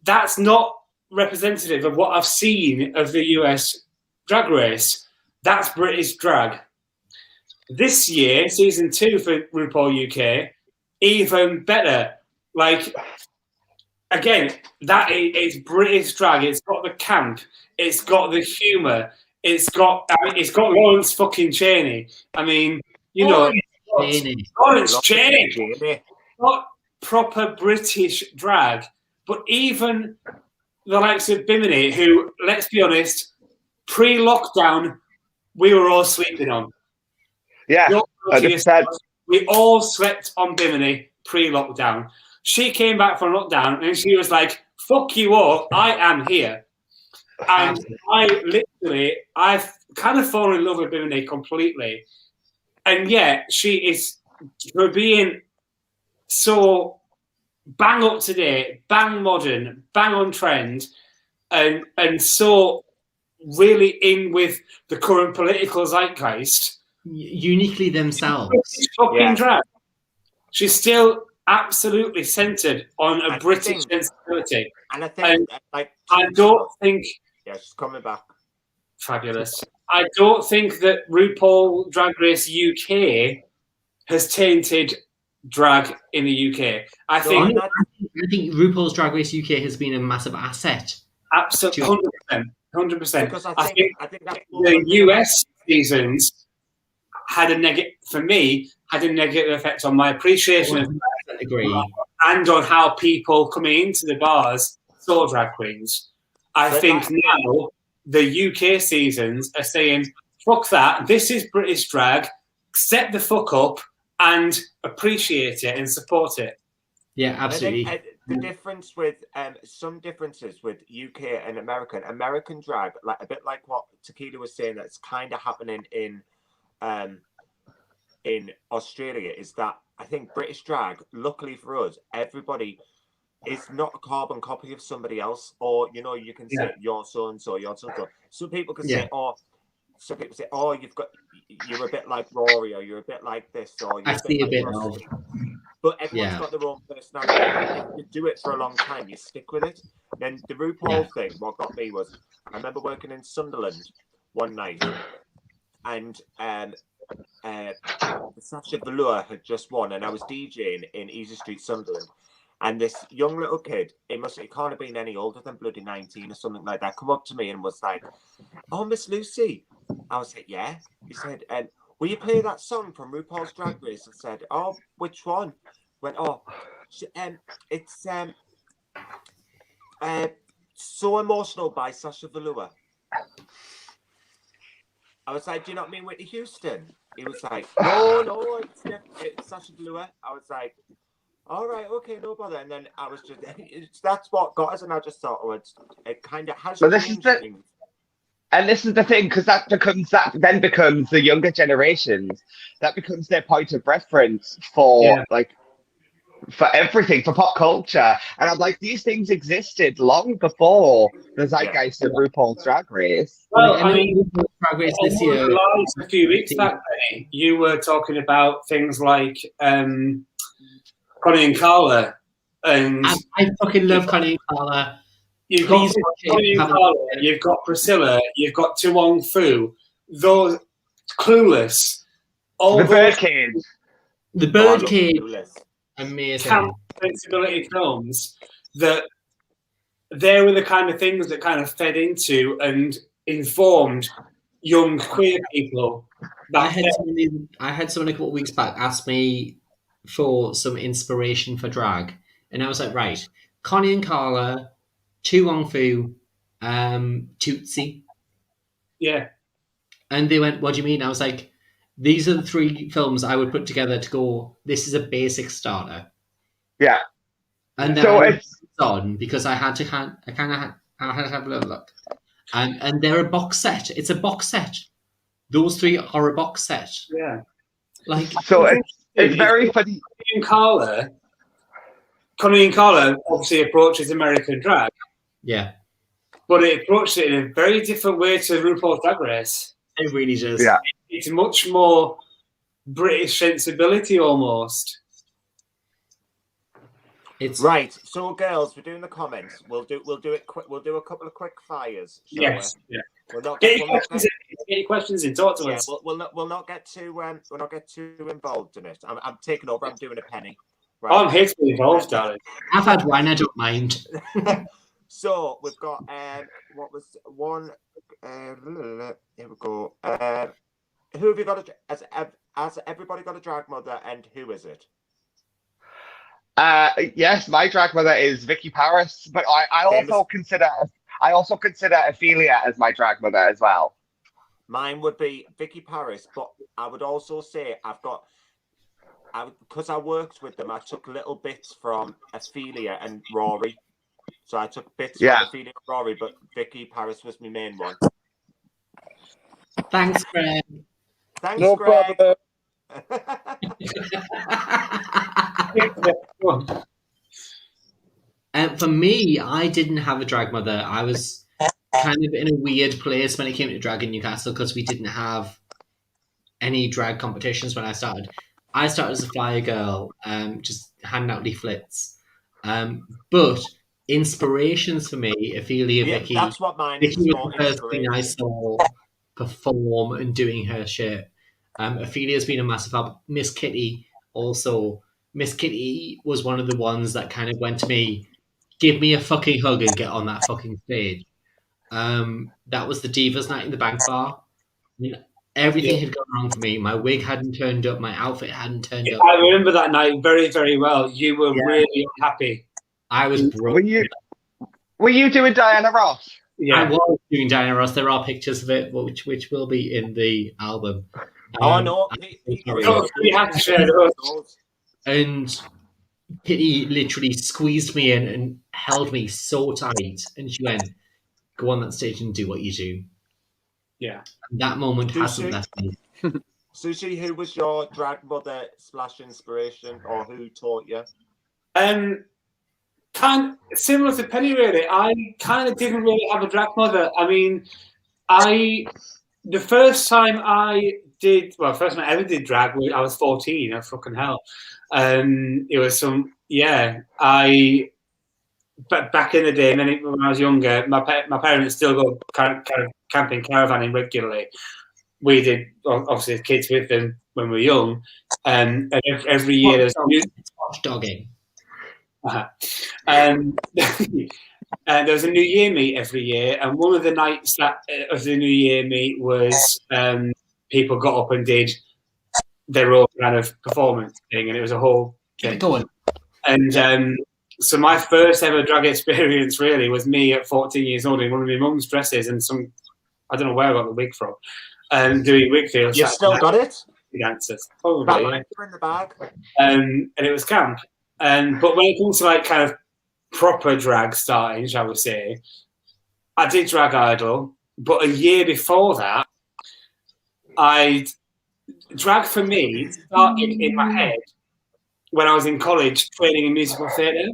that's not representative of what I've seen of the US Drag Race. That's British drag. This year, season 2 for RuPaul UK, even better. Like, again, that is British drag. It's got the camp. It's got the humour. It's got Lawrence fucking Chaney. I mean, you know, Lawrence Chaney. Not proper British drag, but even the likes of Bimini, who, let's be honest, pre-lockdown, we were all sleeping on. Yeah, we all slept on Bimini pre-lockdown. She came back from lockdown and she was like, fuck you all, I am here. And I've kind of fallen in love with Bimini completely. And yeah, she is, for being so bang up to date, bang modern, bang on trend, and so really in with the current political zeitgeist. Uniquely themselves. Fucking drag. She's still absolutely centered on a British sensibility. And I think, I don't think. Yeah, she's coming back. Fabulous. I don't think that RuPaul Drag Race UK has tainted drag in the UK. I think RuPaul's Drag Race UK has been a massive asset. Absolutely, 100%. Because I think the US seasons had a negative effect on my appreciation of drag and on how people coming into the bars saw drag queens. I think now the UK seasons are saying, fuck that, this is British drag, step the fuck up and appreciate it and support it. Yeah, absolutely. The difference with some differences with UK and American drag, like a bit like what Tequila was saying, that's kind of happening in Australia, is that I think British drag, luckily for us, everybody is not a carbon copy of somebody else, or you know, you can say you're so and so, you're so and so. Some people can say, oh, you're a bit like Rory, or you're a bit like this, or you're a bit of. But everyone's got their own personality. If you do it for a long time, you stick with it. Then the RuPaul thing, what got me was, I remember working in Sunderland one night, and Sushe Buffet had just won, and I was DJing in Easy Street, Sunderland. And this young little kid, it can't have been any older than bloody 19 or something like that, come up to me and was like, oh, Miss Lucy. I was like, yeah. He said, will you play that song from RuPaul's Drag Race? I said, oh, which one? Went, oh, it's So Emotional by Sushe Buffet. I was like, do you not mean Whitney Houston? He was like, no, it's Sushe Buffet. I was like, all right, okay, no bother. And then I was that's what got us, and I just thought, it kind of has changed things. And this is the thing, because that then becomes the younger generations. That becomes their point of reference for for everything, for pop culture. And I'm like, these things existed long before the zeitgeist of RuPaul's Drag Race. Well, I mean, Drag Race this year. A few weeks back, Benny, you were talking about things like Connie and Carla. And I fucking love Connie and Carla. You've got Carla, you've got Priscilla, you've got Tu Wong Fu, those Clueless. The Birdcage. The Birdcage. Amazing. camp sensibility films that they were the kind of things that kind of fed into and informed young queer people. I had someone a couple of weeks back ask me for some inspiration for drag, and I was like, right, Connie and Carla, Tu Wong Fu, Tootsie, Yeah. and they went, "What do you mean?" I was like, "These are the 3 films I would put together to go. This is a basic starter." Yeah. And then So I it's on because I had to have a little look, and they're a box set. It's a box set. Those 3 are a box set. Yeah. Like, so it's very funny. Connie and Carla obviously approaches American drag, yeah, but it approached it in a very different way to RuPaul's Drag Race. it really does. Yeah. It's much more British sensibility almost. It's Right. So, girls, we're doing the comments. We'll do it quick. We'll do a couple of quick fires. Shall Yes. we? Yeah. We'll not Get get, your questions in. Talk to yeah, us. we'll not get too involved in it. I'm taking over. I'm doing a penny. Right. I'm here to be involved, darling. I've had wine. I don't mind. So we've got what was one? Here we go. Who have you got? Has everybody got a drag mother, and who is it? Yes, my drag mother is Vicky Paris, but I also consider Ophelia as my drag mother as well. Mine would be Vicky Paris, but I would also say because I worked with them, I took little bits from Ophelia and Rory. So I took bits from Ophelia and Rory, but Vicky Paris was my main one. Thanks, Greg. Thanks, No Greg. problem. For me, I didn't have a drag mother. I was kind of in a weird place when it came to drag in Newcastle because we didn't have any drag competitions when I started. I started as a flyer girl, just handing out leaflets. But inspirations for me, Ophelia, Vicky. That's what mine Vicky is. was the first thing I saw perform and doing her shit. Ophelia's been a massive help. Miss Kitty also. Miss Kitty was one of the ones that kind of went to me, give me a fucking hug and get on that fucking stage. That was the Divas night in the Bank Bar. I mean, everything had gone wrong for me. My wig hadn't turned up. My outfit hadn't turned up. I remember that night very, very well. You were really happy. I was broke. Were you doing Diana Ross? Yeah. I was doing Diana Ross. There are pictures of it, which will be in the album. No. You have to share those. And Kitty literally squeezed me in and held me so tight. And she went, go on that stage and do what you do. Yeah. And that moment hasn't left me. Sushe, who was your drag mother / inspiration, or who taught you? Kind of similar to Penny, really. I kind of didn't really have a drag mother. I mean, the first time I ever did drag, I was 14. Oh, fucking hell. It was but back in the day, when I was younger, my parents still go camping, caravanning regularly. We did, obviously, as kids with them when we were young. And every year there's dogging. And there was a New Year meet every year, and one of the nights of the New Year meet was people got up and did their own kind of performance thing, and it was a whole thing. Go on. And so my first ever drag experience really was me at 14 years old in one of my mum's dresses and I don't know where I got the wig from, doing wig fields. You still got it? Dancers, probably. Yeah. In the bag. And it was camp. But when it comes to like kind of proper drag starting, shall we say, I did Drag Idol, but a year before that, drag for me started in my head when I was in college training in musical theatre.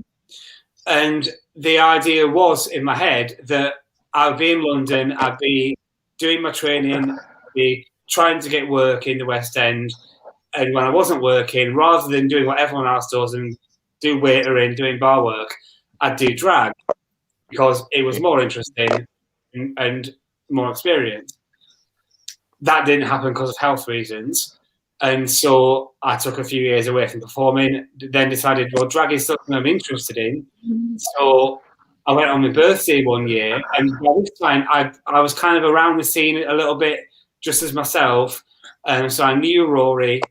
And the idea was in my head that I'd be in London, I'd be doing my training, I'd be trying to get work in the West End. And when I wasn't working, rather than doing what everyone else does and do waitering, doing bar work, I'd do drag because it was more interesting and more experience. That didn't happen because of health reasons. And so I took a few years away from performing, then decided, well, drag is something I'm interested in. So I went on my birthday one year, and by this time I was kind of around the scene a little bit just as myself. So I knew Rory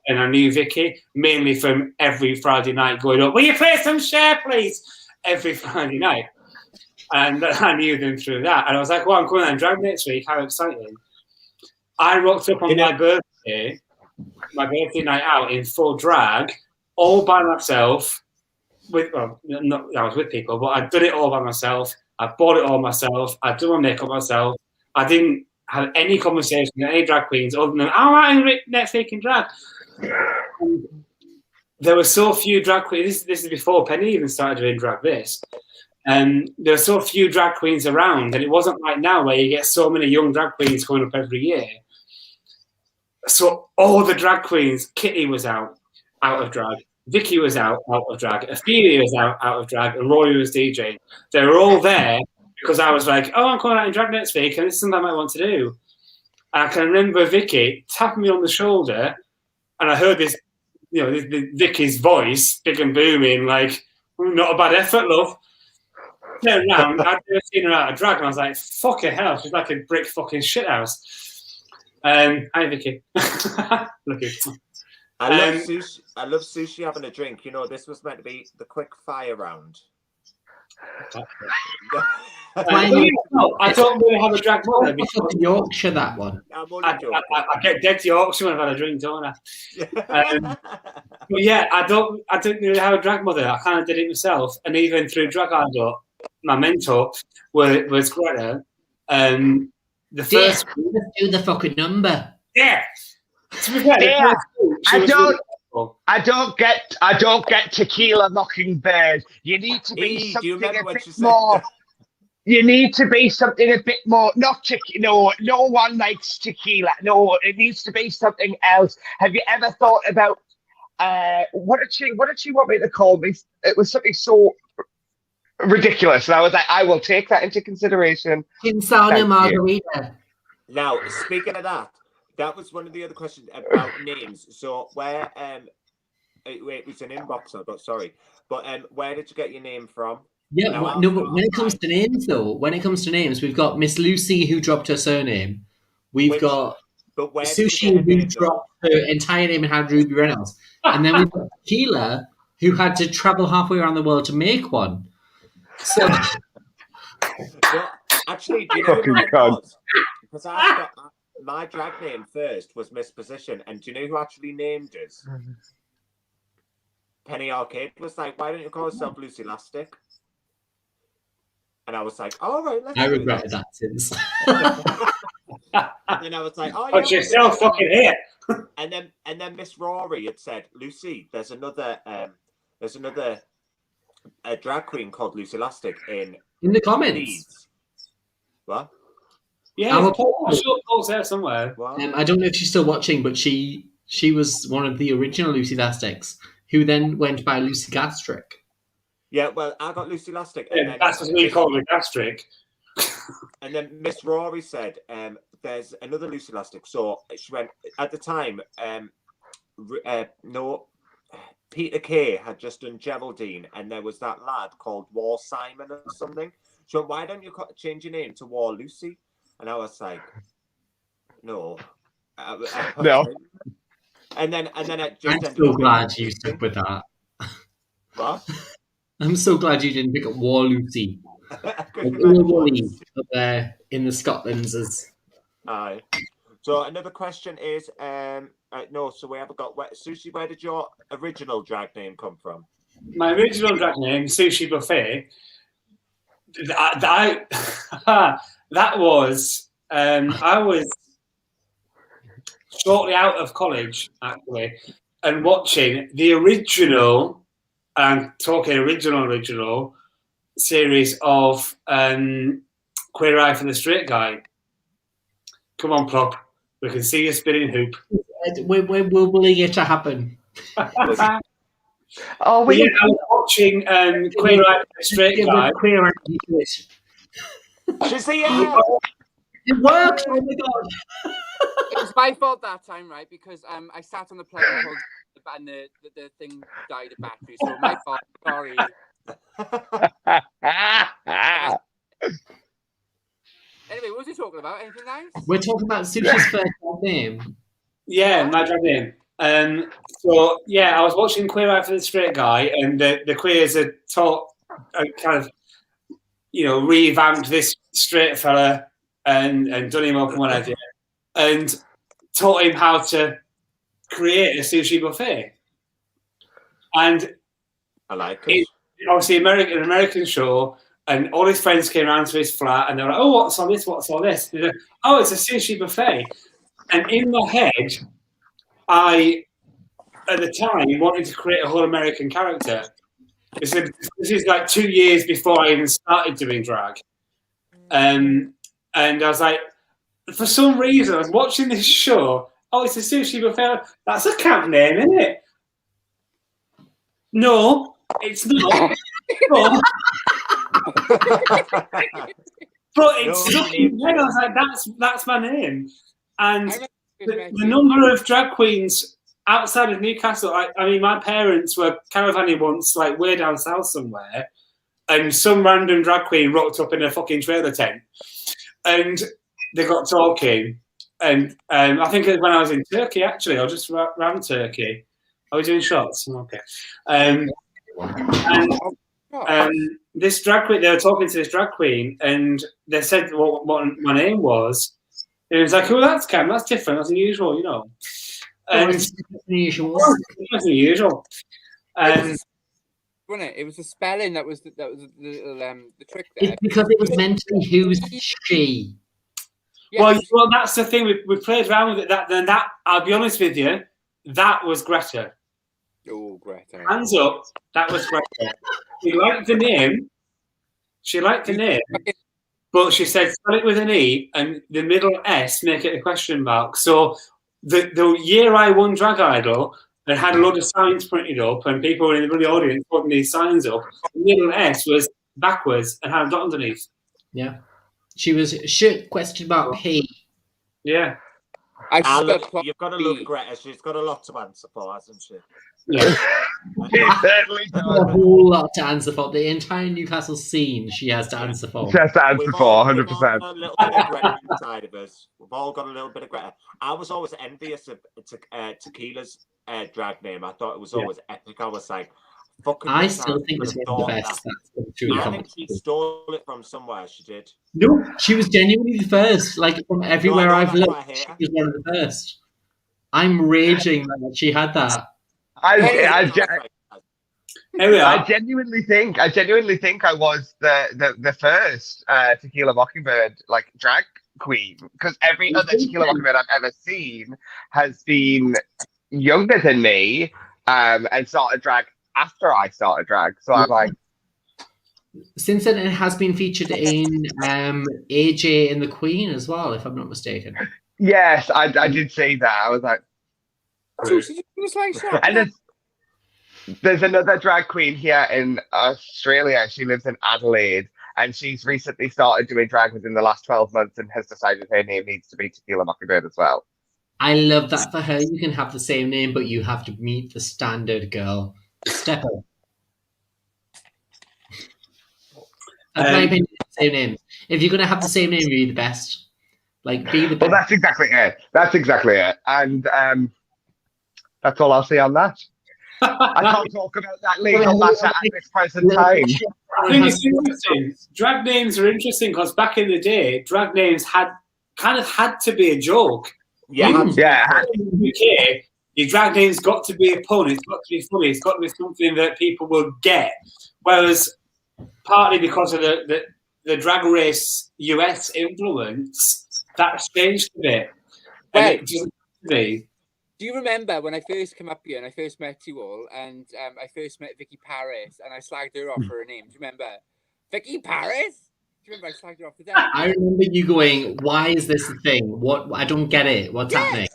and I knew Vicky, mainly from every Friday night going up, will you play some Share, please? Every Friday night. And I knew them through that. And I was like, well, I'm coming on drag next week. How exciting. I rocked up on my birthday night out in full drag, all by myself. I was with people, but I did it all by myself. I bought it all myself. I did my makeup myself. I didn't have any conversation with any drag queens other than, I'm next week in drag. There were so few drag queens. This is before Penny even started doing drag this. There were so few drag queens around, and it wasn't like now where you get so many young drag queens coming up every year. So all the drag queens, Kitty was out of drag, Vicky was out of drag, Ophelia was out of drag, and Rory was DJing. They were all there because I was like, I'm coming out in drag next week, and this is something I might want to do. And I can remember Vicky tapping me on the shoulder, and I heard this, Vicky's voice, big and booming, like, not a bad effort, love. Turned around, I'd never seen her out of drag, and I was like, fucking hell, she's like a brick fucking shithouse. Hi, Vicky. Lucky. I love Sushe having a drink. This was meant to be the quick fire round. I don't really have a drag mother because Yorkshire, that one. I get dead to Yorkshire when I've had a drink, don't I? But yeah, I don't really have a drag mother. I kind of did it myself, and even through Drag Idol, my mentor was Greta. The first let's do the fucking number. Yeah. I don't get Tequila Mockingbird. You need to be something a bit more. You need to be something a bit more. No one likes tequila. No, it needs to be something else. Have you ever thought about what did she want me to call me? It was something so ridiculous. And I was like, I will take that into consideration. Insana Margarita. Now, speaking of that was one of the other questions about names. So where it was an inbox I got, sorry. But where did you get your name from? Yeah, but when it comes to names, we've got Miss Lucy who dropped her surname. We've got Sushe who dropped her entire name and had Ruby Reynolds. And then we've got Tequila who had to travel halfway around the world to make one. So actually, do you know what it was? Because I got my drag name first was Miss Position, and do you know who actually named us? Penny Arcade was like, why don't you call yourself Lucy Lastic? And I was like, all right, I regretted that since. And then I was like, oh, but you're still fucking here. And then Miss Rory had said, Lucy, there's another a drag queen called Lucy Lastic in the comments. Leeds. What? Yeah, I'm sure Paul's there somewhere. I don't know if she's still watching, but she was one of the original Lucy Lastics, who then went by Lucy Gastric. Yeah, well, I got Lucy Lastic. Yeah, and that's what we call her, Gastric. And then Miss Rory said, there's another Lucy Lastic. So she went, at the time, Peter Kay had just done Geraldine, and there was that lad called War Simon or something. So why don't you change your name to War Lucy? And I was like, no. No. And then I just I'm so glad you stuck with that. What? I'm so glad you didn't pick up War Lucy. Up there in the Scotlands as. Aye. So another question is, no, so we haven't got Sushe. Where did your original drag name come from? My original drag name, Sushe Buffet. That was I was shortly out of college actually, and watching the original. I'm talking original series of Queer Eye for the Straight Guy. Come on, Plop. We can see you spinning hoop. We're willing it to happen. I was watching Queer Eye for the Straight Guy. Queer Eye. She's here. It worked! Oh my god! It was my fault that time, right? Because I sat on the plug and the thing died of battery. So my fault. Sorry. Anyway, what was he talking about? Anything nice? We're talking about Sushe's first name. Yeah, my drag name. So yeah, I was watching Queer Eye for the Straight Guy, and the queers had kind of, revamped this straight fella and done him up and whatever, and taught him how to create a sushi buffet. And I like it. Obviously, an American show, and all his friends came around to his flat, and they were like, "Oh, what's all this? What's all this?" And they're like, "Oh, it's a sushi buffet." And in my head, I, at the time, wanted to create a whole American character. This is like 2 years before I even started doing drag. And I was like, for some reason, I was watching this show. Oh, it's a sushi buffet. That's a camp name, isn't it? No, it's not. No. But it's stuck in my head. I was like, that's my name. And the number of drag queens outside of Newcastle, I mean, my parents were caravanning once, like way down south somewhere, and some random drag queen rocked up in a fucking trailer tent, and they got talking. And I think it was when I was in Turkey, actually, or just around Turkey. I was doing shots. Okay. This drag queen, they were talking to this drag queen, and they said what my name was. And it was like, oh, that's Cam, that's different, that's unusual, And it's unusual. That's unusual. It was the spelling that was the trick there. It's because it was meant to be who's she. Yes. Well, that's the thing. We played around with it. That I'll be honest with you, that was Greta. Oh, Greta! Hands up. That was Greta. She liked the name. But she said spell it with an E and the middle S, make it a question mark. So the year I won Drag Idol, and had a lot of signs printed up, and people in the audience putting these signs up. The middle S was backwards and had a dot underneath. Yeah. She was shit question mark P. Yeah. You've got to love Greta. She's got a lot to answer for, hasn't she? Yeah. She certainly does. A whole lot to answer for. The entire Newcastle scene she has to answer for. She has to answer for, 100%. We've all got a little bit of Greta inside of us. We've all got a little bit of Greta. I was always envious of Tequila's drag name. I thought it was always epic. I was like, fucking. I still think it's one of the best. I think she stole it from somewhere. She did. No, she was genuinely the first. Like from everywhere I've looked, she was one of the first. I'm raging that she had that. I genuinely think I was the first Tequila Mockingbird like drag queen, because every other Tequila Mockingbird I've ever seen has been younger than me and started drag after I started drag. So I'm like, since then it has been featured in AJ and the Queen as well, if I'm not mistaken. Yes, I did see that. I was like, and there's another drag queen here in Australia. She lives in Adelaide, and she's recently started doing drag within the last 12 months and has decided her name needs to be Tequila Mockingbird as well. I love that for her. You can have the same name, but you have to meet the standard girl. Step up. That's my opinion. Same names. If you're going to have the same name, be the best. Like, be the best. Well, that's exactly it. And that's all I'll say on that. I can't talk about that legal matter at this present time. I think it's interesting. Drag names are interesting because back in the day, drag names had to be a joke. Yeah. In the UK, your drag name's got to be a pun. It's got to be funny. It's got to be something that people will get. Whereas, partly because of the drag race US influence, that's changed a bit. And it doesn't be. Do you remember when I first came up here and I first met you all, and I first met Vicky Paris, and I slagged her off for her name? Do you remember? Vicky Paris? Do you remember I slagged her off to death? I remember you going, "Why is this a thing? What? I don't get it. What's happening?"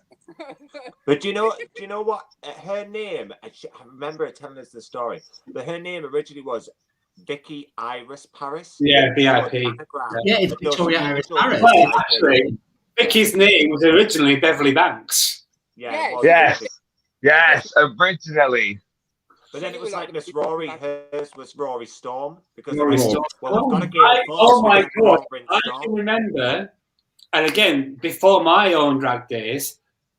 But do you know what? Her name, I remember her telling us the story, but her name originally was Vicky Iris Paris. Yeah, VIP. Yeah, it's Victoria Iris Paris. Well, actually, Vicky's name was originally Beverly Banks. Yeah, Yes, originally. But then it was like Miss Rory. Hers was Rory Storm because Rory Storm. Well, we've got a game. Oh my god! I can remember, and again before my own drag days,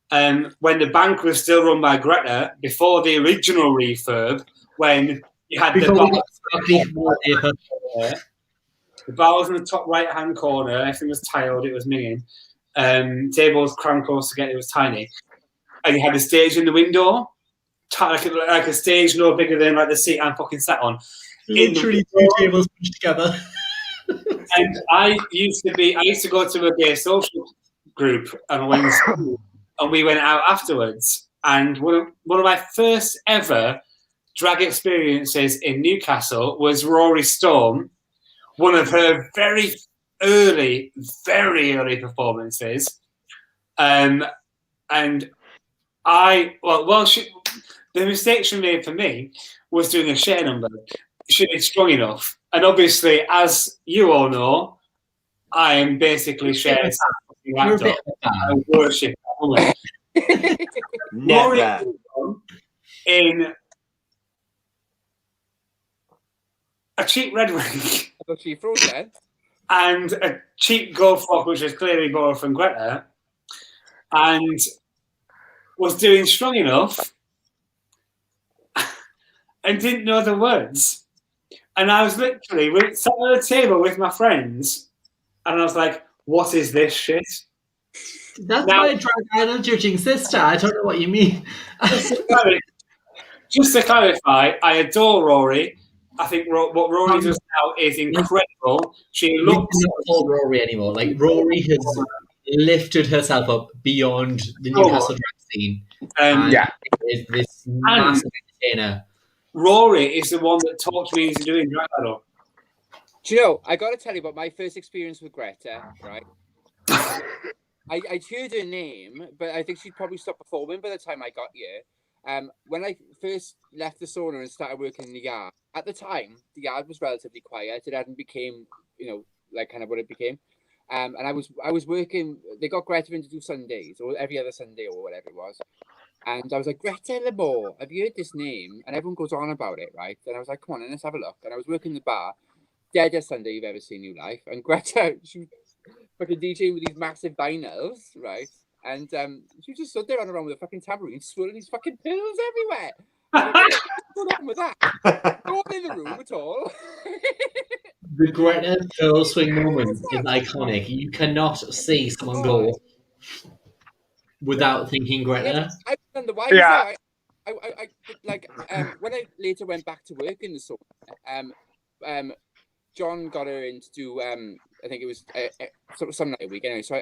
when the bank was still run by Greta, before the original refurb, when you had the bar was in the top right hand corner, everything was tiled, it was minging. Tables crammed close together, it was tiny. And you had the stage in the window, like a stage no bigger than like the seat I'm fucking sat on. Literally two tables pushed together. And I used to go to a gay social group and we went out afterwards. And one of my first ever drag experiences in Newcastle was Rory Storm, one of her very early performances. And the mistake she made for me was doing a Cher number. She did Strong Enough. And obviously, as you all know, I am basically Cher's laptop. I worship that woman. Never. In a cheap red wig and a cheap gold frock, which was clearly borrowed from Greta, and was doing Strong Enough and didn't know the words. And I was literally sat at a table with my friends and I was like, what is this shit? That's my drag idol judging sister. I don't know what you mean. Just to clarify, I adore Rory. I think what Rory does now is incredible. She looks... not called Rory anymore. Like, Rory has lifted herself up beyond the Newcastle drag scene. Is this massive entertainer. Rory is the one that talked me into doing drag idol. Do you know, I got to tell you about my first experience with Greta, right? I'd heard her name, but I think she'd probably stopped performing by the time I got here. When I first left the sauna and started working in the yard, at the time, the yard was relatively quiet. It hadn't became, like kind of what it became. And I was working, they got Greta in to do Sundays, or every other Sunday, or whatever it was. And I was like, Greta Lamore, have you heard this name? And everyone goes on about it, right? And I was like, come on, let's have a look. And I was working the bar, deadest Sunday you've ever seen in your life. And Greta, she was fucking DJing with these massive vinyls, right? And she just stood there on her own with a fucking tambourine, swirling these fucking pills everywhere. What's going on with that? No one in the room at all. The Greta pearl swing moment is iconic. You cannot see someone go without thinking Greta. I wonder why. Yeah. I when I later went back to work in the sauna, John got her in to do I think it was some night a week anyway. So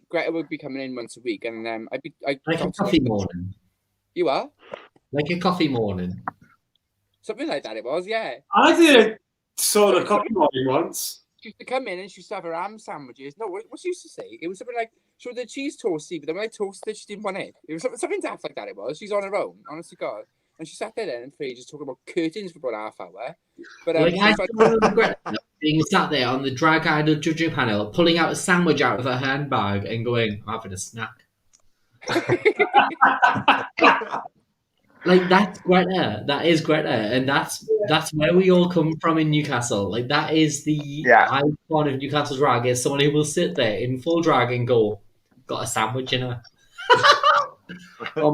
Greta would be coming in once a week, and I'd like a coffee morning. You are like a coffee morning, something like that. It was, yeah. I did a sort of coffee morning once. She used to come in and she used to have her ham sandwiches. No, what she used to say, it was something like she wanted the cheese toasty, but then when I toasted it, she didn't want it. It was something daft like that. It was. She's on her own, honestly, God. And she sat there then for ages talking about curtains for about half hour. But I still regret being sat there on the drag idol judging panel, pulling out a sandwich out of her handbag and going, I'm having a snack. Like, that's Greta. That is Greta. And that's where we all come from in Newcastle. Like, that is the icon of Newcastle drag, is someone who will sit there in full drag and go, got a sandwich in her.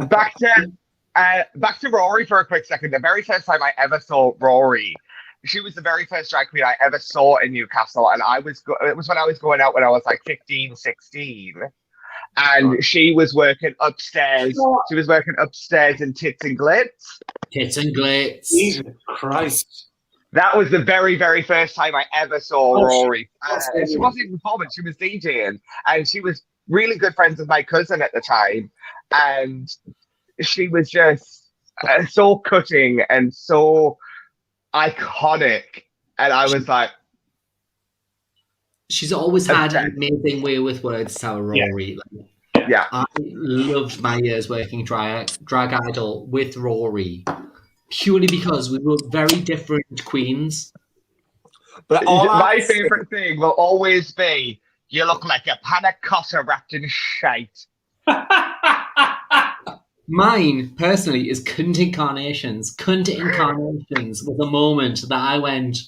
Back to Rory for a quick second. The very first time I ever saw Rory, she was the very first drag queen I ever saw in Newcastle. And it was when I was going out when I was like 15, 16. And she was working upstairs. She was working upstairs in Tits and Glitz. Tits and Glitz. Jesus Christ. That was the very, very first time I ever saw Rory. She wasn't even performing, she was DJing. And she was really good friends with my cousin at the time. And she was just so cutting and so iconic. And I was like... She's always had an amazing way with words, Sarah Rory. Yeah. I loved my years working drag idol with Rory, purely because we were very different queens. But all My favourite thing will always be, you look like a panna cotta wrapped in shite. Mine, personally, is Cunt Incarnations. Cunt Incarnations was a moment that I went,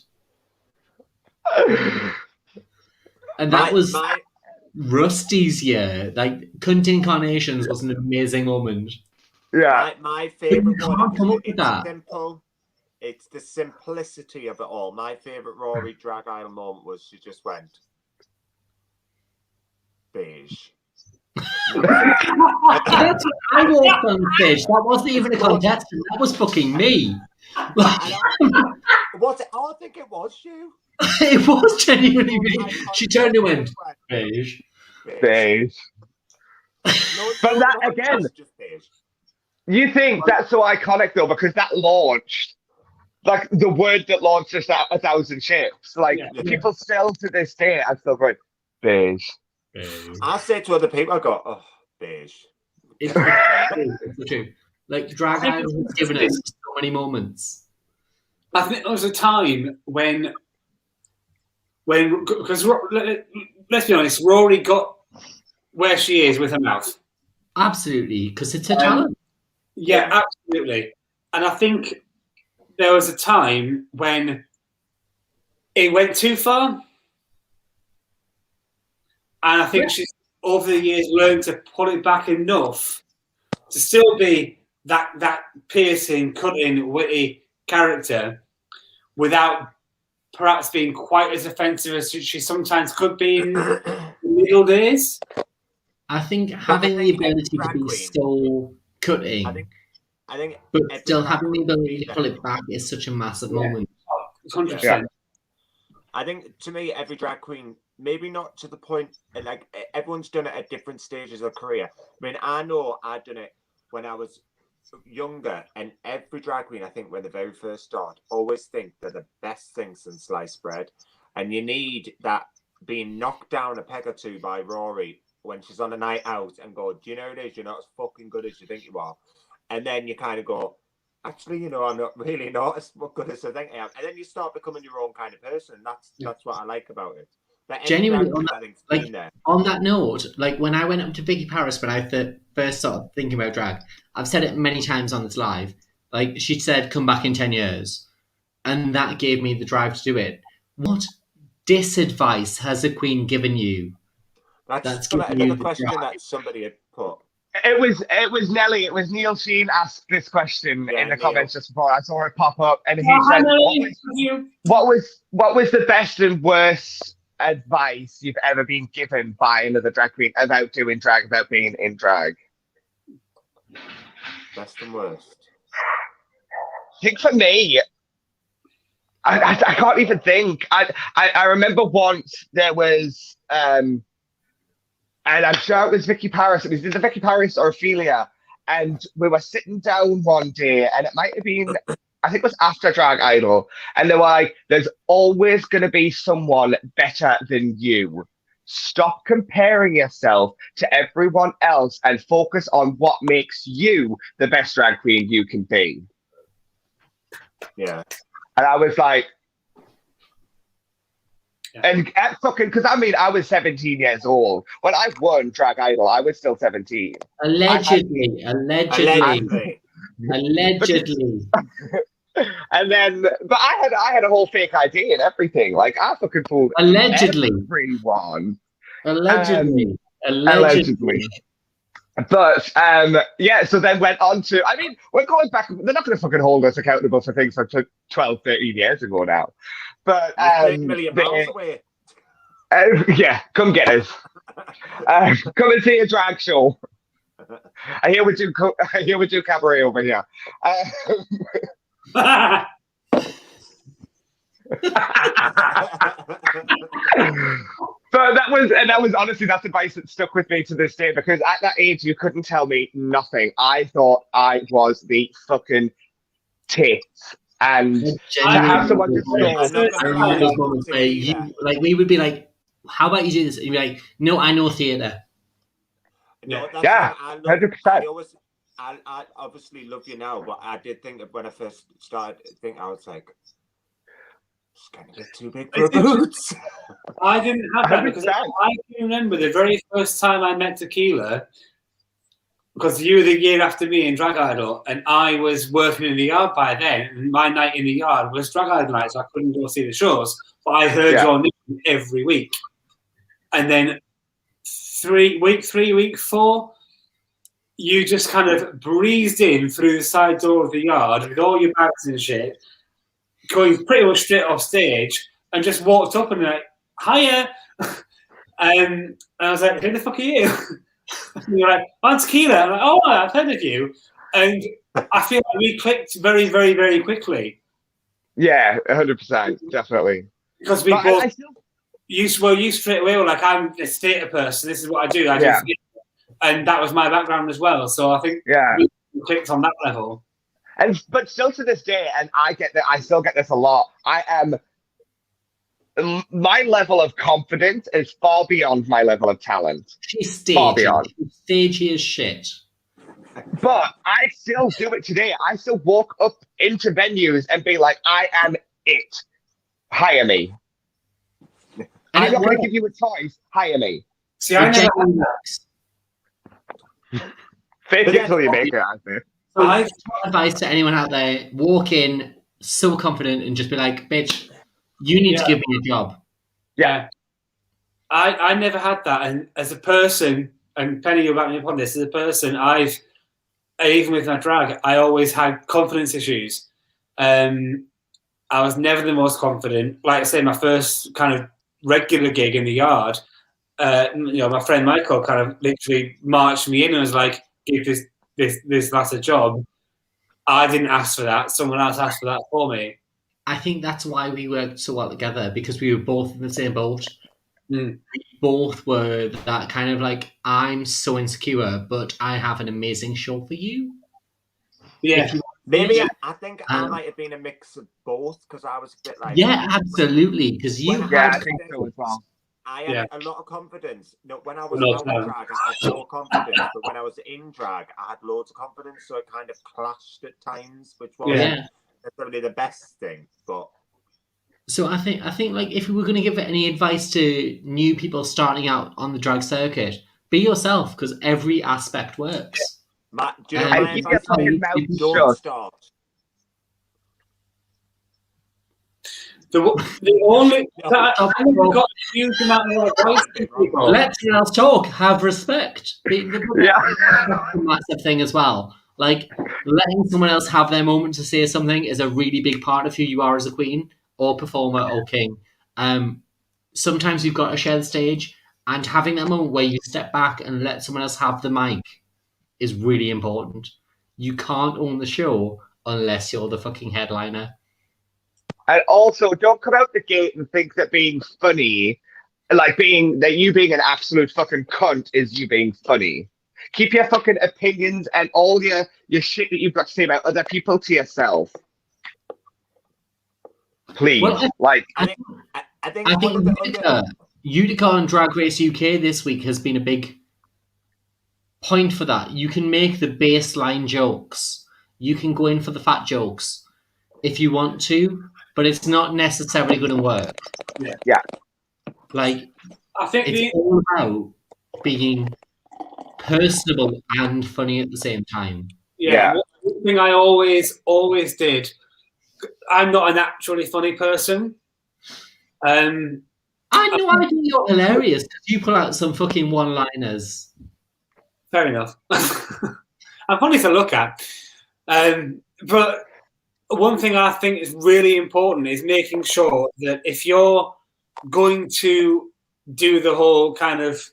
and that was Rusty's year. Like, Cunt Incarnations was an amazing moment. Yeah. My favourite You one. can't come up with It's that. simple. It's the simplicity of it all. My favourite Rory drag aisle moment was she just went beige. That's what I walked on stage. That wasn't even a contestant. That was fucking me. Was it? Oh, I think it was you. It was genuinely me. She turned and went beige. Beige. But that again, just beige. You think that's so iconic though, because that launched, like the word that launched us out 1,000 ships. Like people still to this day are still going beige. I say to other people, I go, oh, beige. It's true. Like drag has given us so many moments. I think there was a time when because let's be honest, Rory got where she is with her mouth. Absolutely, because it's a talent. Yeah, absolutely. And I think there was a time when it went too far. And I think she's over the years learned to pull it back enough to still be that piercing, cutting, witty character without perhaps being quite as offensive as she sometimes could be in the middle days. I think having the ability to be so cutting, but still having the ability to pull it back is such a massive moment. 100%. I think to me, every drag queen, maybe not to the point, like everyone's done it at different stages of career. I mean, I know I'd done it when I was younger, and every drag queen, I think, when they very first start, always think they're the best thing since sliced bread. And you need that being knocked down a peg or two by Rory when she's on a night out and go, do you know it is? You're not as fucking good as you think you are. And then you kind of go, actually, you know, I'm not really not as good as I think I am. And then you start becoming your own kind of person. That's what I like about it. But genuinely, on that note, like when I went up to Vicky Paris when I first started thinking about drag, I've said it many times on this live. Like she said, come back in 10 years. And that gave me the drive to do it. What disadvice has a queen given you? That's another question that somebody had put. It was Nelly. It was Neil Sheen asked this question in the comments just before. I saw it pop up, and he said, "What was the best and worst advice you've ever been given by another drag queen about doing drag, about being in drag?" Best and worst. I think for me, I can't even think. I remember once there was. And I'm sure it was Vicky Paris. It was either Vicky Paris or Ophelia. And we were sitting down one day, and it might have been, I think it was after Drag Idol. And they were like, there's always going to be someone better than you. Stop comparing yourself to everyone else and focus on what makes you the best drag queen you can be. Yeah. And I was like, and at fucking, because I mean, I was 17 years old. When I won Drag Idol, I was still 17. Allegedly. And then, but I had a whole fake ID and everything. Like, I fucking fooled everyone. Allegedly. But, yeah, so then went on to, I mean, we're going back, they're not going to fucking hold us accountable for things from 12, 13 years ago now. But, away. Yeah, come get us. Come and see a drag show. I hear we do cabaret over here. So that was honestly, that's advice that stuck with me to this day, because at that age you couldn't tell me nothing. I thought I was the fucking tits, and to have someone just like we would be like, how about you do this? And you'd be like, no, I know theatre. No, that's yeah, 100%. I obviously love you now, but I did think that when I first started, I was like, It's going to get too big for boots. I didn't have that because 100%. I can remember the very first time I met Tequila, because you were the year after me in Drag Idol, and I was working in the yard by then, and my night in the yard was Drag Idol night, so I couldn't go see the shows, but I heard your name every week. And then week 4, you just kind of breezed in through the side door of the yard with all your bags and shit, going pretty much straight off stage, and just walked up and like, hiya. And I was like, who the fuck are you? And you're like, I'm Tequila. I'm like, oh, I've heard of you. And I feel like we clicked very, very, very quickly. Yeah, 100%, definitely. Because we But both, I still, you straight away were like, I'm a theatre person. This is what I do. I do theatre. And that was my background as well. So I think we clicked on that level. But still to this day, and I still get this a lot. My level of confidence is far beyond my level of talent. She's Far stagey. beyond. She's stagey as shit. But I still do it today. I still walk up into venues and be like, I am it. Hire me. I'm not going to give you a choice. Hire me. See, I never had that. Fake it till you make it, I think. So my advice to anyone out there: walk in so confident and just be like, "Bitch, you need to give me a job." Yeah. I never had that, and as a person, and Penny, you'll back me up on this. As a person, even with my drag, I always had confidence issues. I was never the most confident. Like I say, my first kind of regular gig in the yard, my friend Michael kind of literally marched me in and was like, "Give this lass a job." I didn't ask for that. Someone else asked for that for me. I think that's why we worked so well together, because we were both in the same boat. Mm. We both were that kind of like, I'm so insecure, but I have an amazing show for you. Yeah. Maybe I think I might have been a mix of both, because I was a bit like... Yeah, absolutely, because you Yeah, had... I think so as well. I had a lot of confidence. No, when I was No, out of drag, I had no confidence, but when I was in drag, I had loads of confidence, so it kind of clashed at times, which wasn't necessarily the best thing, but... So I think like, if we were going to give any advice to new people starting out on the drag circuit, be yourself, because every aspect works. Do you know my advice? Don't start. The only I've got a huge amount of advice to people. Let someone else talk. Have respect. That's a massive thing as well. Like, letting someone else have their moment to say something is a really big part of who you are as a queen or performer or king. Sometimes you've got to share the stage, and having that moment where you step back and let someone else have the mic is really important. You can't own the show unless you're the fucking headliner. And also, don't come out the gate and think that being funny, you being an absolute fucking cunt is you being funny. Keep your fucking opinions and all your shit that you've got to say about other people to yourself. Please. Well, I think Utica on Drag Race UK this week has been a big point for that. You can make the baseline jokes. You can go in for the fat jokes if you want to, but it's not necessarily going to work. Yeah. Like, I think it's all about being personable and funny at the same time. Yeah. One thing I always did, I'm not a naturally funny person. I know I think you're hilarious because you pull out some fucking one-liners. Fair enough. I'm funny to look at. But one thing I think is really important is making sure that if you're going to do the whole kind of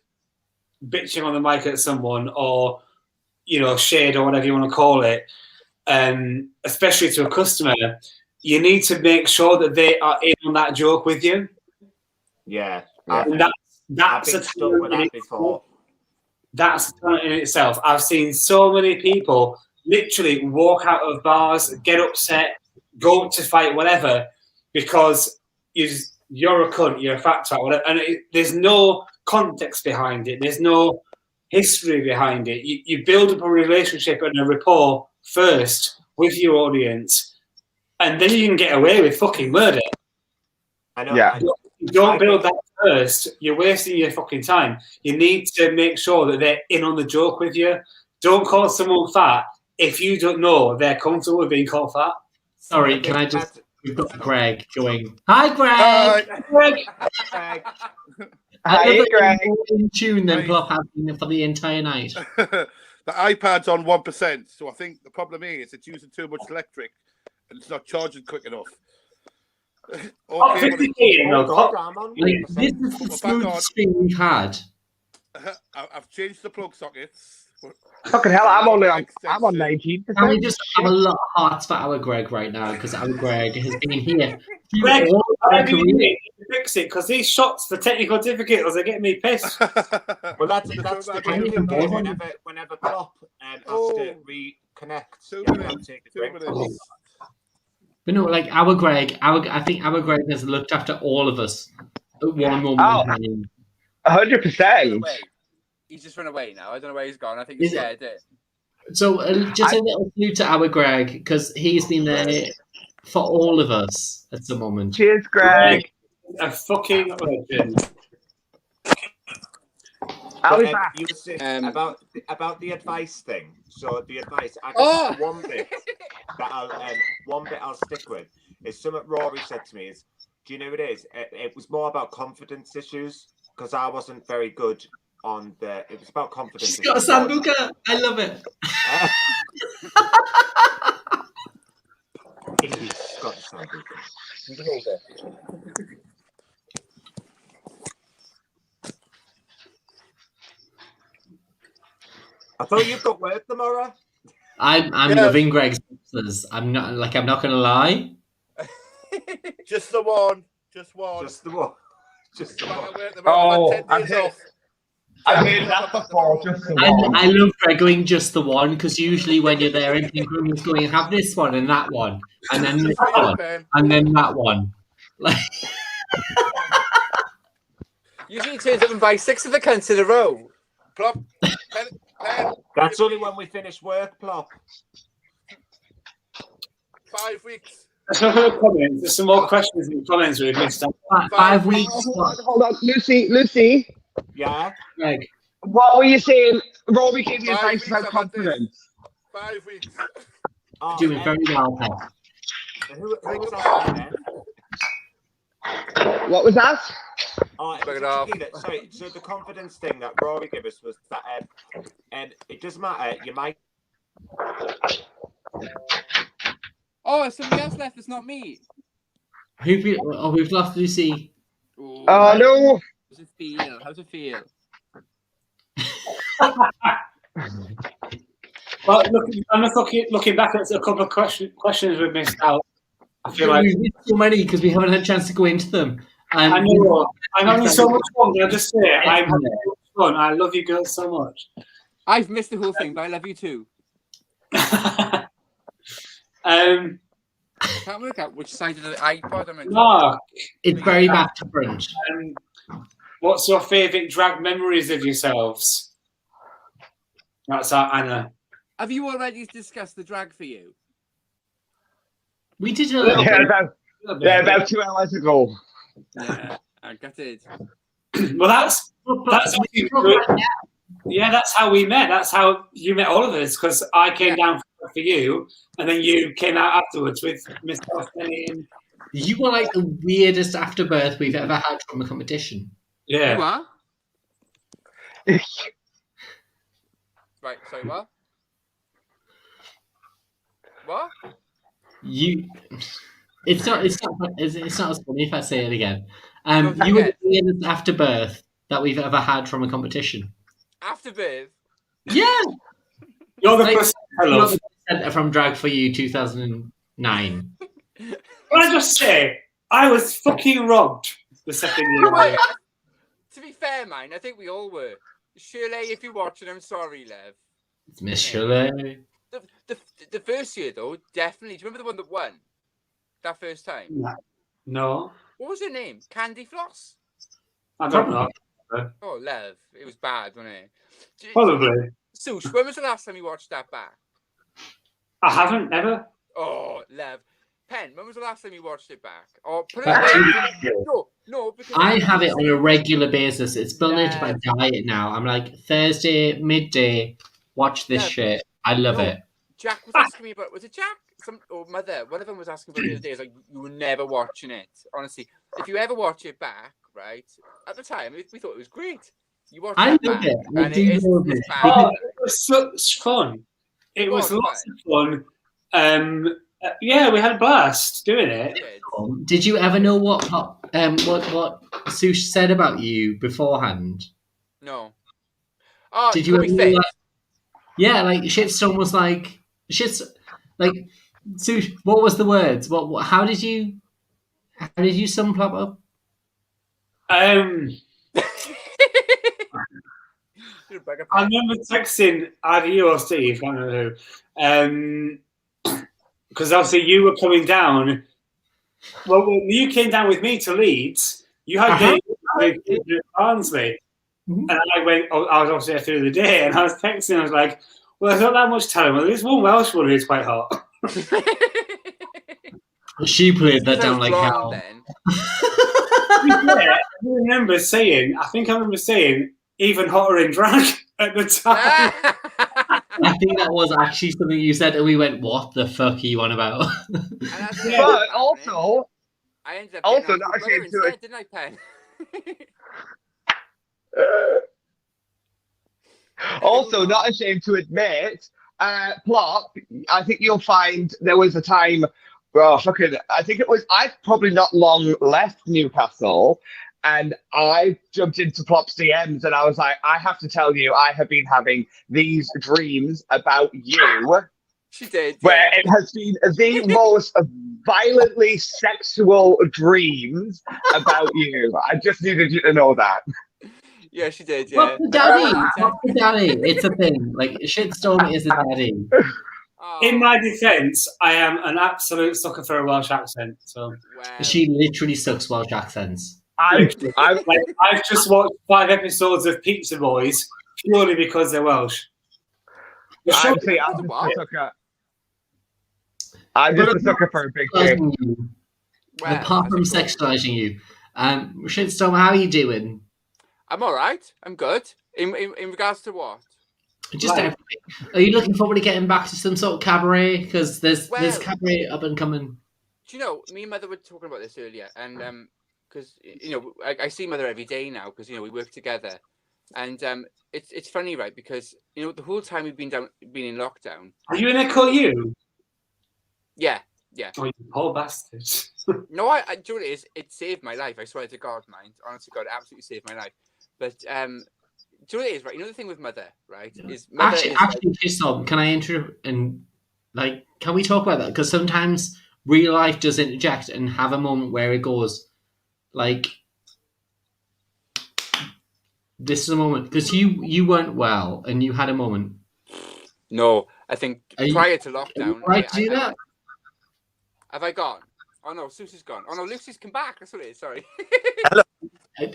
bitching on the mic at someone, or shade, or whatever you want to call it, especially to a customer, you need to make sure that they are in on that joke with you. Yeah. And that's a talent with that before. That's a talent in itself. I've seen so many people literally walk out of bars, get upset, go to fight, whatever, because you're a cunt, you're a fat twat, whatever, and there's no context behind it. There's no history behind it. You build up a relationship and a rapport first with your audience, and then you can get away with fucking murder. I know. Yeah. Don't build that first. You're wasting your fucking time. You need to make sure that they're in on the joke with you. Don't call someone fat if you don't know they're comfortable with being called fat. Sorry, can I just... We've got Greg going. Hi, Greg! Hi. Greg! Greg. I love Hi, that Greg. you're more in tune than Hi. Plop has been for the entire night. The iPad's on 1%, so I think the problem is it's using too much electric and it's not charging quick enough. Pop Okay, 50p in, Oh, though. God, I'm on Like, 1%. this is the Back smooth on. stream we've had. I've changed the plug sockets. Fucking hell, I'm on Extension. 19%. Can we just have a lot of hearts for our Greg right now? Because our Greg has been here. Greg, all whatever our you career. need to fix it, because these shots, the technical difficulties, are getting me pissed. Well, that's the drinking game. Whenever Plop has to reconnect, 2 you have to minutes. take a 2 drink. minutes. But no, like our Greg, I think our Greg has looked after all of us at one moment Oh. in time. 100%. He's just run away now. I don't know where he's gone. I think he's scared it. So just a little salute to our Greg, because he's been there for all of us at the moment. Cheers, Greg. A fucking legend. I'll be But, back. you were saying about the advice thing. So the advice, I Oh! guess one bit that I'll stick with is something Rory said to me is, do you know what it is? It was more about confidence issues because I wasn't very good on the. It was about confidence. She's got a sambuca. I love it. He's got a sambuca. I thought you've got work tomorrow. I'm loving Greg's answers. I'm not gonna lie. Just the one. Just one. Just the one. Just the one. Oh, I've 10 days off. I've heard that before. Just the one. I love Greg going just the one, because usually when you're there in pink room, he's going have this one and that one, and then this one, and then that one. Like, Usually he turns up and buys 6 of the cunts in a row. Plop. Pen. That's only when we finish work, Plop. 5 weeks. There's some more questions in the comments we've missed out. 5 weeks. Hold on. Lucy. Yeah. Greg. What were you saying? Rory gave you 5 advice weeks, about I've had this. confidence. 5 weeks. Oh, Doing very well, Pep. Who was that then? What was that? Oh, Bring it off. Sorry, so the confidence thing that Rory gave us was that and it doesn't matter, you might. Oh, somebody else left. It's not me. We've lost Lucy. Ooh. Oh, no. How's it feel? How's it feel? Well, I'm looking back at a couple of questions we've missed out. I feel like We've missed so many because we haven't had a chance to go into them. I know I'm having so much fun. Can I just say I'm having so much fun. I love you girls so much. I've missed the whole thing, but I love you too. I can't work out which side of the iPod I'm in. Mark, It's very back to front. what's your favourite drag memories of yourselves? That's our Anna. Have you already discussed the drag for you? We did a little Yeah, bit. about 2 hours ago. Yeah, I got it. Well, that's yeah, that's how we met. That's how you met all of us, because I came down for you, and then you came out afterwards with Miss Penny. And You were like the weirdest afterbirth we've ever had from a competition. yeah, You are? Right, sorry, what? What? It's not as funny if I say it again. Don't You were forget. the weirdest afterbirth that we've ever had from a competition. Afterbirth? Yeah, you're the Like, person I love. the presenter from Drag for You 2009. Can I just say, I was fucking robbed the second year. Well, to be fair, man, I think we all were. Shirley, if you're watching, I'm sorry, Lev. It's Miss Shirley. The first year, though, definitely. Do you remember the one that won? That first time? No, What was her name? Candy Floss? I don't know. Oh, Lev. It was bad, wasn't it? Probably. Sush, when was the last time you watched that back? I haven't ever. Oh, Lev. Pen, when was the last time you watched it back? Or put it About away. 2 years. No, because I have it on a regular basis. It's built into my Yeah. diet now. I'm like, Thursday, midday, watch this Yeah. shit. I love No. it. Jack was asking me about, was it Jack? Or Mother, one of them was asking about the other day. It's like, you were never watching it. Honestly, if you ever watch it back, right? At the time, we thought it was great. You watch I that love back, it. I and do it's love it. bad. Oh, it was such fun. It was was lots of fun. Yeah, we had a blast doing it. Did you ever know what Sush said about you beforehand? No. Oh, Did you you got ever me know, fit. like, yeah, like Shitstorm was like like Sush. What was the words? What? How did you sum Plop up? I remember texting either you or Steve, I don't know who, because obviously you were coming down. Well, when you came down with me to Leeds, you had the Barnsley, and I went. I was obviously there through the day, and I was texting. I was like, "Well, there's not that much telling. Well, there's one Welsh one who's quite hot." She played that down like hell. Then. Yeah, I think I remember saying even hotter in drag at the time. I think that was actually something you said, and we went, "What the fuck are you on about?" But also, I ended up also getting not on Big Brother ashamed to instead, didn't I, Pen? Also, not ashamed to admit, Plop, I think you'll find there was a time, I think it was, I've probably not long left Newcastle, and I jumped into Plop's DMs and I was like, I have to tell you, I have been having these dreams about you. She did. Where it has been the most violently sexual dreams about you. I just needed you to know that. Yeah, she did. Yeah. Plop the daddy. It's a thing. Like Shitstorm is a daddy. In my defence, I am an absolute sucker for a Welsh accent. So she literally sucks Welsh accents. I've just watched 5 episodes of Pizza Boys purely because they're Welsh. I'm just a sucker. I'm just a sucker for a big thing. Apart from sexualizing you, Shitstorm, how are you doing? I'm all right. I'm good. In regards to what? Just everything. Are you looking forward to getting back to some sort of cabaret? Because there's cabaret up and coming. Do you know, me and Mother were talking about this earlier, and because I see Mother every day now because we work together, and it's funny, right? Because the whole time we've been in lockdown. Are you in Echo U? Yeah. Oh, you poor bastard. No, I do you know what it is? It saved my life. I swear to God, mind. Honestly, God, it absolutely saved my life. But do you know what it is, right? The thing with Mother, right? Is Mother actually, Shitstorm, can I interrupt and can we talk about that? Because sometimes real life does interject and have a moment where it goes this is a moment because you weren't well and you had a moment. No, I think prior to lockdown. Right to do that? Have I gone? Oh no, Susie's gone. Oh no, Lucy's come back. That's what it is. Sorry. Hello.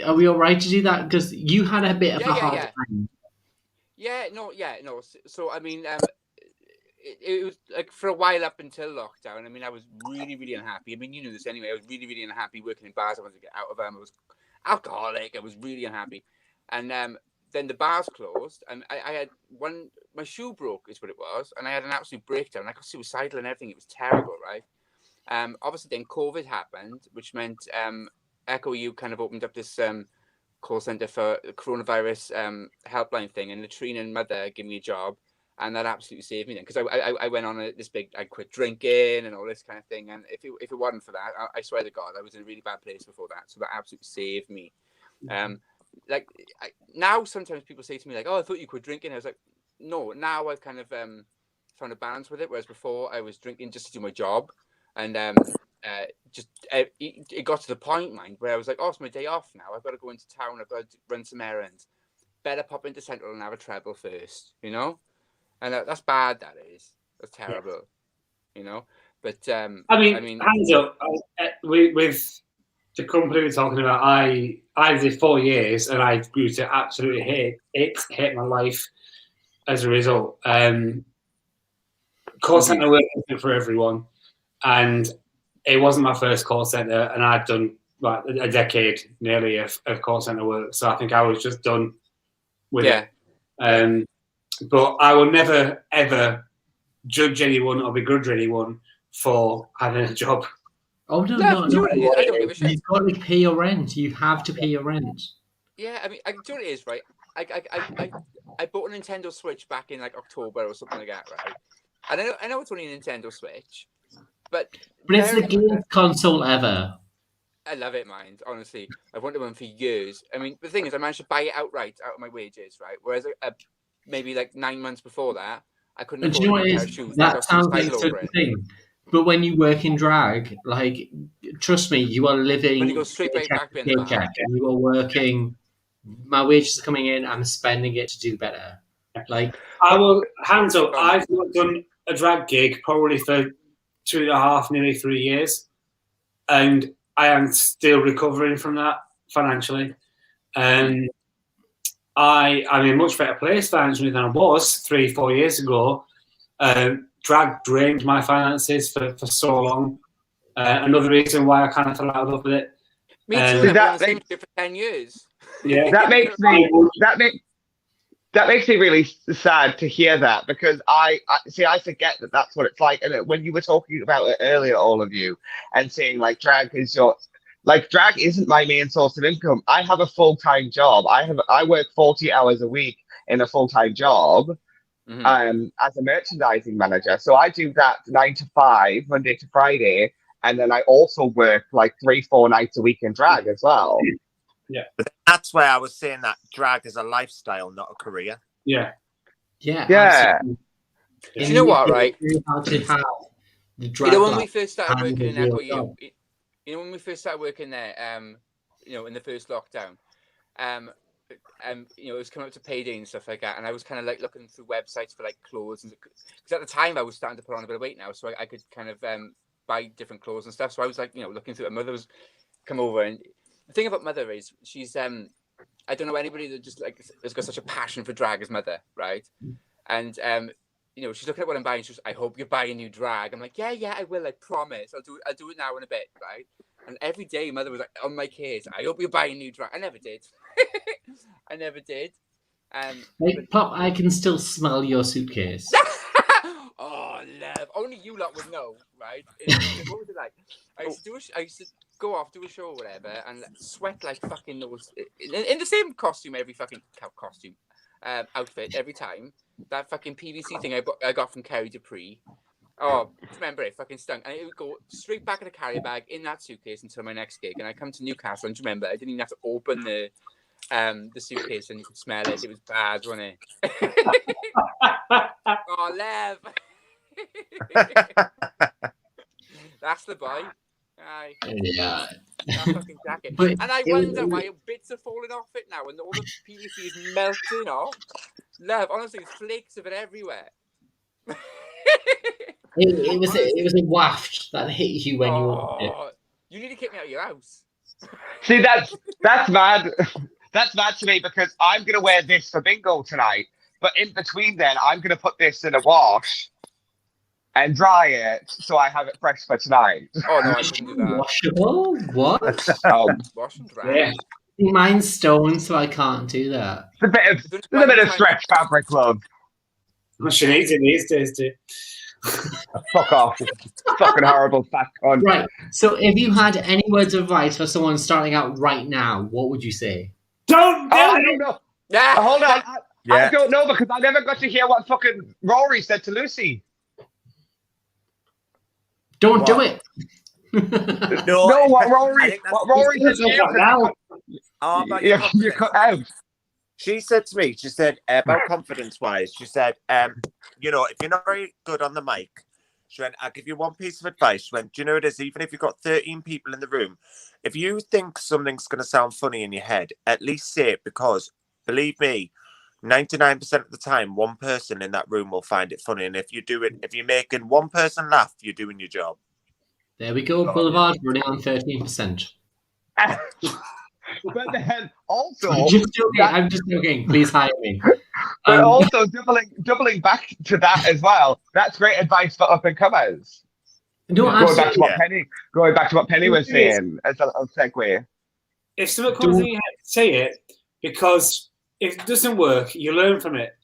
Are we all right to do that? Because you had a bit of a hard time. No. So I mean, it was like for a while up until lockdown. I mean, I was really, really unhappy. I mean, you knew this anyway. I was really, really unhappy working in bars. I wanted to get out of them. I was alcoholic. I was really unhappy. And then the bars closed, and I had my shoe broke, is what it was, and I had an absolute breakdown. I got suicidal and everything. It was terrible, right? Obviously, then COVID happened, which meant Echo U kind of opened up this call center for the coronavirus helpline thing, and Latrina and Mother gave me a job, and that absolutely saved me then because I went on this big, I quit drinking and all this kind of thing, and if it wasn't for that, I swear to God, I was in a really bad place before that, so that absolutely saved me. Now sometimes people say to me "Oh, I thought you quit drinking." I was like, no. Now I've kind of found a balance with it, whereas before I was drinking just to do my job, and it got to the point, mind, where I was like, oh, it's my day off now. I've got to go into town. I've got to run some errands. Better pop into Central and have a treble first, and that's bad. That is. That's terrible, But I mean, hands up with the company we're talking about. I did 4 years, and I grew to absolutely hate my life as a result. Call center work isn't for everyone, and it wasn't my first call centre, and I'd done like a decade nearly of call centre work. So I think I was just done with it. But I will never ever judge anyone or begrudge anyone for having a job. Oh no! I don't give a shit. You've got to pay your rent. You have to pay your rent. Yeah, I mean, do you know what it is, right? I bought a Nintendo Switch back in like October or something like that, right? And I know it's only a Nintendo Switch, but it's the game console ever. I love it, mind. Honestly, I've wanted one for years. I mean, the thing is, I managed to buy it outright out of my wages, right? Whereas maybe like 9 months before that, I couldn't afford a pair of shoes. That sounds like such a thing. But when you work in drag, like, trust me, you are living. When you go straight back in the back, you are working. My wages are coming in. I'm spending it to do better. Like, I will hands up. I've not done a drag gig probably for 2.5, nearly 3 years, and I am still recovering from that financially. I'm in a much better place financially than I was 3-4 years ago. Drag drained my finances for so long. Another reason why I kind of fell out of love with it. Me too. I've been on the same shit for 10 years. Yeah, that makes me really sad to hear that, because I forget that that's what it's like. And when you were talking about it earlier, all of you, and saying like drag isn't my main source of income. I have a full-time job. I work 40 hours a week in a full-time job. As a merchandising manager. So I do that 9 to 5, Monday to Friday, and then I also work like 3-4 nights a week in drag as well. Yeah. But that's why I was saying that drag is a lifestyle, not a career. Yeah. Do you know what, right? How to have the drag, when we first started working in that, when we first started working there, in the first lockdown, it was coming up to payday and stuff like that, and I was kind of like looking through websites for like clothes, because at the time I was starting to put on a bit of weight now, so I could kind of buy different clothes and stuff. So I was like, looking through it. Mother was come over, and the thing about Mother is she's I don't know anybody that just like has got such a passion for drag as Mother, right? And she's looking at what I'm buying. She's, I hope you're buying new drag. I'm like, yeah, I will. I promise. I'll do it now in a bit, right? And every day, Mother was like on my case. I hope you're buying new drag. I never did. I never did. Pop, I can still smell your suitcase. Oh, love. Only you lot would know, right? What was it like? I used to go off, do a show or whatever, and sweat like fucking those in the same costume, every fucking outfit every time. That fucking PVC thing I got from Kerry Dupree. Oh, remember it fucking stunk, and it would go straight back in the carrier bag in that suitcase until my next gig. And I come to Newcastle, and remember, I didn't even have to open the suitcase, and you could smell it. It was bad, wasn't it? Oh, Lev. That's the boy. Aye. Yeah. That fucking jacket. And I wonder why bits are falling off it now, and all the PVC is melting off. Lev, honestly, flakes of it everywhere. It was a waft that hit you when you walked it. You need to kick me out of your house. See, that's mad. That's mad to me, because I'm gonna wear this for bingo tonight. But in between then, I'm gonna put this in a wash and dry it so I have it fresh for tonight. Oh no, I couldn't do that. Washable? What? Wash and dry. Yeah. Mine's stone, so I can't do that. There's a bit of stretch fabric, love. Well, she needs it these days, too. Fuck off. Fucking horrible fat cunt. Right. So if you had any words of advice for someone starting out right now, what would you say? Don't do it! I don't know. Yeah. Hold on. I don't know, because I never got to hear what fucking Rory said to Lucy. Don't do it. No, what Rory said to you. Now. About You cut out. She said to me, about confidence-wise, she said, if you're not very good on the mic, she went, I'll give you one piece of advice. She went, do you know what it is? Even if you've got 13 people in the room, if you think something's going to sound funny in your head, at least say it, because, believe me, 99% of the time, one person in that room will find it funny. And if you're making one person laugh, you're doing your job. There we go. Boulevard running on 13%. But then also, I'm just joking. Please hire me. But also doubling back to that as well. That's great advice for up and comers. No, Going back to absolutely. what Penny was saying as a segue. If someone comes in your head, say it, because if it doesn't work, you learn from it.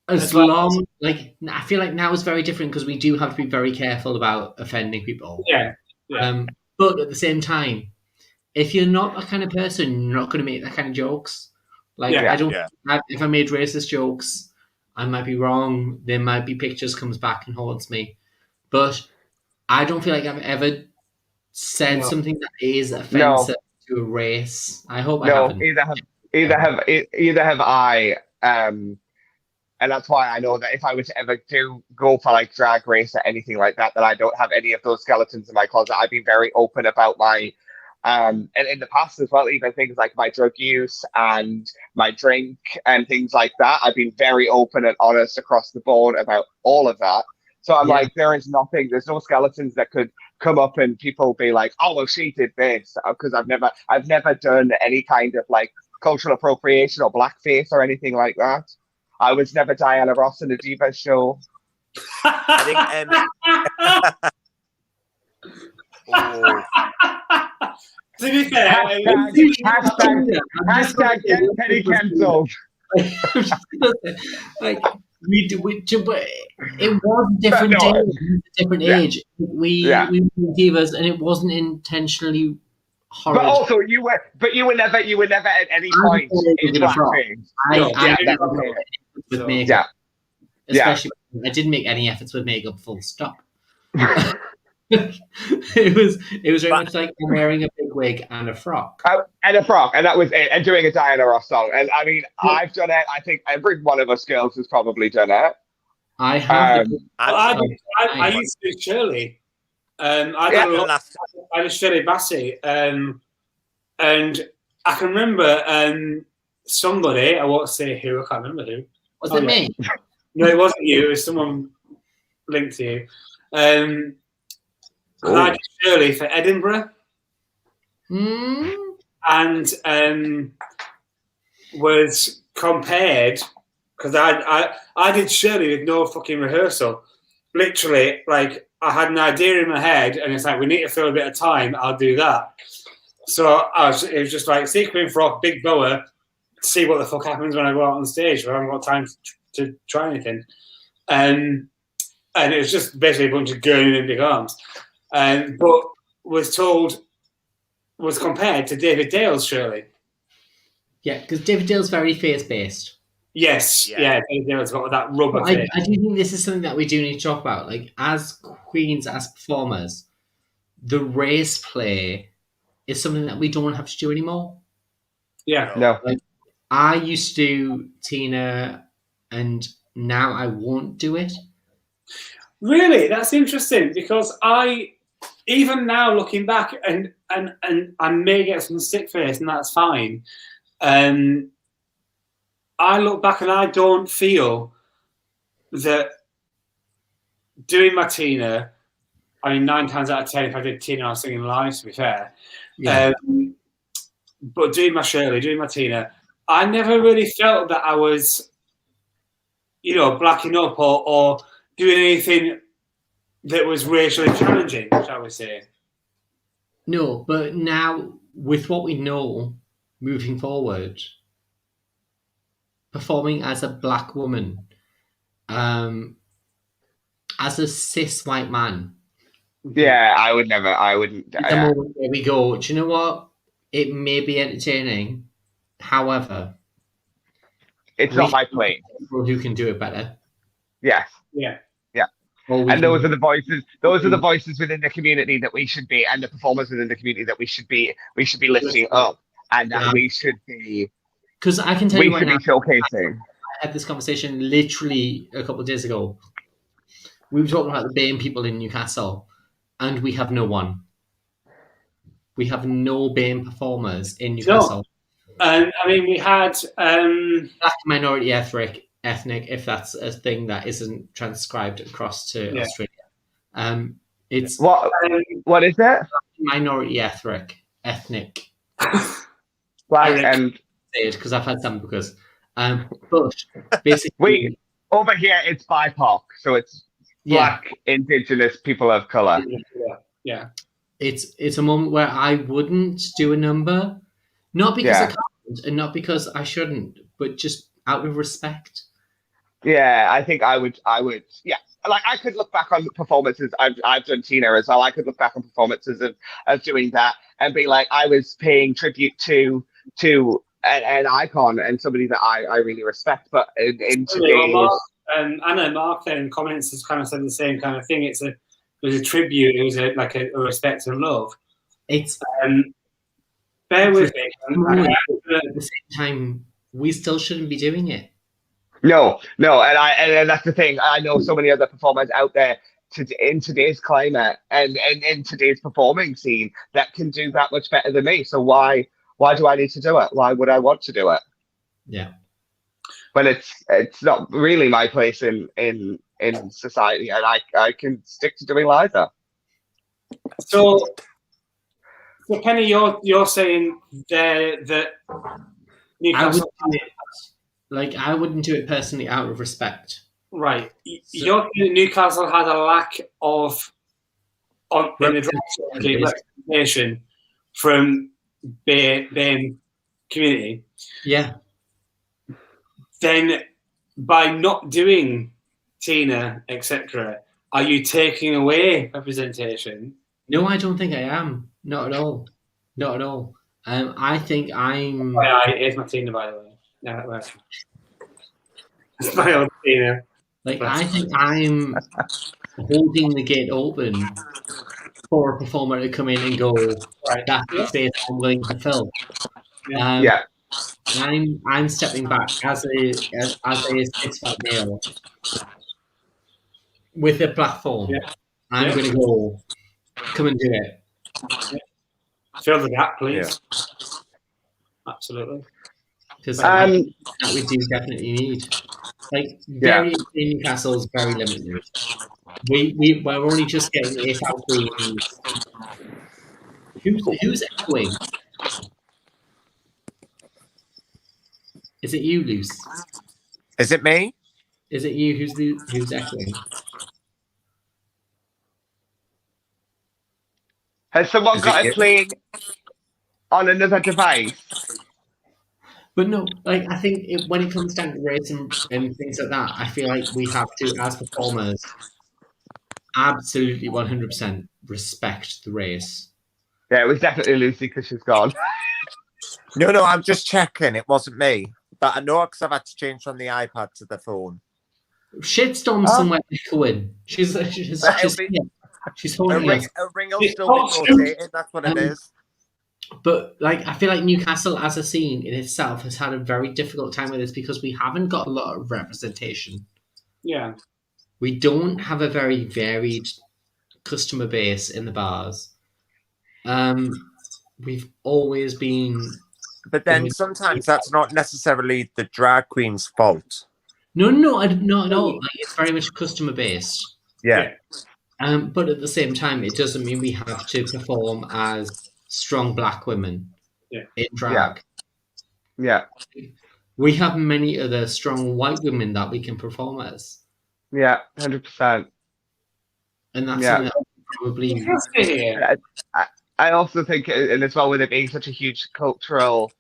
As long, like, I feel like now is very different because we do have to be very careful about offending people. Yeah. But at the same time, if you're not that kind of person, you're not going to make that kind of jokes. Like, Yeah. I don't. If I made racist jokes, I might be wrong. There might be pictures comes back and haunts me, but I don't feel like I've ever said something that is offensive to a race. I hope I haven't. Either have I. And that's why I know that if I were to ever go for like drag race or anything like that, that I don't have any of those skeletons in my closet. I've been very open about my, and in the past as well, even things like my drug use and my drink and things like that. I've been very open and honest across the board about all of that. So I'm like, there's no skeletons that could come up and people be like, oh, well, she did this, because I've never done any kind of like cultural appropriation or blackface or anything like that. I was never Diana Ross in a diva show. I think, to be fair, hashtag get Penny cancelled. Like it was a different day, a different age. We were divas, and it wasn't intentionally horrid. But also, you were never at any point in blackface. With makeup. Especially I didn't make any efforts with makeup, full stop. it was very much like I'm wearing a big wig and a frock. And that was it. And doing a Diana Ross song. And I mean, I've done it. I think every one of us girls has probably done it. I have. I used to do Shirley. I did Shirley Bassey. And I can remember somebody, I won't say who, I can't remember who. Was it me? No, it wasn't you. It was someone linked to you. I did Shirley for Edinburgh. And was compared, because I did Shirley with no fucking rehearsal. Literally, like, I had an idea in my head, and it's like, we need to fill a bit of time, I'll do that. So it was just like, sequin frock, big boa, see what the fuck happens when I go out on stage. I haven't got time to try anything. And it was just basically a bunch of gurning in big arms. But was compared to David Dale's Shirley. Yeah, because David Dale's very face-based. Yes, David Dale's got that rubber face. I do think this is something that we do need to talk about. Like, as queens, as performers, the race play is something that we don't have to do anymore. Yeah. No. Like, I used to do Tina, and now I won't do it. Really? That's interesting, because even now looking back, and I may get some stick face, and that's fine. I look back and I don't feel that doing my Tina, I mean, 9 times out of 10, if I did Tina, I was singing live, to be fair. Yeah. But doing my Shirley, doing my Tina, I never really felt that I was, blacking up or doing anything that was racially challenging, shall we say. No, but now, with what we know, moving forward, performing as a black woman, as a cis white man. Yeah, I wouldn't. The moment where we go, do you know what? It may be entertaining. However, it's not my plate. People who can do it better. Yes. Yeah. And those are the voices. Those are the voices within the community that we should be, and the performers within the community that we should be lifting up, and that we should be. Because I can tell you right now, showcasing. I had this conversation literally a couple of days ago. We were talking about the BAME people in Newcastle, and we have no one. We have no BAME performers in Newcastle. I mean, we had black minority ethnic, if that's a thing that isn't transcribed across to Australia. It's what is that? Minority ethnic. Black and because I've had some but basically over here it's BIPOC, so it's Black, Indigenous people of color. Yeah. It's a moment where I wouldn't do a number, not because I Yeah. can't and not because I shouldn't, but just out of respect. Yeah, I think I would. Yeah, like I could look back on performances. I've done Tina as well. I could look back on performances of doing that and be like, I was paying tribute to an icon and somebody that I really respect. But in today's, Anna Mark in comments has kind of said the same kind of thing. It was a tribute. It was like a respect and love. It's bear with me. At the same time, we still shouldn't be doing it. No, and that's the thing. I know so many other performers out there in today's climate and in today's performing scene that can do that much better than me. So why do I need to do it? Why would I want to do it? Yeah. When it's not really my place in society, and I can stick to doing Liza. So Penny, you're saying there that Newcastle. I wouldn't do it personally out of respect. Right. So, Newcastle had a lack of representation from BAME community. Yeah. Then by not doing Tina, etc., are you taking away representation? No, I don't think I am. Not at all. Not at all. I think I'm... Here's my Tina, by the way. Yeah, it's my old Tina. I think I'm holding the gate open for a performer to come in and go, right, that's the space I'm willing to fill. I'm stepping back as a cis male with a platform. Yeah. I'm going to go, come and do it. Fill the gap, please. Yeah. Absolutely. Because that we do definitely need. Various in Newcastle is very limited. We're only just getting AFL queens. Who's echoing? Is it you, Luce? Is it me? Is it you who's echoing? Has someone got it playing on another device? But no, I think when it comes down to race and things like that, I feel like we have to, as performers, absolutely 100% respect the race. Yeah, it was definitely Lucy because she's gone. No, I'm just checking. It wasn't me. But I know because I've had to change from the iPad to the phone. Shitstorm somewhere echoing. She's holding us. A ring will still be rotated. That's what it is. But I feel like Newcastle as a scene in itself has had a very difficult time with this because we haven't got a lot of representation. Yeah. We don't have a very varied customer base in the bars. We've always been... But then sometimes that's not necessarily the drag queen's fault. No, not at all. It's very much customer based. Yeah. But at the same time, it doesn't mean we have to perform as strong black women in drag. Yeah. We have many other strong white women that we can perform as. Yeah, 100%. And that's probably... I also think, and as well with it being such a huge cultural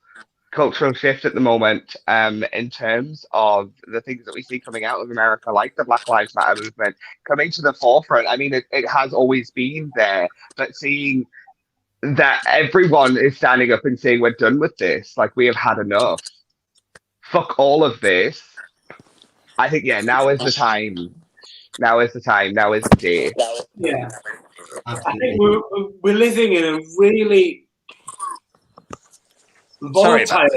shift at the moment, in terms of the things that we see coming out of America, like the Black Lives Matter movement, coming to the forefront. I mean, it has always been there, but seeing that everyone is standing up and saying, we're done with this, we have had enough. Fuck all of this. I think, now is the time. Now is the time. Now is the day. Yeah. I think we're living in a really volatile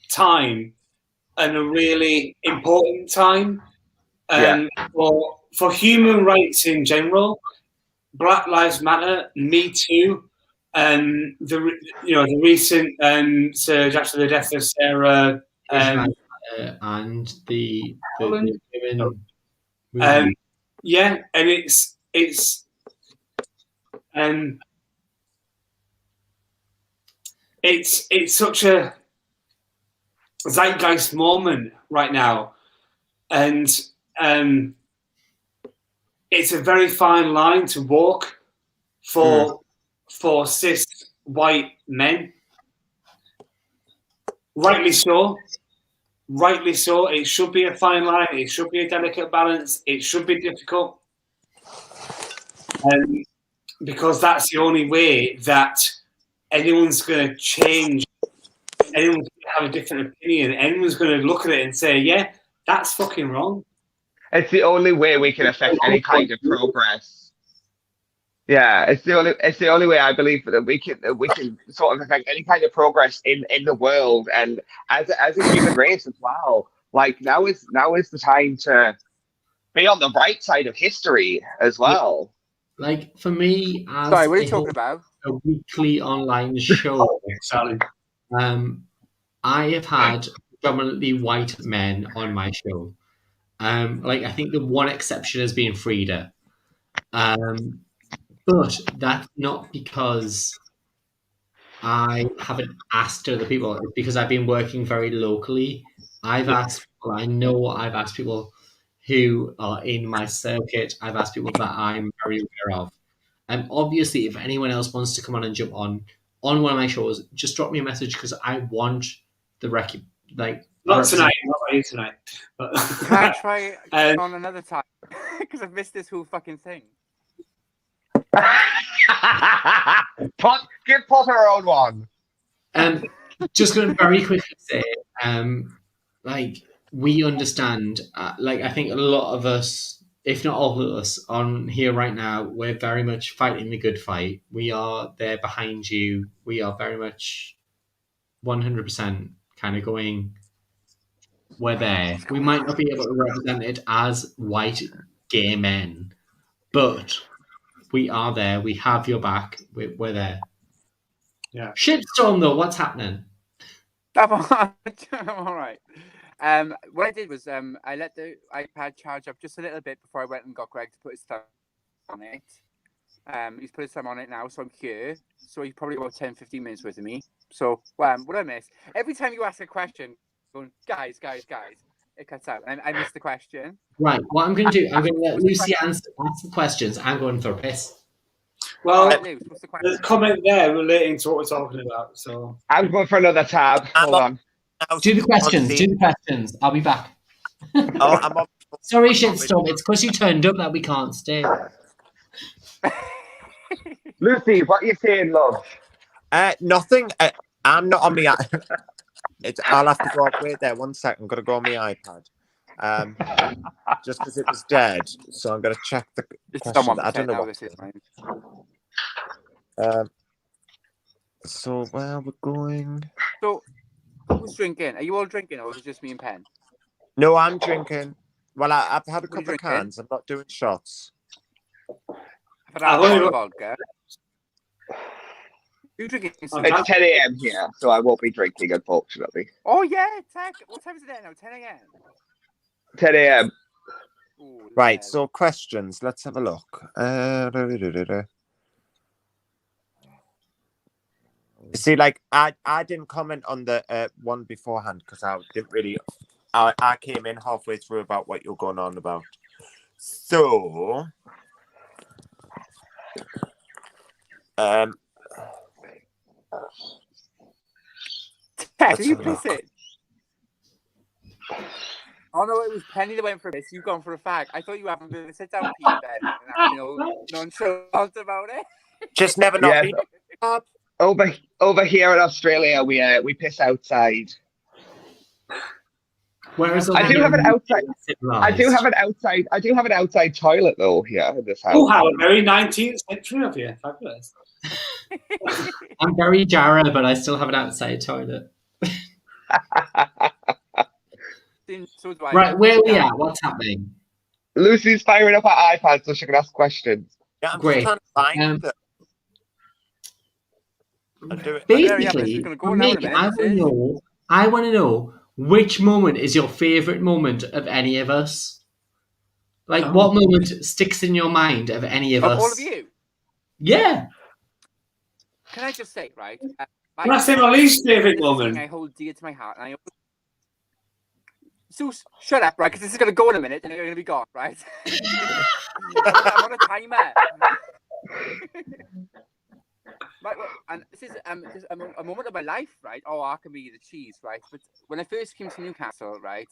time and a really important time for human rights in general. Black Lives Matter, Me Too, the recent surge after the death of Sarah and the women. And it's such a zeitgeist moment right now, and it's a very fine line to walk for cis white men. Rightly so. Rightly so. It should be a fine line. It should be a delicate balance. It should be difficult. Because that's the only way that anyone's going to change. Anyone's going to have a different opinion. Anyone's going to look at it and say, yeah, that's fucking wrong. It's the only way we can affect any kind of progress. Yeah, it's the only way I believe that we can sort of affect any kind of progress in the world and as a human race as well. Like now is the time to be on the right side of history as well. Like for me, as Sorry, what are you talking about? a weekly online show, I have had predominantly white men on my show. Like I think the one exception has been Frida. But that's not because I haven't asked other people. It's because I've been working very locally. I've asked people I know. I've asked people who are in my circuit. I've asked people that I'm very aware of. And obviously, if anyone else wants to come on and jump on one of my shows, just drop me a message because I want the not tonight, not by you tonight. But can I try on another time? Because I've missed this whole fucking thing. Give Potter her own one. Just going to very quickly say, we understand. I think a lot of us, if not all of us, on here right now, we're very much fighting the good fight. We are there behind you. We are very much 100% kind of going. We're there. We might not be able to represent it as white gay men, but we are there. We have your back. We're there. Yeah. Shitstorm though, what's happening? I'm all right. What I did was I let the iPad charge up just a little bit before I went and got Greg to put his thumb on it. He's put his thumb on it now, so I'm here. So he's probably about 10-15 minutes with me. So what I miss? Every time you ask a question, going, guys, it cuts out. And I missed the question. Right, what I'm going to do, I'm going to let Lucy ask the questions. I'm going for a piss. Well, Luce, what's the question? there's a comment there relating to what we're talking about. So I'm going for another tab. Hold on. Do the questions. I'll be back. I'm Sorry, Shitstorm. It's because you turned up that we can't stay. Lucy, what are you saying, love? Nothing. I'm not on my. I'll have to go up. Wait there 1 second. I'm gonna go on my iPad. Just because it was dead, so I'm gonna check the question. I don't know what. So where we're going? So who's drinking? Are you all drinking, or is it just me and Penn? No, I'm drinking. Well, I've had a couple of cans. I'm not doing shots. I've had a vodka. You drinking? It's 10 a.m. here, so I won't be drinking, unfortunately. Oh yeah, what time is it now? 10 a.m. 10 a.m. Ooh, right. So questions. Let's have a look. See, like I didn't comment on the one beforehand because I didn't really. I came in halfway through about what you're going on about. So, Tech, are you pissing? Oh no, it was Penny that went for this. You've gone for a fag. I thought you were having to sit down, Pete, then, and nonchalant about it. Just never not been. Over here in Australia, we piss outside. Whereas I do have an outside. I do have an outside toilet though here in this house. Oh, how very 19th century of you! Fabulous. I'm very Jara, but I still have an outside toilet. Right, where are we at? What's happening? Lucy's firing up her iPad so she can ask questions. Yeah, I'm Great. just trying to find them. Basically, for me, I want to know which moment is your favourite moment of any of us? Like, what moment sticks in your mind of any of us? All of you? Yeah. Can I just say, right? Can I say my least favourite moment? I hold dear to my heart. And Sus, shut up, right? Because this is going to go in a minute and you're going to be gone, right? I'm on a timer. Right, well, and this is a moment of my life, right? Oh, I can be the cheese, right? But when I first came to Newcastle, right,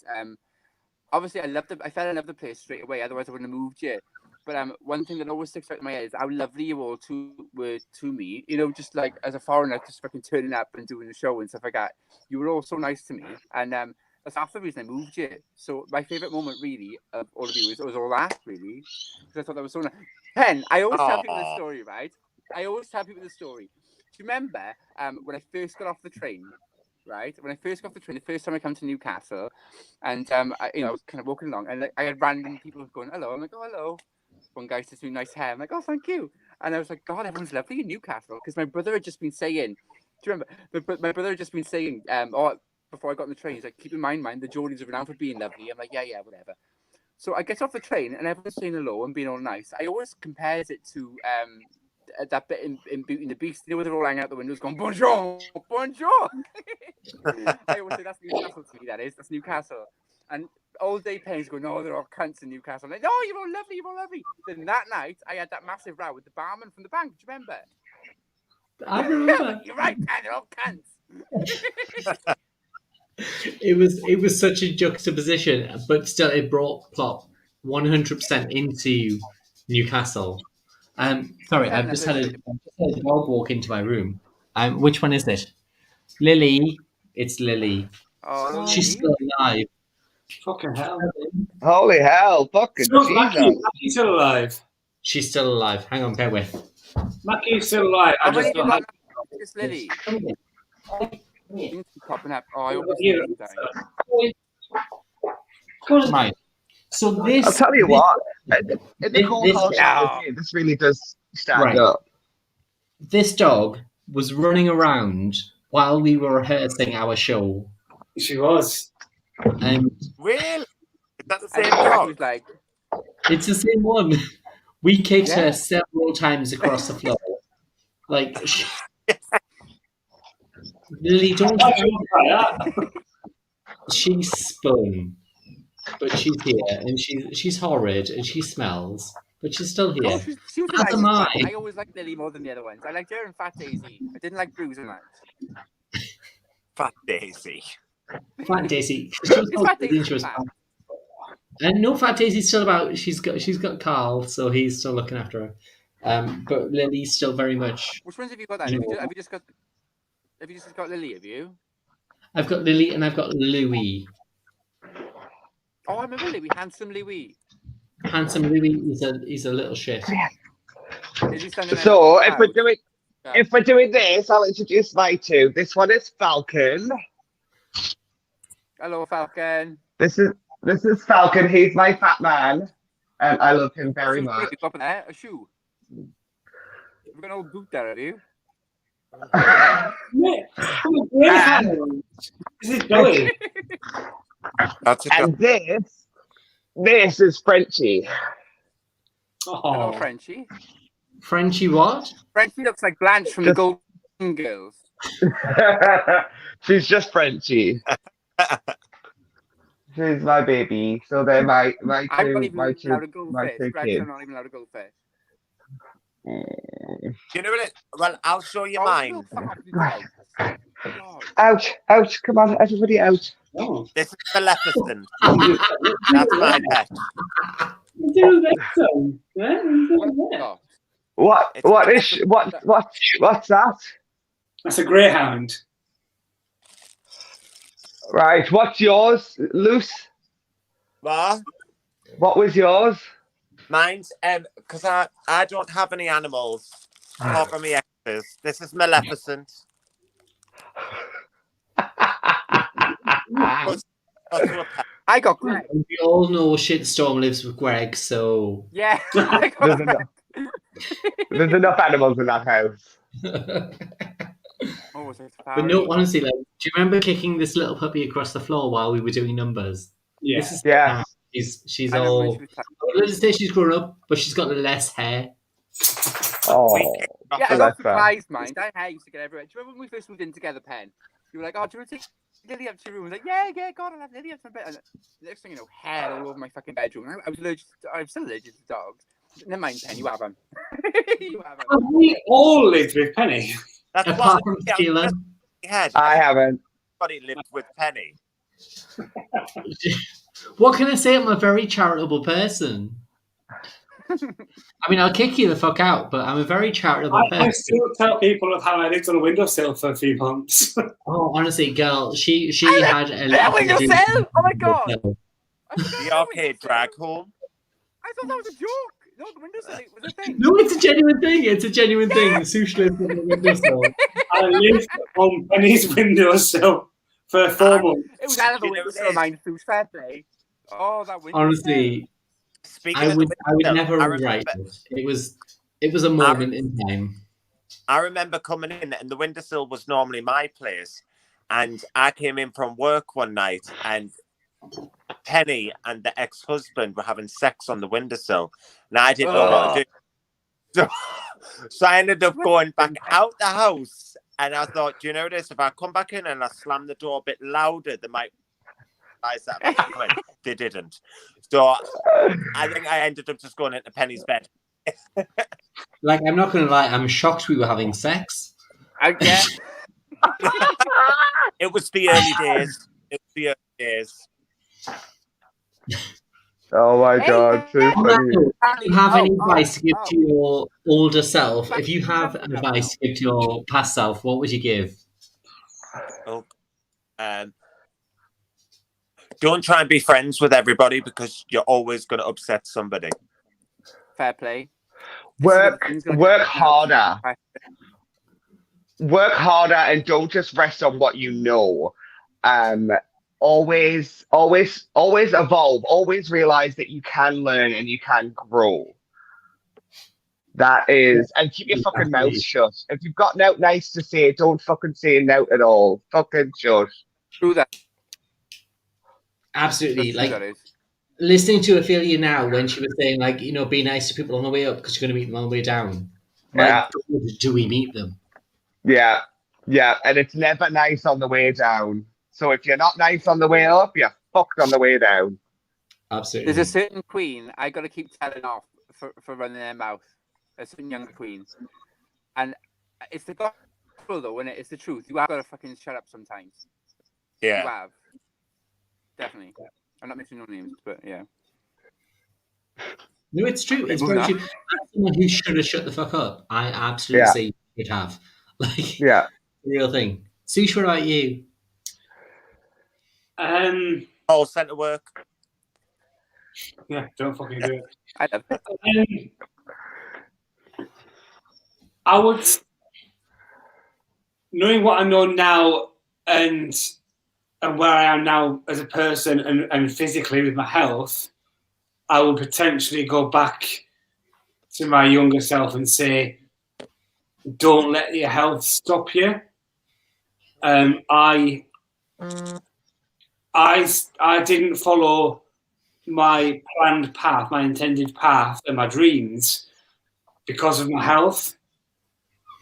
obviously I fell in love with the place straight away. Otherwise, I wouldn't have moved here. But one thing that always sticks out in my head is how lovely you all were to me. You know, just like as a foreigner, just fucking turning up and doing the show and stuff like that. You were all so nice to me, and that's half the reason I moved here. So my favourite moment, really, of all of you was all that, really, because I thought that was so nice. Pen, I always tell people this story, right? I always tell people the story. Do you remember when I first got off the train? Right, when I first got off the train, the first time I come to Newcastle, and I was kind of walking along, and I had random people going, "Hello." I'm like, "Oh, hello." One guy says to me, "Nice hair." I'm like, "Oh, thank you." And I was like, "God, everyone's lovely in Newcastle." Because my brother had just been saying, do you remember? My brother had just been saying, before I got on the train, he's like, "Keep in mind, the Geordies are renowned for being lovely." I'm like, yeah, whatever. So I get off the train, and everyone's saying hello and being all nice. I always compares it to that bit in Beauty and the Beast, you know, where they're all hanging out the windows going, "Bonjour, bonjour." I always say that's Newcastle to me, that's Newcastle. And all day Penny's going, "Oh, they're all cunts in Newcastle." I'm like, "No, you're all lovely, you're all lovely." Then that night, I had that massive row with the barman from the bank. Do you remember? I remember. You're right, Pen, they're all cunts. It was such a juxtaposition, but still it brought Plop 100% into Newcastle. Sorry, I've just had a dog walk into my room. Which one is it? Lily. It's Lily. Oh, she's still alive. Fucking hell. Holy hell, fucking Jesus. Mackie's still alive. She's still alive. Hang on, bear with. Mackie's still alive. How many people got this Lily? Things keep popping up. Oh, I hope it's dying. Right. So this... I'll tell you what, in the cold house, this really does stand up. This dog was running around while we were rehearsing our show. She was. And Will, is that the same dog? Like, it's the same one. We kicked her several times across the floor. Like, Lily, don't she spun, but she's here, and she's horrid, and she smells, but she's still here. Oh, she was As am I. I always liked Lily more than the other ones. I liked her and Fat Daisy. I didn't like Bruce and that. Fat Daisy. Fat Daisy. She was and no, Fat Daisy's still about. She's got Carl, so he's still looking after her. But Lily's still very much. Which ones have you got then? Have you just got Lily? Have you? I've got Lily and I've got Louis. Oh, I remember Louis. Handsome Louis. Handsome Louis is a little shit. So if we're doing this, I'll introduce my two. This one is Falcon. Hello, Falcon. This is Falcon. He's my fat man, and I love him very much. A shoe. You've got an old boot there, have you? This is going. And this is Frenchie. Hello, Frenchie. Frenchie what? Frenchie looks like Blanche from the Golden Girls. She's just Frenchie. She's my baby. So they're my two kids. I'm not even allowed to go fish. You know what? Well, I'll show you mine. Ouch! Ouch! Come on, everybody out! Oh. This is Maleficent. That's my pet. What's that? That's a greyhound. Right, what's yours, Luce? What? What was yours? Mine's because I don't have any animals apart from my exes. This is Maleficent. I got Greg. We all know Shitstorm lives with Greg, so yeah. There's enough animals in that house. But no, honestly, like, do you remember kicking this little puppy across the floor while we were doing numbers? Yeah. She's all. Let's say she's grown up, but she's got less hair. Oh, yeah, I got surprised, mind. That hair used to get everywhere. Do you remember when we first moved in together, Pen? You were like, "Oh, do you want to take Lily up to your room?" I was like, "Yeah, go on, I'll have Lily up to my bed." And the next thing you know, hair all over my fucking bedroom. I was allergic. I'm still allergic to dogs. Never mind, Penny. You have them. You have them. Have we all lived with Penny? That's Apart what from I was Tequila. just in my head. I haven't. Everybody lived with Penny. What can I say? I'm a very charitable person. I mean, I'll kick you the fuck out, but I'm a very charitable I person. still tell people of how I lived on a windowsill for a few months. Oh, honestly, girl, she had a That lot to do windowsill? with Oh my God. windowsill. The arcade drag home. I thought that was a joke. No, the windowsill was a thing. No, it's a genuine thing. It's a genuine thing. Sush lives on the windowsill. I lived on Penny's windowsill for 4 months. It was out of the You know windowsill, this. mine. Who's fair play? Oh, that windowsill. Honestly, Speaking I of would the windowsill, never I rewrite remember, it. It was a moment in time. I remember coming in, and the windowsill was normally my place. And I came in from work one night, and Penny and the ex-husband were having sex on the windowsill, and I didn't know what to do. So I ended up going back out the house, and I thought, do you know this? If I come back in and I slam the door a bit louder, they might realize that I'm coming. They didn't. So I think I ended up just going into Penny's bed. Like, I'm not going to lie, I'm shocked we were having sex. Yeah. It was the early days. It was the early days. Oh my God, so On that funny. note, if you have any advice to give oh. to your older self, if you have advice to give to your past self, what would you give? Oh, don't try and be friends with everybody because you're always going to upset somebody. Fair play. Work harder. Work harder and don't just rest on what you know. Always evolve. Always realize that you can learn and you can grow. That is, and keep your fucking mouth shut. If you've got nout nice to say, don't fucking say nout at all. Fucking shut. True that. Absolutely. True that Like, is. listening to Ophelia now when she was saying, like, you know, be nice to people on the way up because you're going to meet them on the way down. Yeah. Like, do we meet them? Yeah. Yeah. And it's never nice on the way down. So if you're not nice on the way up, you're fucked on the way down. Absolutely. There's a certain queen I got to keep telling off for running their mouth. A certain younger queen. And it's the gospel, though, isn't it? It's the truth. You have got to fucking shut up sometimes. Yeah. You have. Definitely. I'm not mentioning no names, but yeah. No, it's true. It's very true. As someone who should have shut the fuck up, I absolutely say you should have. Like, yeah. Real thing. Sush, what about you? All centre work. Yeah, don't fucking do it. I love it. I would, knowing what I know now and where I am now as a person and physically with my health, I would potentially go back to my younger self and say, don't let your health stop you. I didn't follow my planned path, my intended path, and my dreams because of my health.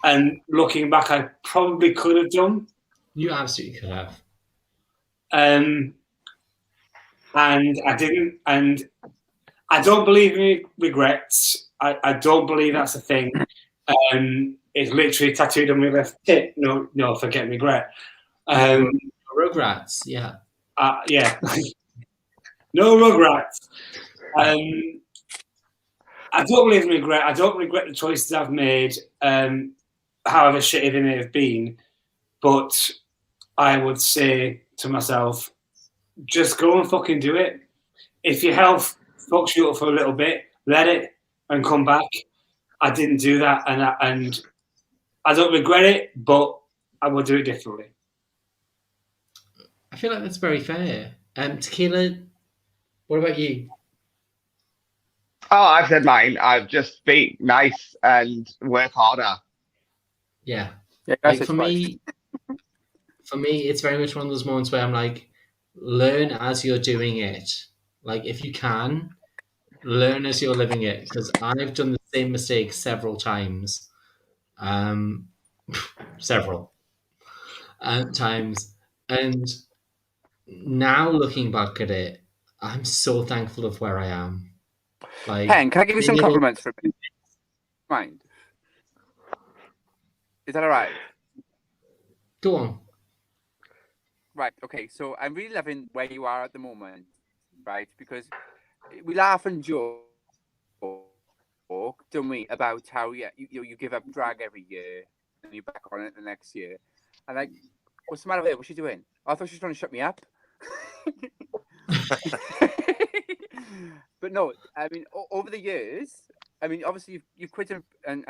And looking back, I probably could have done. You absolutely could have. And I didn't. And I don't believe in regrets. I don't believe that's a thing. It's literally tattooed on my left hip. No, forget regret. Rugrats, yeah. Yeah. No regrets. I don't believe in regret. I don't regret the choices I've made, however shitty they may have been. But I would say to myself, just go and fucking do it. If your health fucks you up for a little bit, let it and come back. I didn't do that, and I don't regret it, but I will do it differently. I feel like that's very fair. Tequila, what about you? Oh, I've said mine. I've just be nice and work harder. Yeah. Like for me, it's very much one of those moments where I'm like, learn as you're doing it. Like, if you can, learn as you're living it. Because I've done the same mistake several times. Several. at times. And now looking back at it, I'm so thankful of where I am. Like, Ken, can I give you some being able- compliments for a minute? Mind? Is that all right? Go on. Right. Okay. So I'm really loving where you are at the moment, right? Because we laugh and joke, don't we, about how you give up drag every year and you're back on it the next year, and like, what's the matter with it? What's she doing? I thought she was trying to shut me up. But no, I mean, over the years, I mean, obviously you've quit and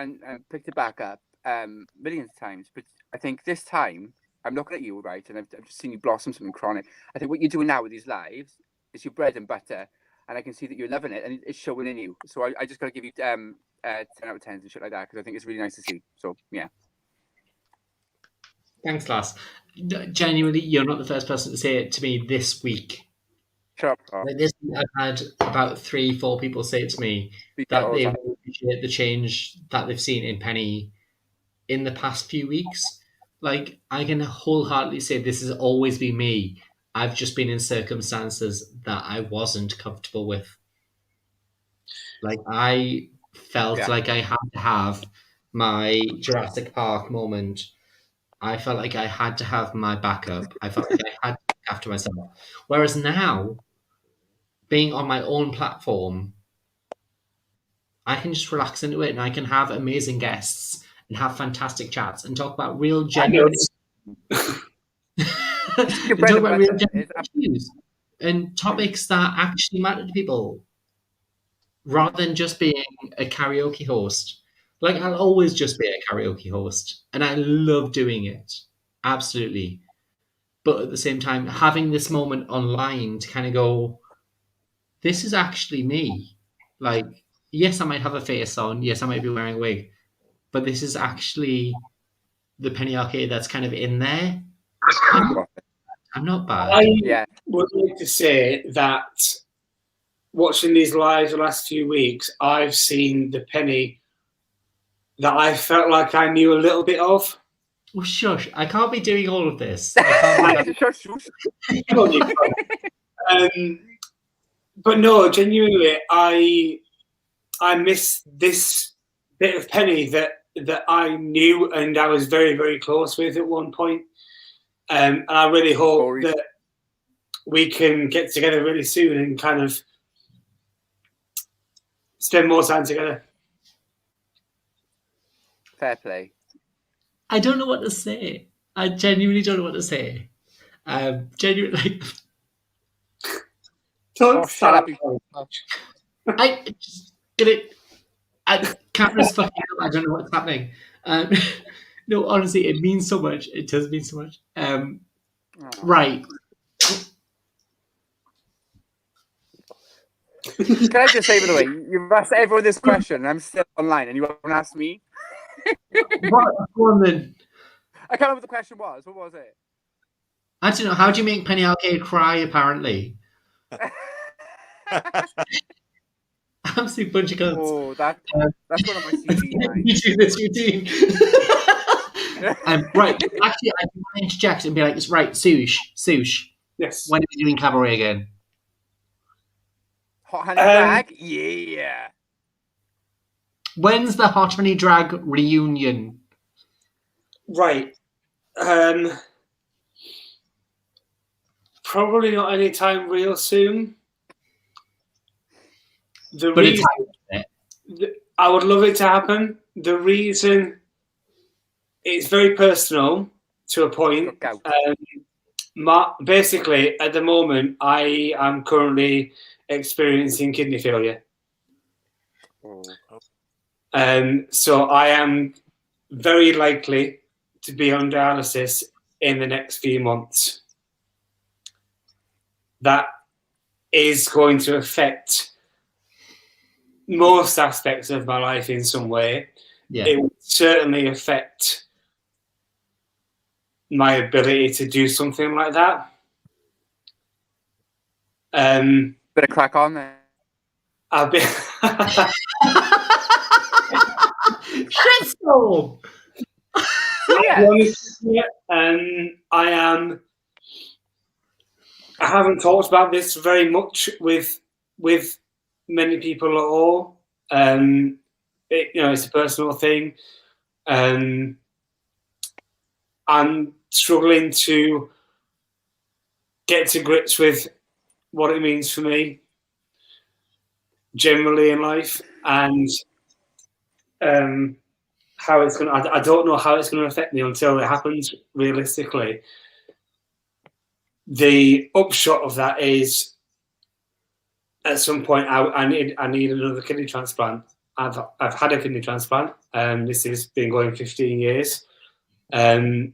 picked it back up millions of times, but I think this time I'm looking at you, right, and I've just seen you blossom something chronic. I think what you're doing now with these lives is your bread and butter, and I can see that you're loving it, and it's showing in you. So I just got to give you 10 out of 10s and shit like that, because I think it's really nice to see. So yeah. Thanks, lass. Genuinely, you're not the first person to say it to me this week. Shut up. Like this week, I've had about 3-4 people say it to me that they appreciate the change that they've seen in Penny in the past few weeks. Like, I can wholeheartedly say this has always been me. I've just been in circumstances that I wasn't comfortable with. Like, I felt like I had to have my Jurassic Park moment. I felt like I had to have my backup. I felt like I had to look after myself. Whereas now, being on my own platform, I can just relax into it and I can have amazing guests and have fantastic chats and talk about real genuine issues and topics that actually matter to people, rather than just being a karaoke host. Like, I'll always just be a karaoke host, and I love doing it, absolutely. But at the same time, having this moment online to kind of go, this is actually me. Like, yes, I might have a face on, yes, I might be wearing a wig, but this is actually the Penny Arcade that's kind of in there. I'm not bad. I would like to say that watching these lives the last few weeks, I've seen the Penny that I felt like I knew a little bit of. Well, shush! I can't be doing all of this. But no, genuinely, I miss this bit of Penny that I knew and I was very, very close with at one point. And I really hope that we can get together really soon and kind of spend more time together. Fair play. I don't know what to say. I genuinely don't know what to say. Genuinely. Don't shut up. I just get it. Camera's fucking up. I don't know what's happening. No, honestly, it means so much. It does mean so much. Right. Can I just say, by the way, you've asked everyone this question, and I'm still online, and you haven't asked me? What? Go on then. I can't remember what the question was. What was it? I don't know. How do you make Penny Arcade cry, apparently? Absolute bunch of guns. Oh, that's one of my CDs. You do this routine. Right. Actually, I can interject and be like, right, Sushe. Yes. When are we doing cabaret again? Hot Honey Drag? Yeah. When's the Hot Honey Drag reunion? Right. Probably not anytime real soon. I would love it to happen. The reason, it's very personal to a point. Basically, at the moment, I am currently experiencing kidney failure. So I am very likely to be on dialysis in the next few months. That is going to affect most aspects of my life in some way. Yeah. It will certainly affect my ability to do something like that. Better crack on then. I'll be Shitstorm! I'll be honest with Yeah, I haven't talked about this very much with many people at all. It's a personal thing. I'm struggling to get to grips with what it means for me generally in life, and how it's going to. I don't know how it's going to affect me until it happens. Realistically, the upshot of that is, at some point, I need another kidney transplant. I've had a kidney transplant. This has been going 15 years. Thank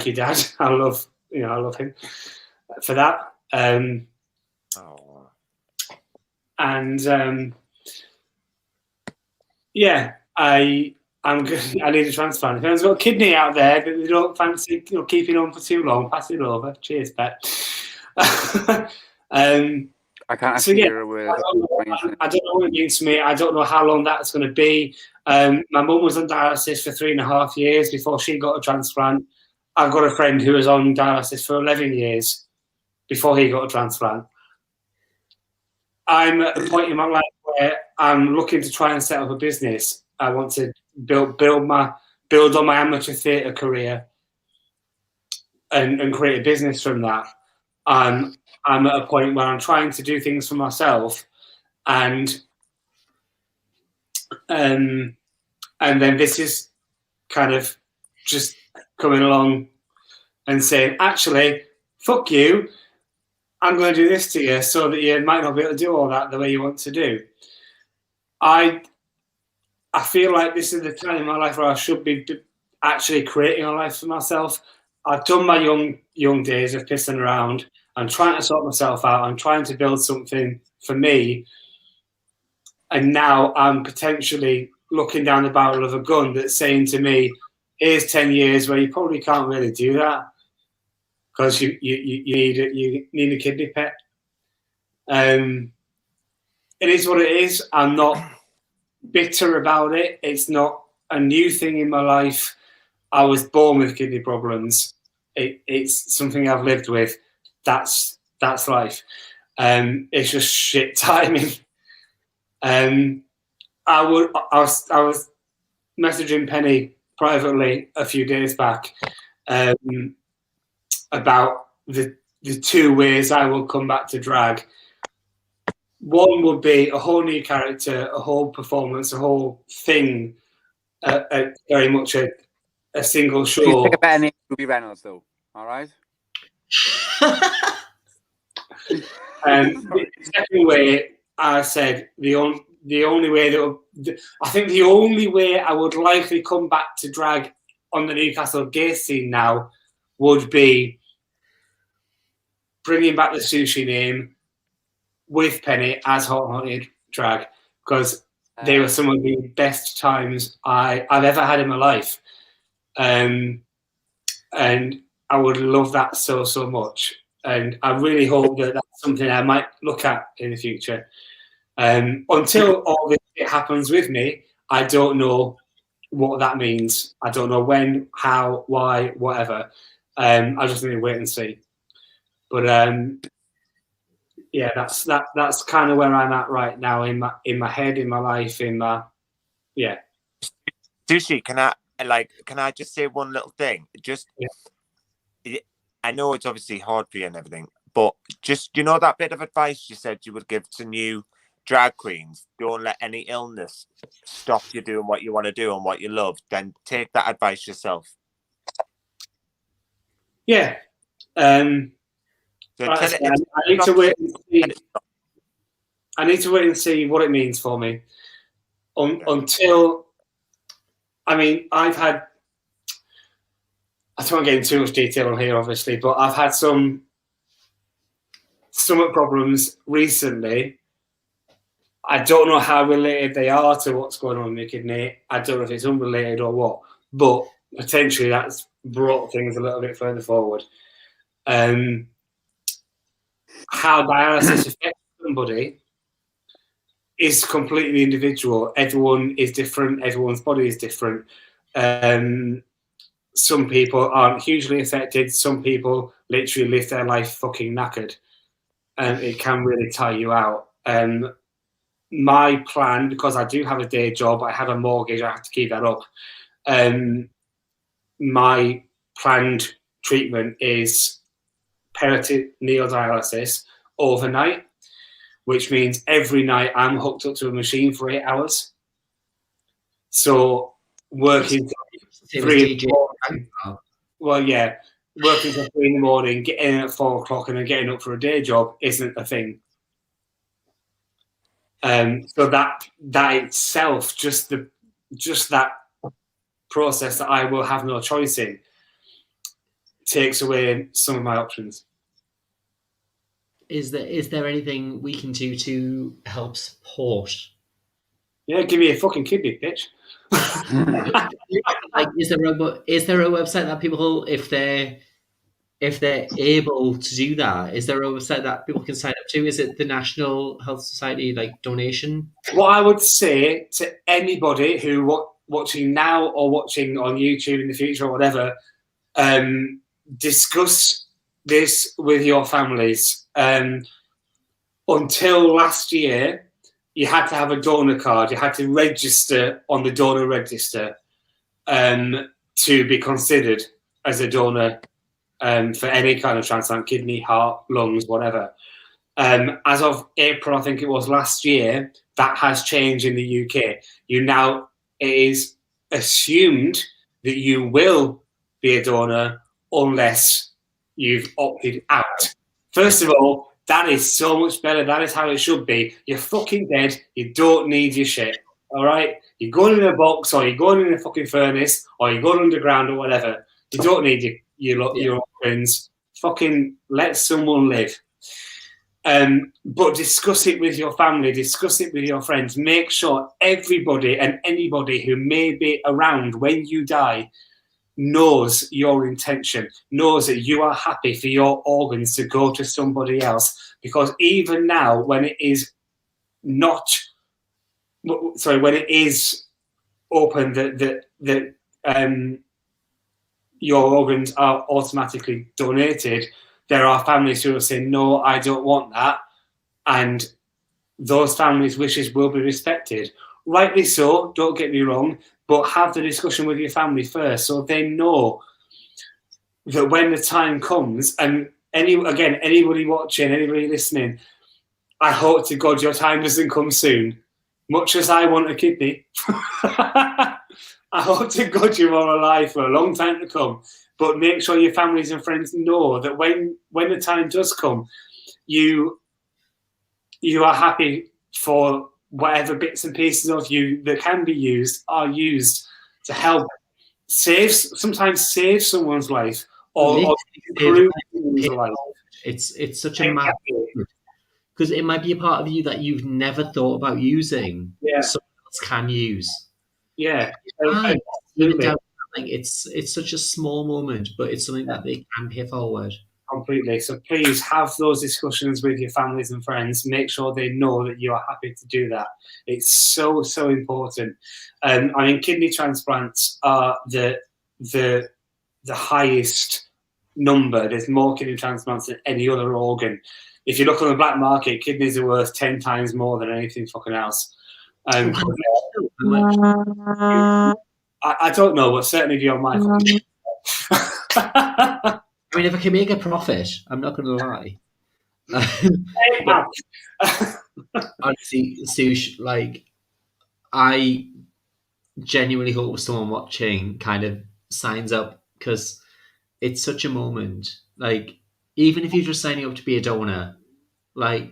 you, Dad. I love him for that. Yeah, I'm good. I need a transplant. If anyone's got a kidney out there that they don't fancy, keeping on for too long, pass it over. Cheers, Bet. I can't actually hear a word. I don't know what it means to me. I don't know how long that's going to be. My mum was on dialysis for 3.5 years before she got a transplant. I've got a friend who was on dialysis for 11 years before he got a transplant. I'm at a point in my life where I'm looking to try and set up a business. I want to build on my amateur theatre career and create a business from that. I'm at a point where I'm trying to do things for myself, and then this is kind of just coming along and saying, actually, fuck you, I'm going to do this to you so that you might not be able to do all that the way you want to do. I feel like this is the time in my life where I should be actually creating a life for myself. I've done my young days of pissing around. I'm trying to sort myself out. I'm trying to build something for me. And now I'm potentially looking down the barrel of a gun that's saying to me, here's 10 years where you probably can't really do that because you need a kidney pet. It is what it is. I'm not bitter about it. It's not a new thing in my life. I was born with kidney problems. It's something I've lived with. That's life. It's just shit timing. I was messaging Penny privately a few days back about the 2 ways I will come back to drag. One would be a whole new character, a whole performance, a whole thing, very much a single show. Please pick a better name, Ruby Reynolds, though. All right. The second way, I said the only way I think the only way I would likely come back to drag on the Newcastle gay scene now would be bringing back the Sushe name with Penny as Hot Haunted Drag, because they were some of the best times I've ever had in my life, and I would love that so much, and I really hope that that's something I might look at in the future. Until all this happens with me, I don't know what that means. I don't know when, how, why, whatever. I just need to wait and see. But yeah, that's kind of where I'm at right now in my head, in my life, yeah. Sushe, can I just say one little thing? I know it's obviously hard for you and everything, but just, that bit of advice you said you would give to new drag queens: don't let any illness stop you doing what you want to do and what you love. Then take that advice yourself. Yeah. I need to wait and see. I need to wait and see what it means for me. Until, I don't want to get into too much detail on here, obviously, but I've had some stomach problems recently. I don't know how related they are to what's going on with my kidney. I don't know if it's unrelated or what, but potentially that's brought things a little bit further forward. How dialysis affects somebody is completely individual. Everyone is different. Everyone's body is different. some people aren't hugely affected. Some people literally live their life fucking knackered, and it can really tire you out. My plan, because I do have a day job, I have a mortgage, I have to keep that up. My planned treatment is peritoneal dialysis overnight, which means every night I'm hooked up to a machine for 8 hours. So working till 3 in the morning. Well, yeah, working till 3 in the morning, getting in at 4 o'clock, and then getting up for a day job isn't a thing. So that itself, just that process that I will have no choice in, takes away some of my options. Is there anything we can do to help support? Yeah, give me a fucking kidney, bitch. Like, is there a website that people, if they're able to do that, is there a website that people can sign up to? Is it the National Health Society donation? What I would say to anybody who watching now or watching on YouTube in the future or whatever, discuss this with your families. Until last year, you had to have a donor card. You had to register on the donor register to be considered as a donor for any kind of transplant, kidney, heart, lungs, whatever. As of April, I think it was last year, that has changed in the UK. It is assumed that you will be a donor unless you've opted out. First of all, that is so much better. That is how it should be. You're fucking dead. You don't need your shit. All right? You're going in a box, or you're going in a fucking furnace, or you're going underground, or whatever. You don't need your organs. Fucking let someone live. But discuss it with your family. Discuss it with your friends. Make sure everybody and anybody who may be around when you die knows your intention, knows that you are happy for your organs to go to somebody else. Because even now, when it is open that your organs are automatically donated, there are families who will say, no, I don't want that. And those families' wishes will be respected. Rightly so, don't get me wrong, but have the discussion with your family first so they know that when the time comes, and anybody watching, anybody listening, I hope to God your time doesn't come soon. Much as I want a kidney, I hope to God you're all alive for a long time to come. But make sure your families and friends know that when the time does come, you are happy for whatever bits and pieces of you that can be used are used to help sometimes save someone's life or improve someone's life. It's such a matter, because it might be a part of you that you've never thought about using. Yeah. Someone else can use. Yeah. It's such a small moment, but it's something that they can pay forward. Completely. So please have those discussions with your families and friends. Make sure they know that you are happy to do that. It's so, so important. Kidney transplants are the highest number. There's more kidney transplants than any other organ. If you look on the black market, kidneys are worth 10 times more than anything fucking else. I don't know, but certainly beyond my fucking I mean, if I can make a profit, I'm not going to lie. Honestly, Sush, I genuinely hope someone watching kind of signs up, because it's such a moment. Even if you're just signing up to be a donor, let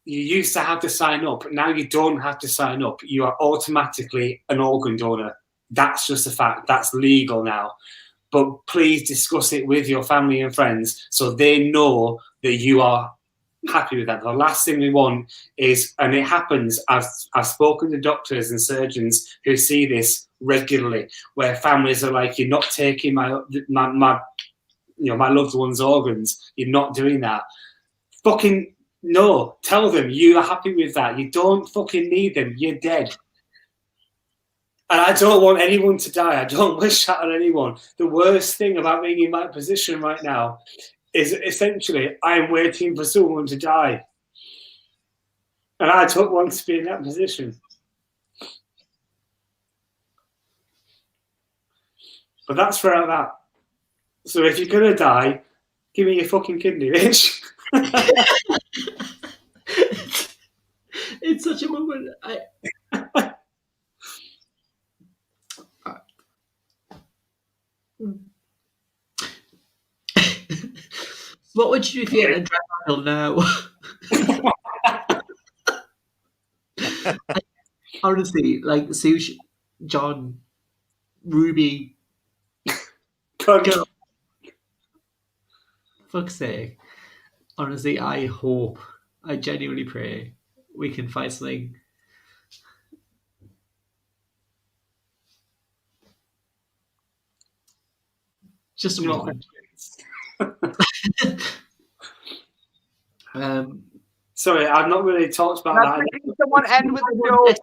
you used to have to sign up. Now you don't have to sign up. You are automatically an organ donor. That's just a fact. That's legal now. But please discuss it with your family and friends so they know that you are happy with that. The last thing we want is, and it happens, I've spoken to doctors and surgeons who see this regularly, where families are like, you're not taking my loved one's organs. You're not doing that. Fucking no. Tell them you are happy with that. You don't fucking need them. You're dead. And I don't want anyone to die. I don't wish that on anyone. The worst thing about being in my position right now is essentially I'm waiting for someone to die. And I don't want to be in that position. But that's where I'm at. So if you're going to die, give me your fucking kidney, bitch. It's such a moment. What would you do if you had a drag now? Honestly, like Sushe, John, Ruby, girl, fuck's sake. Honestly, I genuinely pray we can find something. Just a moment. Sorry, I've not really talked about that. Can someone end with a joke?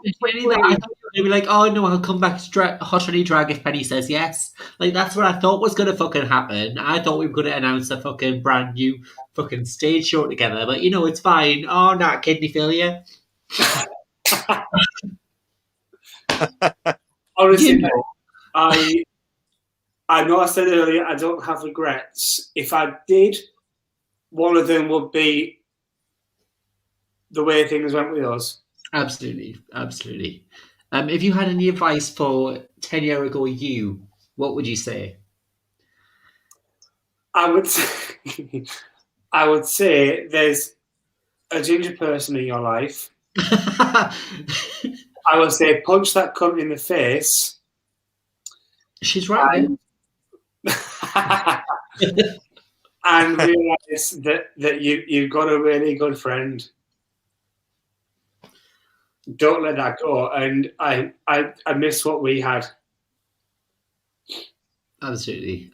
They'd be like, "Oh no, I'll come back to Hot Honey Drag if Penny says yes." Like that's what I thought was gonna fucking happen. I thought we were gonna announce a fucking brand new fucking stage show together, but it's fine. Oh, not kidney failure. Honestly, no. I know I said earlier I don't have regrets. If I did, one of them would be the way things went with us. Absolutely. If you had any advice for 10 years ago you, what would you say? I would say there's a ginger person in your life. I would say punch that cunt in the face. She's right. And realise that you've got a really good friend. Don't let that go. And I miss what we had. Absolutely.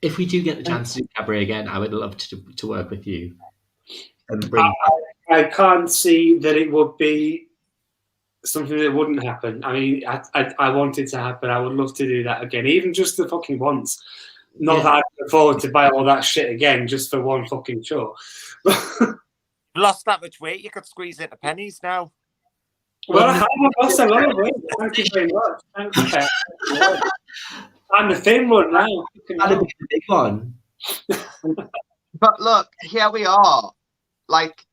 If we do get the chance to do cabaret again, I would love to work with you. And bring. I can't see that it would be something that wouldn't happen. I mean, I want it to happen. I would love to do that again, even just the fucking once. Not that I can afford to buy all that shit again just for one fucking show. Lost that much weight, you could squeeze into pennies now. Well, I have lost a lot of weight. Thank you very much. Thank you. I'm the thin one now. I'm the big one. But look, here we are, like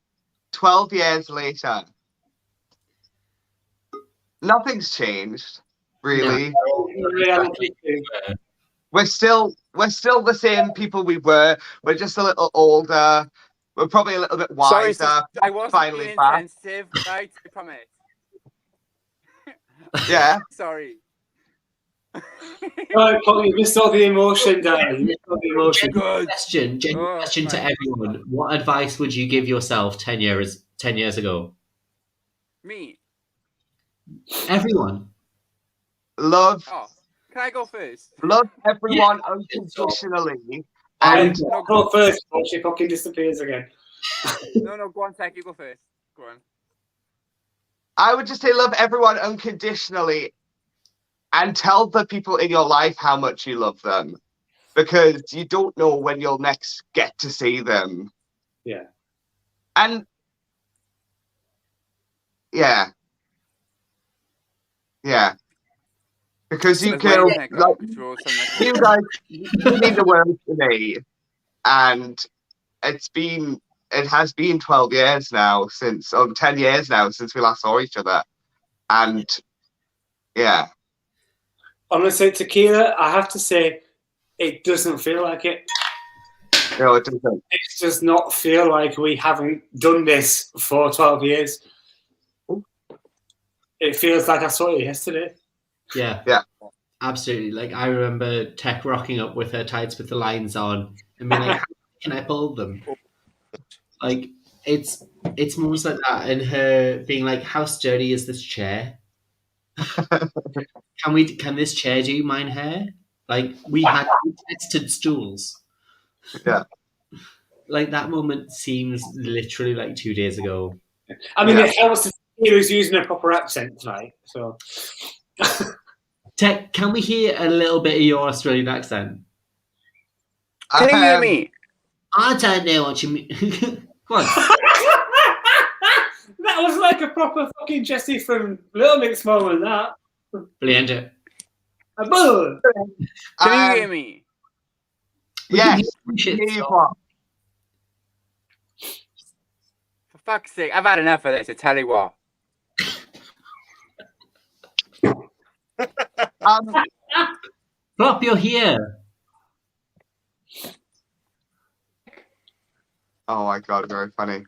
12 years later. Nothing's changed, really. No. We're still the same people we were. We're just a little older. We're probably a little bit wiser. Sorry, I wasn't finally being back. insensitive, right? I promise. Yeah. Sorry. Right, Paul, you missed all the emotion, Dan. You missed all the emotion. Genuine question to everyone. What advice would you give yourself 10 years ago? Me. Everyone. Love. Oh, can I go first? Love everyone unconditionally. And go first, before she fucking disappears again. No, go on, Tech. You go first. Go on. I would just say love everyone unconditionally and tell the people in your life how much you love them, because you don't know when you'll next get to see them. Yeah. And yeah. Because you can, like, you guys, you mean the world to me, and it has been 12 years now 10 years now since we last saw each other, and yeah. Honestly, Tequila, I have to say, it doesn't feel like it. No, it doesn't. It does not feel like we haven't done this for 12 years. It feels like I saw it yesterday. Yeah. Absolutely. Like, I remember Tech rocking up with her tights with the lines on and being like, how can I pull them? Like, it's moments like that, and her being like, how sturdy is this chair? Can this chair do mine hair? Like, we had tested stools. Yeah. Like, that moment seems literally like 2 days ago. I mean, Yeah. it helps to hear who's using a proper accent tonight. So, Tech, can we hear a little bit of your Australian accent? Can you hear me? I don't know what you mean. Go on. that was like a proper fucking Jesse from Little Mix moment. That. Brilliant. A bull. Can you hear me? Yes. Shit, Hear you, stop. Plop. For fuck's sake, I've had enough of this. I tell you what. Plop, you're here. Oh my god, very funny.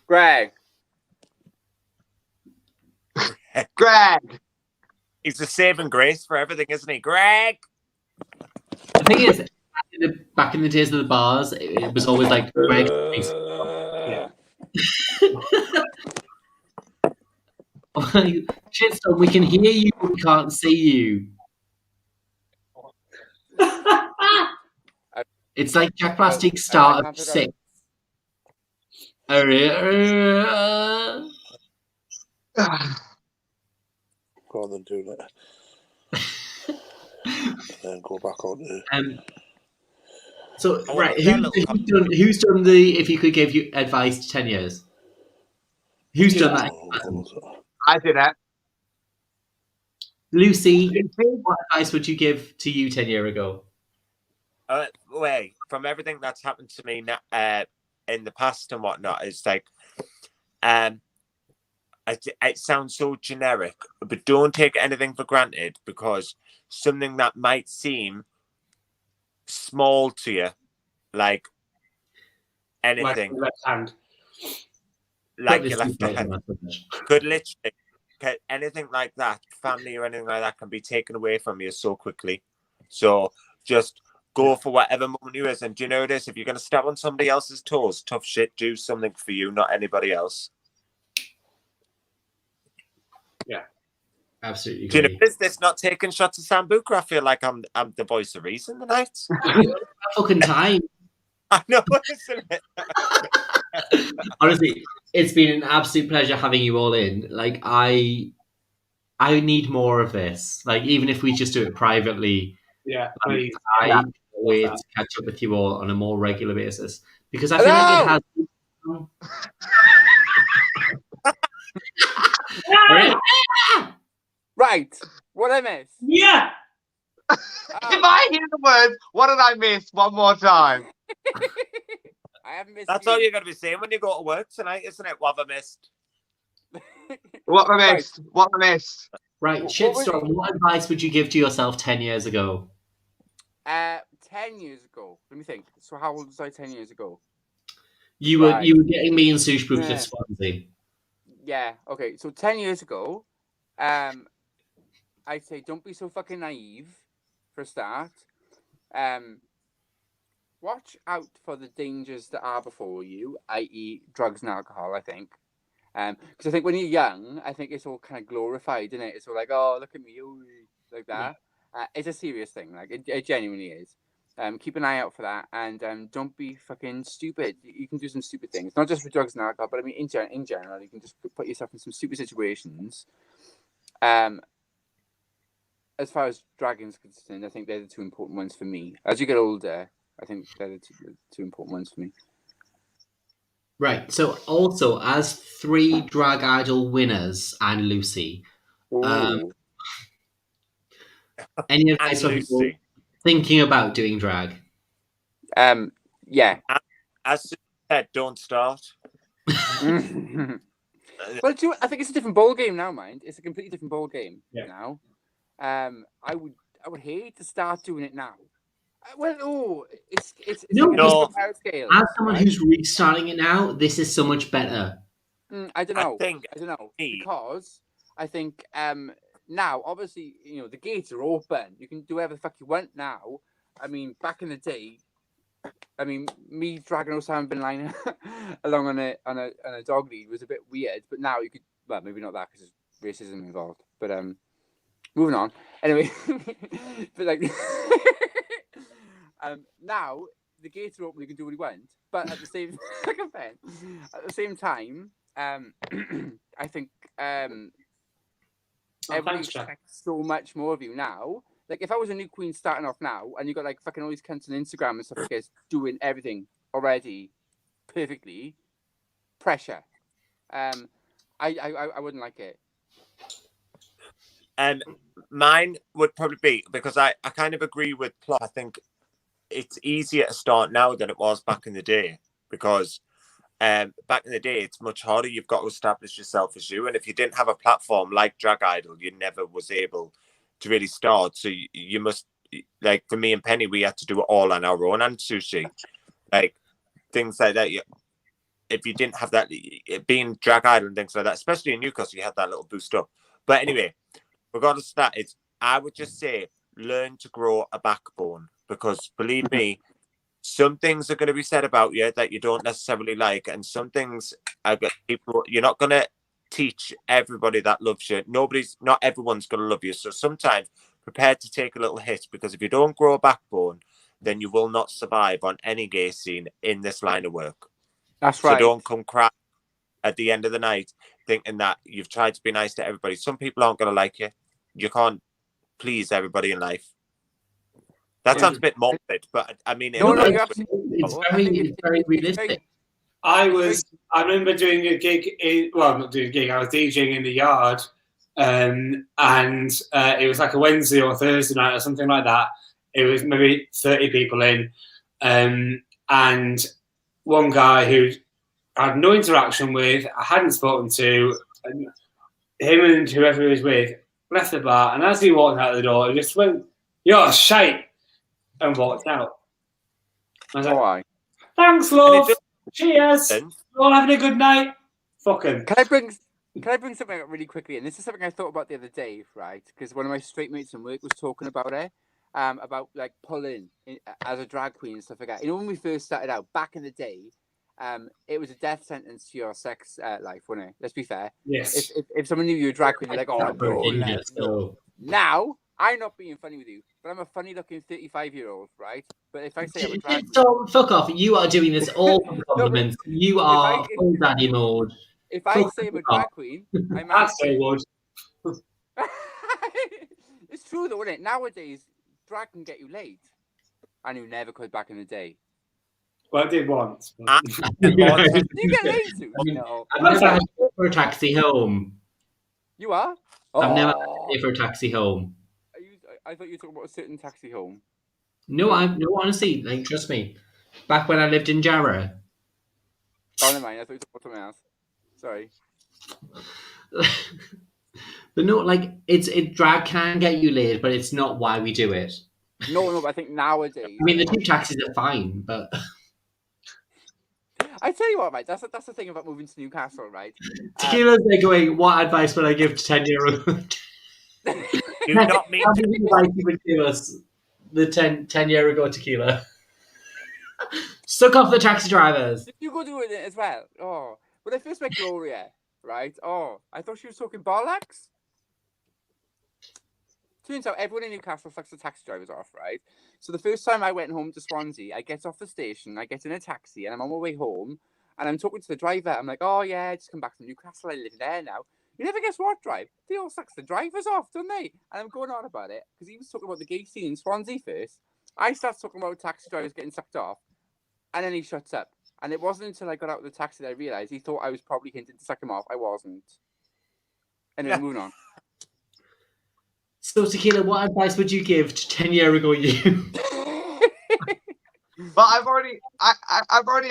Greg. Greg. He's the saving grace for everything, isn't he? Greg! The thing is, back in the days of the bars, it was always like Greg. Yeah. Shitstorm, we can hear you, but we can't see you. It's like Jack Plastic start of 6. Go on then, do that. Then go back on there. So, I right, want to who's done the if you could give you advice to 10 years? Who's done that? I did it. Lucy, what advice would you give to you 10 years ago? Wait, from everything that's happened to me in the past and whatnot, it's like, it sounds so generic, but don't take anything for granted, because something that might seem small to you, like anything, Left hand. like your left hand, could literally, anything like that, family or anything like that, can be taken away from you so quickly. So just go for whatever moment you is. And do you know this? If you're going to step on somebody else's toes, tough shit, do something for you, not anybody else. Yeah, absolutely. Do you know this? Not taking shots of Sambuca. I feel like I'm the voice of reason tonight. Fucking time. I know, isn't it? Honestly, it's been an absolute pleasure having you all in. Like, I need more of this. Like, even if we just do it privately. Yeah, please. I can't wait to catch up with you all on a more regular basis, because I feel like it has. Right. What I miss? Yeah. If I hear the words, what did I miss? One more time. I haven't missed. That's all you're going to be saying when you go to work tonight, isn't it? What have I missed? What I missed? What I missed? Right, Shitstorm, what advice would you give to yourself 10 years ago? 10 years ago. Let me think. So how old was I 10 years ago? You were getting me and Sushe Buffet to Swansea. Yeah. Okay. So 10 years ago, I'd say don't be so fucking naive. For a start, watch out for the dangers that are before you, i.e., drugs and alcohol. I think, because I think when you're young, I think it's all kind of glorified, isn't it? It's all like, oh, look at me, like that. It's a serious thing. Like it genuinely is. Keep an eye out for that, and don't be fucking stupid. You can do some stupid things, not just with drugs and alcohol, but I mean in general, you can just put yourself in some stupid situations. As far as dragons are concerned, I think they're the two important ones for me. As you get older, I think they're the two important ones for me. Right. So, also, as 3 drag idol winners and Lucy, any advice for people thinking about doing drag? Yeah. As said, don't start. Well, I think it's a different ball game now, mind. It's a completely different ball game now. I would hate to start doing it now. It's no. Scale, as someone who's restarting it now, this is so much better. I don't know. I don't know because I think now obviously the gates are open. You can do whatever the fuck you want now. I mean, back in the day, I mean, me dragging Osama bin Laden along on a dog lead was a bit weird. But now you could, well, maybe not that because there's racism involved. But moving on. Anyway, but like now the gates are open. You can do what you want. But at the same time, I think Oh, everybody thanks, Jack. expects so much more of you now. Like, if I was a new queen starting off now, and you got like fucking all these cunts on Instagram and stuff like this doing everything already perfectly, pressure. I wouldn't like it. Mine would probably be, because I kind of agree with Plot. I think it's easier to start now than it was back in the day, because back in the day it's much harder. You've got to establish yourself as you, and if you didn't have a platform like Drag Idol, you never was able to really start. So you must, like for me and Penny, we had to do it all on our own, and Sushe, like things like that. If you didn't have that, being Drag Idol and things like that, especially in Newcastle, you had that little boost up. But anyway, regardless of that, I would just say learn to grow a backbone, because believe me, some things are going to be said about you that you don't necessarily like, and some things are people. You're not going to teach everybody that loves you. Not everyone's going to love you. So sometimes prepare to take a little hit, because if you don't grow a backbone, then you will not survive on any gay scene in this line of work. That's right. So don't come cry at the end of the night thinking that you've tried to be nice to everybody. Some people aren't going to like you. You can't please everybody in life. That sounds a bit morbid, but I mean, it's very realistic. I remember doing a gig. Not doing a gig. I was DJing in the yard, and it was like a Wednesday or Thursday night or something like that. It was maybe 30 people in, and one guy who I had no interaction with, I hadn't spoken to, him and whoever he was with left the bar, and as he walked out the door, he just went, "You're shite," and walked out. I was like, "Thanks, love. Cheers. All having a good night." Fucking. Can I bring something up really quickly? And this is something I thought about the other day, right? Because one of my straight mates in work was talking about it, about like pulling as a drag queen and stuff like that. You know, when we first started out back in the day, it was a death sentence to your sex life, wasn't it? Let's be fair. Yes. If someone knew you were a drag queen, they're like, "Oh no, no." Now, I'm not being funny with you, but I'm a funny-looking 35-year-old, right? But if I say I'm a drag queen, fuck off! You are doing this all for compliments. You are full daddy mode. If I say I'm a drag queen, I'm actually would. It's true though, isn't it? Nowadays, drag can get you laid, and you never could back in the day. Well, I did once. You get laid too? No. I've never had to pay for a taxi home. You are? I've never had to pay for a taxi home. I thought you were talking about a certain taxi home. No, honestly, like, trust me. Back when I lived in Jarrah. Oh, never mind. I thought you were talking about something else. Sorry. But no, like, drag can get you laid, but it's not why we do it. No, but I think nowadays. I mean, the cheap taxis are fine, but. I tell you what, mate, that's the thing about moving to Newcastle, right? Tequila's there going, what advice would I give to 10-year-old? Do not mean How many advice you would give us the 10-year-ago Tequila? Suck off the taxi drivers. Did you go do it as well? Oh, when I first met Gloria, right? Oh, I thought she was talking bollocks. Turns out everyone in Newcastle sucks the taxi drivers off, right? So the first time I went home to Swansea, I get off the station, I get in a taxi, and I'm on my way home, and I'm talking to the driver. I'm like, "Oh yeah, I just come back from Newcastle. I live there now." You never guess what, drive? They all sucks the drivers off, don't they? And I'm going on about it because he was talking about the gay scene in Swansea first. I start talking about taxi drivers getting sucked off, and then he shuts up. And it wasn't until I got out of the taxi that I realised he thought I was probably hinting to suck him off. I wasn't. Anyway, moving on. So, Tequila, what advice would you give to 10-year-ago you? But I've already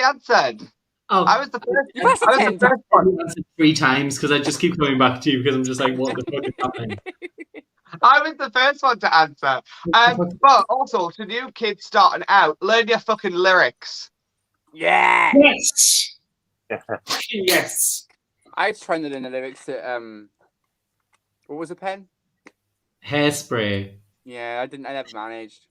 answered. Oh, I was the first one. I answered 3 times because I just keep coming back to you because I'm just like, what the fuck is happening? I was the first one to answer. But also, to new kids starting out, learn your fucking lyrics. Yeah. Yes. Yes. I was trying to learn the lyrics to what was the pen? Hairspray. Yeah, I never managed.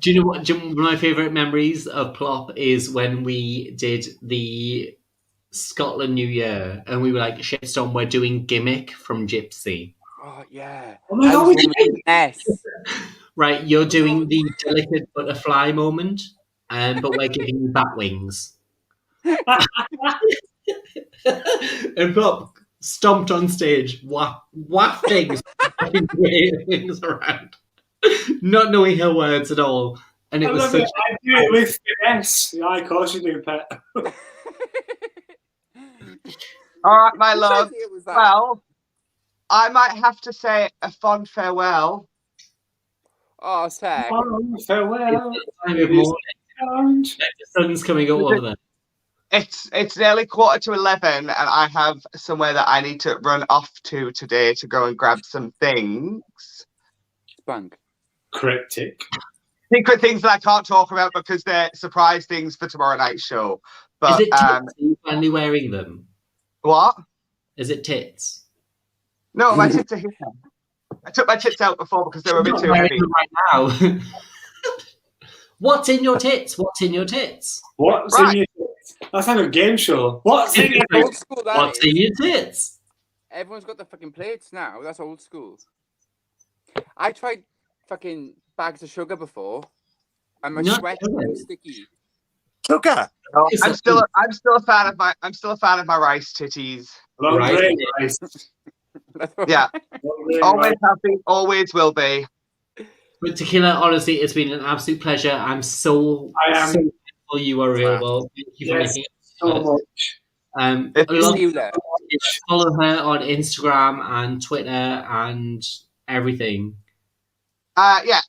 Do you know what? One of my favourite memories of Plop is when we did the Scotland New Year and we were like, Shitstorm, we're doing Gimmick from Gypsy. Oh, yeah. Oh my God, we did. Right, you're doing the delicate butterfly moment, but we're giving you bat wings. And Plop stomped on stage, wafting wings around, not knowing her words at all. And it I was love such. it. I do it with finesse. Yeah, of course you do, Pet. All right, my Whose love. idea was that? Well, I might have to say a fond farewell. Oh, sick. Oh, farewell. Time of morning. The sun's coming up over there. It's nearly 11:15, and I have somewhere that I need to run off to today to go and grab some things. Spunk. Cryptic. Secret things that I can't talk about because they're surprise things for tomorrow night's show. But Is it tits? Are you finally wearing them? what? Is it tits? No, my tits are here. I took my tits out before because they were a bit Not too wearing heavy. them right now. What's in your tits? What's in your tits? What's Right. in your tits? That's like a game show. What's in your Old tits? school, that What's is. in your tits? Everyone's got the fucking plates now. That's old school. I tried fucking bags of sugar before, and my Not sweat sugar. was sticky. Sugar. No, I'm still a fan of my rice titties. Long Right. grain rice. Yeah, Long grain always rice. have been, always will be. But Tequila, honestly, it's been an absolute pleasure. I'm so I am. thankful you are available. Thank you for Yes, making it. so much. It's A lot See you there. follow her on Instagram and Twitter and everything. Yeah,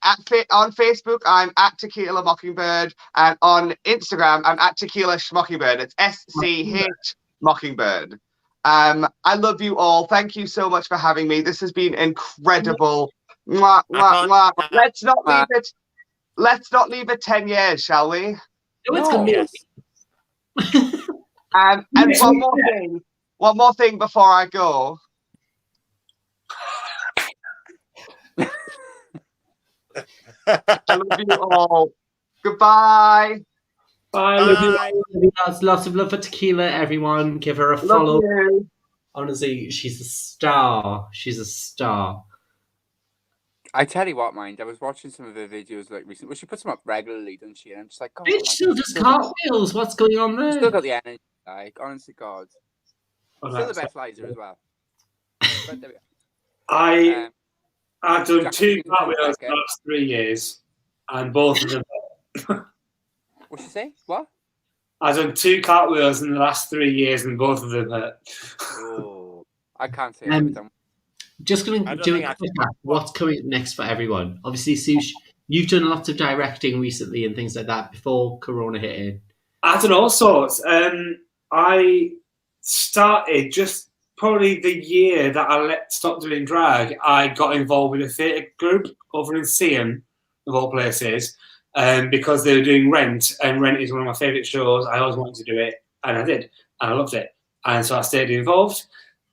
on Facebook, I'm at Tequila Mockingbird, and on Instagram, I'm at Tequila Mockingbird. It's SCH Mockingbird. I love you all. Thank you so much for having me. This has been incredible. Mwah, mwah, mwah. Let's not leave it. Let's not leave it 10 years, shall we? No, it's gonna be. Yes. And Yes, one we more thing. One more thing before I go. I love you all. Goodbye. Bye. Love you. Bye. Lots of love for Tequila, everyone. Give her a Love follow. you. Honestly, she's a star. She's a star. I tell you what, mind. I was watching some of her videos like recently. Well, she puts them up regularly, doesn't she? And I'm just like, God, Bitch still does cartwheels. What's going on She's still there? got the energy. Like, honestly, God. Oh, Still the that's- best lizer as well. But there we I've done Jack, 2 you can cartwheels come in back, the last 3 years, and both of them. What'd you say? What? I've done 2 cartwheels in the last 3 years, and both of them hurt. Oh, I can't say I've done. Just going I to don't do a think I quick can- recap. What's coming next for everyone? Obviously, Sushe, you've done lots of directing recently and things like that before Corona hit in. I've done all sorts. I started just probably the year that I stopped doing drag. I got involved with a theatre group over in Seaham, of all places, because they were doing Rent, and Rent is one of my favourite shows. I always wanted to do it, and I did, and I loved it, and so I stayed involved.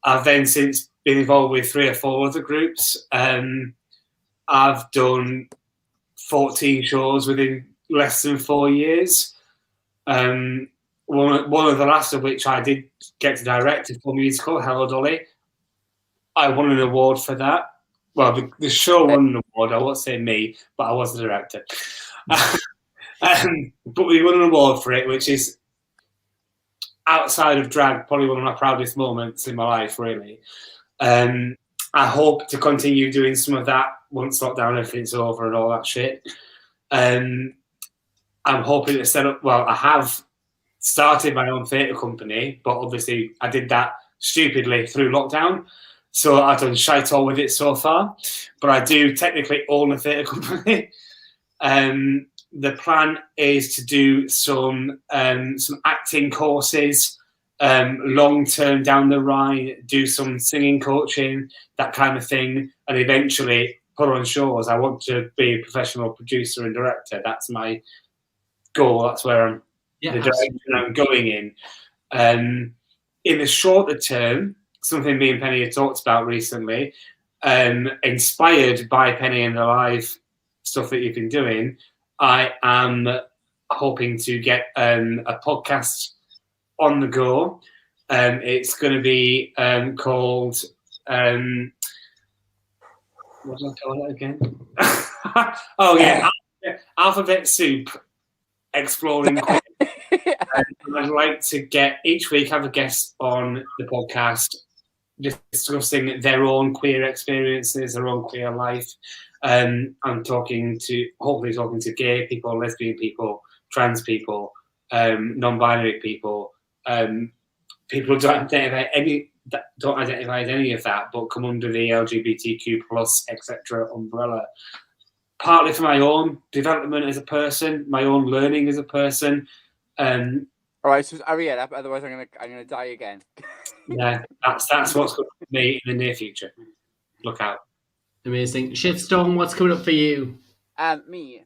I've then since been involved with 3 or 4 other groups. I've done 14 shows within less than 4 years. One of the last of which I did get to direct is for musical, Hello Dolly. I won an award for that. Well, the show won an award. I won't say me, but I was the director. But we won an award for it, which is outside of drag, probably one of my proudest moments in my life, really. I hope to continue doing some of that once lockdown everything's over and all that shit. I'm hoping to set up, well, I have started my own theatre company, but obviously I did that stupidly through lockdown. So I've done shite all with it so far, but I do technically own a theatre company. The plan is to do some acting courses, long term down the line, do some singing coaching, that kind of thing, and eventually put on shows. I want to be a professional producer and director. That's my goal. That's where the direction I'm going in. In the shorter term, something me and Penny have talked about recently, inspired by Penny and the live stuff that you've been doing, I am hoping to get a podcast on the go. It's going to be called what do I call it again? Oh yeah, Alphabet Soup, exploring. I'd like to get each week have a guest on the podcast discussing their own queer experiences, their own queer life. I'm hopefully talking to gay people, lesbian people, trans people, non-binary people, people who don't identify as any of that, but come under the LGBTQ plus etc. umbrella. Partly for my own development as a person, my own learning as a person. All right, so hurry it up, otherwise I'm gonna die again. Yeah, that's what's coming for me in the near future. Look out. Amazing. Shitstorm, what's coming up for you? Me.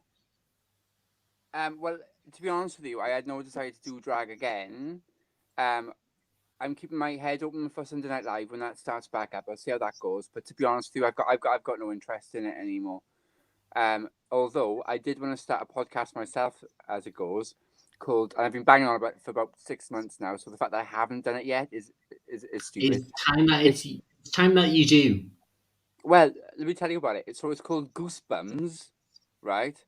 Well, to be honest with you, I had no desire to do drag again. I'm keeping my head open for Sunday Night Live when that starts back up. I'll see how that goes. But to be honest with you, I've got no interest in it anymore. Although I did want to start a podcast myself as it goes, called, and I've been banging on about it for about 6 months now. So the fact that I haven't done it yet is stupid. It's time that you do. Well, let me tell you about it. It's called Goosebumps, right?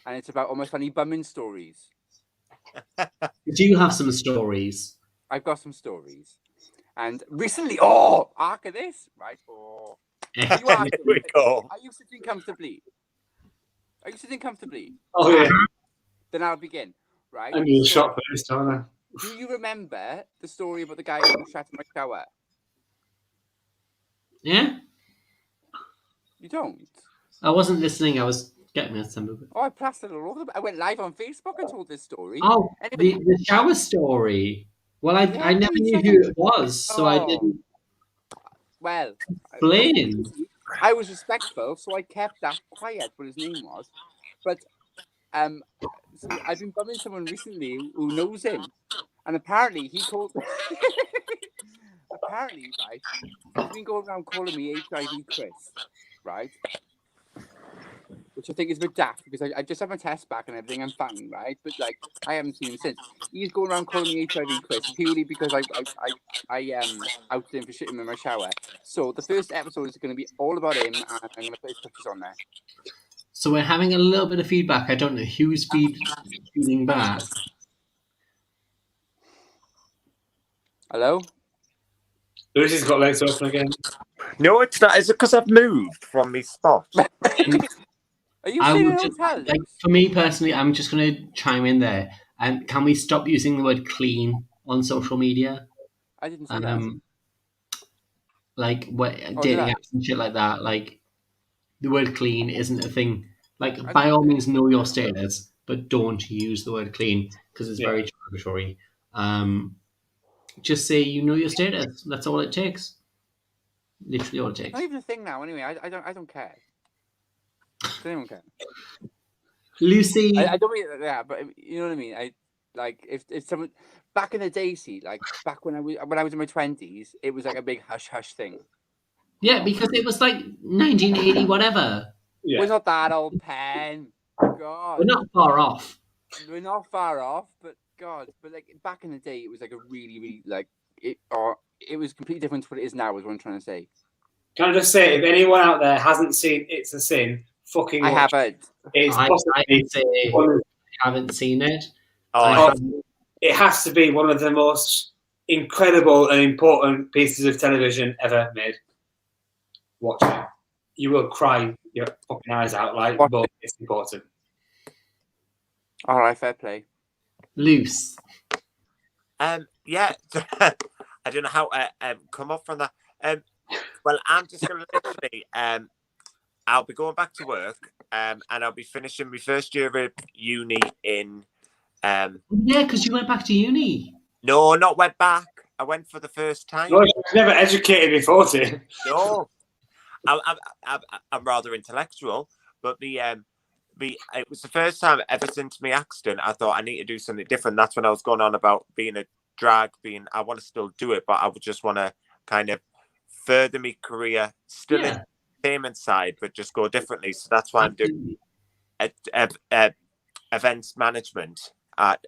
And it's about all my funny bumming stories. You do have some stories. I've got some stories. And recently, arc of this, right? Oh, Here we go. Are you sitting comfortably? Oh yeah. Then I'll begin, right? I'm being shot for this time. Do you remember the story about the guy who shat in my shower? Yeah? You don't? I wasn't listening. I was getting at some of it. Oh, I plastered it all over. I went live on Facebook and told this story. Oh, Anyway. the shower story. Well, I never knew who it was, so I didn't. Well, Explain. I was respectful, so I kept that quiet. What his name was, but so I've been bumming someone recently who knows him, and apparently he called. Apparently, right, he's been going around calling me HIV Chris, right? Which I think is a bit daft because I just had my test back and everything. I'm fine, right? But like, I haven't seen him since. He's going around calling me HIV Chris purely because I outed him for shitting in my shower. So the first episode is going to be all about him, and I'm going to put his pictures on there. So we're having a little bit of feedback. I don't know who's feeding back. Hello? Lucy's got legs open again. No, it's not. Is it because I've moved from my spot? Are you saying hotel? Like, for me personally, I'm just going to chime in there. Can we stop using the word clean on social media? I didn't say that. Like dating apps and shit like that. Like, the word clean isn't a thing. Like, by all means, know your status, but don't use the word clean because it's very derogatory. Just say you know your status. That's all it takes. Literally all it takes. Not even a thing now. Anyway, I don't care. Does anyone care? Lucy, I don't mean that, but you know what I mean. I like if someone back in the day, see, like back when I was in my 20s, it was like a big hush hush thing. Yeah, because it was like 1980 whatever. Yeah. We're not that old, Pen. God, We're not far off. We're not far off, but God, but like back in the day, it was like a really, really like it was completely different to what it is now. Is what I'm trying to say. Can I just say, if anyone out there hasn't seen It's a Sin, fucking I watch haven't. It's I possibly haven't seen it. it has to be one of the most incredible and important pieces of television ever made. Watch it. You will cry your fucking eyes out, like, but it's important. All right, fair play. Loose. Yeah. I don't know how come off from that. Well, I'm just going to literally, I'll be going back to work, and I'll be finishing my first year of uni in. Yeah, because you went back to uni. No, not went back. I went for the first time. No, you was never educated before, Tim. No, I'm rather intellectual, but it was the first time ever since my accident. I thought I need to do something different. That's when I was going on about being a drag. I want to still do it, but I would just want to kind of further my career, still in the payment side, but just go differently. So that's why I'm doing events management at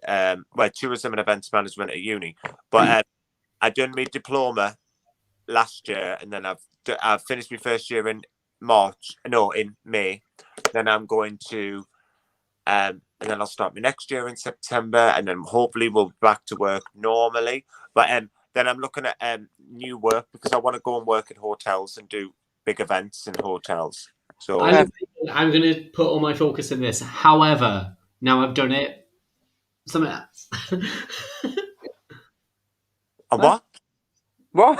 tourism and events management at uni. But I done my diploma last year, and then I've finished my first year in May. Then I'm going to and then I'll start my next year in September, and then hopefully we'll be back to work normally. But then I'm looking at new work because I want to go and work in hotels and do big events in hotels. So I'm going to put all my focus in this. However, now I've done it, something else. what? What?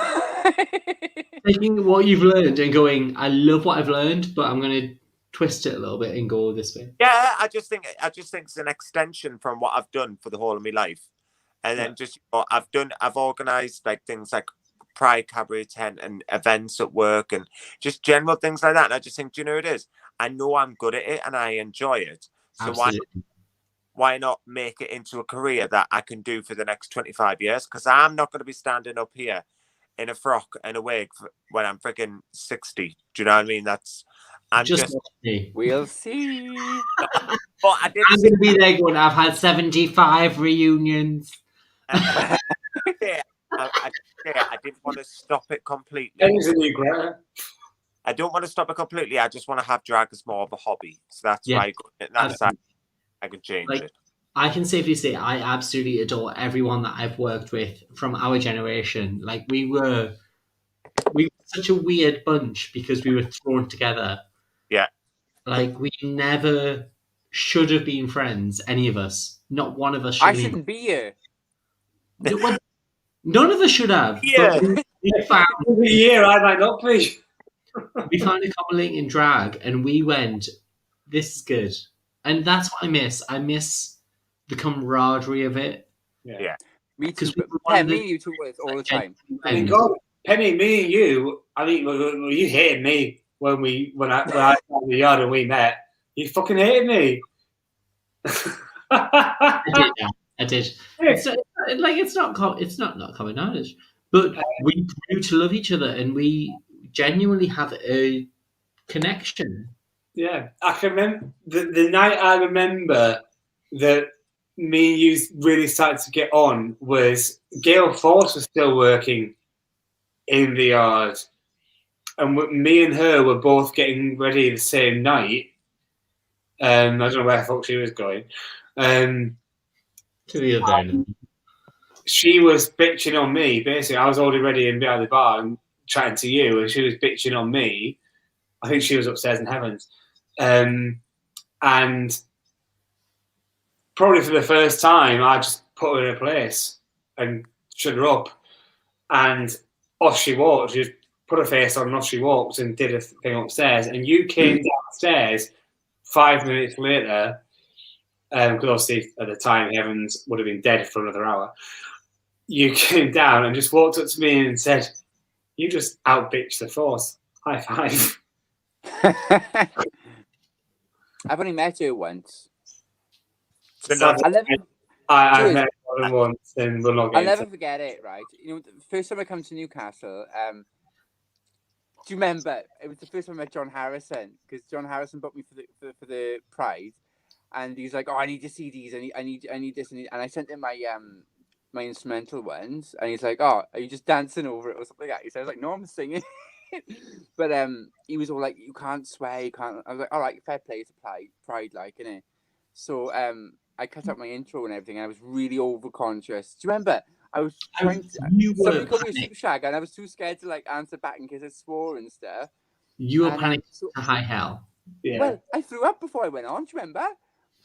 Taking what you've learned and going, I love what I've learned, but I'm going to twist it a little bit and go this way. Yeah, I just think it's an extension from what I've done for the whole of my life, and then just I've organised like things like Pride Cabaret tent and events at work and just general things like that. And I just think, do you know what it is? I know I'm good at it and I enjoy it. So why not make it into a career that I can do for the next 25 years? Because I'm not going to be standing up here in a frock and a wig when I'm freaking 60. Do you know what I mean? I'm just me. We'll see. But I'm going to be there going, I've had 75 reunions. I didn't want to stop it completely. I don't want to stop it completely. I just want to have drag as more of a hobby. So that's why I can change it. I can safely say I absolutely adore everyone that I've worked with from our generation. Like we were such a weird bunch because we were thrown together. Yeah. Like we never should have been friends, any of us. Not one of us should I shouldn't be here. None of us should have. Yeah. We found a year I might not be. We found a common link in drag and we went, this is good. And that's what I miss. I miss the camaraderie of it. Yeah. Me too. But me and you two work all the time. I mean, God, Penny, me and you, I mean, you hated me when I was in the yard and we met. You fucking hated me. I did. It's not common knowledge, but we grew to love each other and we genuinely have a connection. Yeah, I can remember the night I remember that me and you really started to get on was Gail Force was still working in the yard, and me and her were both getting ready the same night. I don't know where the fuck she was going. To the other end. She was bitching on me. Basically, I was already ready and behind the bar and chatting to you, and she was bitching on me. I think she was upstairs in heavens. And probably for the first time, I just put her in a place and shut her up. And off she walked. She just put her face on and off she walked and did a thing upstairs. And you came downstairs 5 minutes later, because obviously at the time Evans would have been dead for another hour. You came down and just walked up to me and said, "You just out-bitched the Force. High five." I've only met her once. I met her more than once, and we'll not get I'll never forget it, right? You know, the first time I come to Newcastle, do you remember? It was the first time I met John Harrison, because John Harrison booked me for the Pride, and he's like, "Oh, I need to see these. I need this." And I sent him my instrumental ones, and he's like, "Oh, are you just dancing over it or something like that?" He said, "I was like, no, I'm singing." But he was all like, "You can't swear, you can't." I was like, "All right, fair play, it's a pride, like, innit?" So I cut out my intro and everything, and I was really overconscious. Do you remember? I was trying to. Somebody called me a super shag, and I was too scared to like answer back in case I swore and stuff. You were panicking to high hell. Yeah. Well, I threw up before I went on. Do you remember?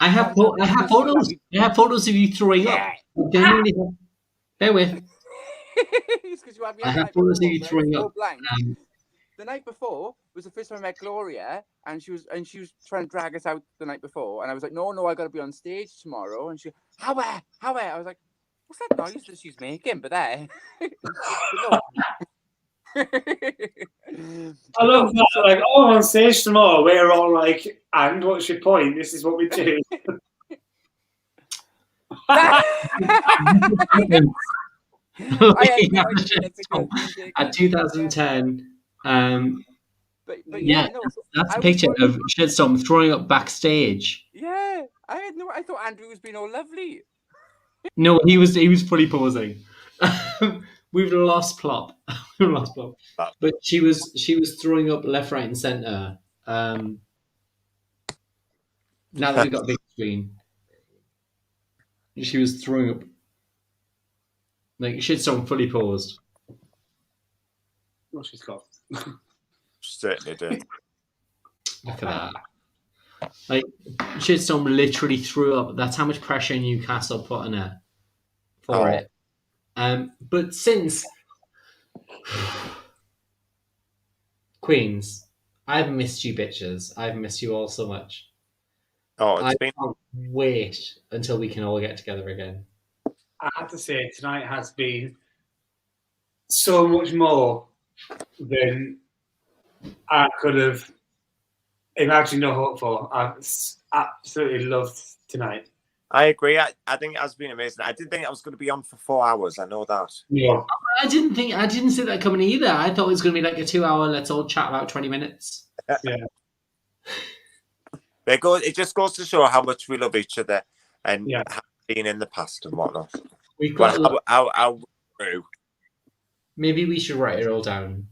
I have photos. I have photos of you throwing up. Genuinely, bear with. It's because you had me. I have photos of you throwing up. The night before was the first time I met Gloria, and she was trying to drag us out the night before, and I was like, no, I got to be on stage tomorrow, and she, how? I was like, what's that noise that she's making? But there. But I love that. Like, on stage tomorrow, we're all like, and what's your point? This is what we do. At 2010. But yeah, that's a picture of Shitstorm throwing up backstage. Yeah, I thought Andrew was being all lovely. No, he was fully posing. We've lost Plop. But she was throwing up left, right, and center. Now that we've got a big screen, She was throwing up. Like, Shitstorm fully paused. What she's got. Certainly did. Look at that. Like, Shitstorm literally threw up. That's how much pressure Newcastle put on her for it. But since Queens, I've missed you bitches. I've missed you all so much. Oh, I it's been. can't wait until we can all get together again. I have to say, tonight has been so much more than I could have imagined or hoped for. I've absolutely loved tonight. I agree. I think it has been amazing. I didn't think I was going to be on for 4 hours. I know that. Yeah. I didn't see that coming either. I thought it was going to be like a 2-hour, let's all chat about 20 minutes. Yeah. It just goes to show how much we love each other and Yeah. have been in the past and whatnot. We've got But how maybe we should write it all down.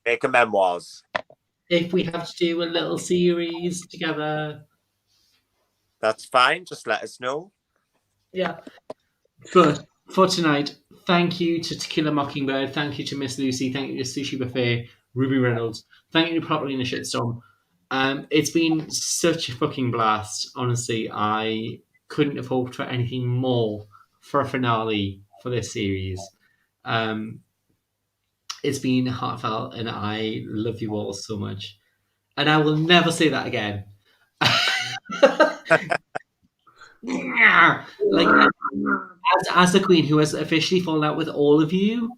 make a memoirs. If we have to do a little series together. That's fine. Just let us know. Yeah. But for tonight, thank you to Tequila Mockingbird. Thank you to Miss Lucy. Thank you to Sushe Buffet, Ruby Reynolds. Thank you to Plopalina Shitstorm. It's been such a fucking blast. Honestly, I couldn't have hoped for anything more for a finale for this series. It's been heartfelt, and I love you all so much. And I will never say that again. Like, as the queen who has officially fallen out with all of you,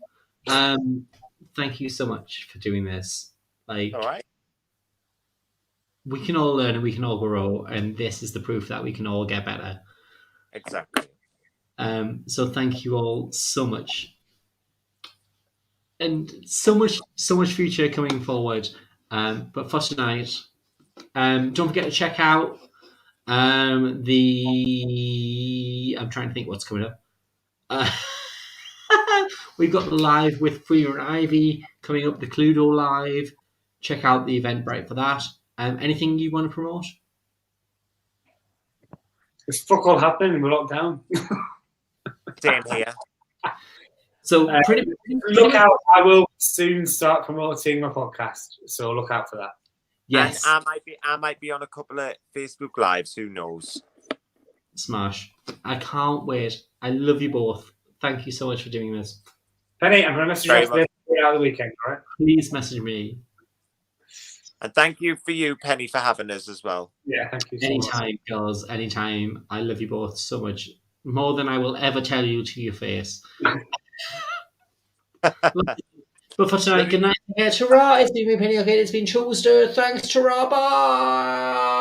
thank you so much for doing this. Like, All right. we can all learn and we can all grow, and this is the proof that we can all get better. Exactly. So thank you all so much, and so much future coming forward. But for tonight, don't forget to check out I'm trying to think what's coming up. We've got the live with Freya and Ivy coming up, the Cluedo live. Check out the Eventbrite for that. Anything you want to promote? There's fuck all happening. We're locked down. Same here. So Look out. I will soon start promoting my podcast. So look out for that. Yes. And I might be on a couple of Facebook lives. Who knows? Smash. I can't wait. I love you both. Thank you so much for doing this. Penny, I'm going to message you after the weekend, all right? Please message me. And thank you for you, Penny, for having us as well. Yeah, thank you so Anytime, much. girls. Anytime. I love you both so much. More than I will ever tell you to your face. But for tonight, good night. Ta-ra. It's been me, Penny. Okay, it's been Tuesday. Thanks, ta-ra. Bye.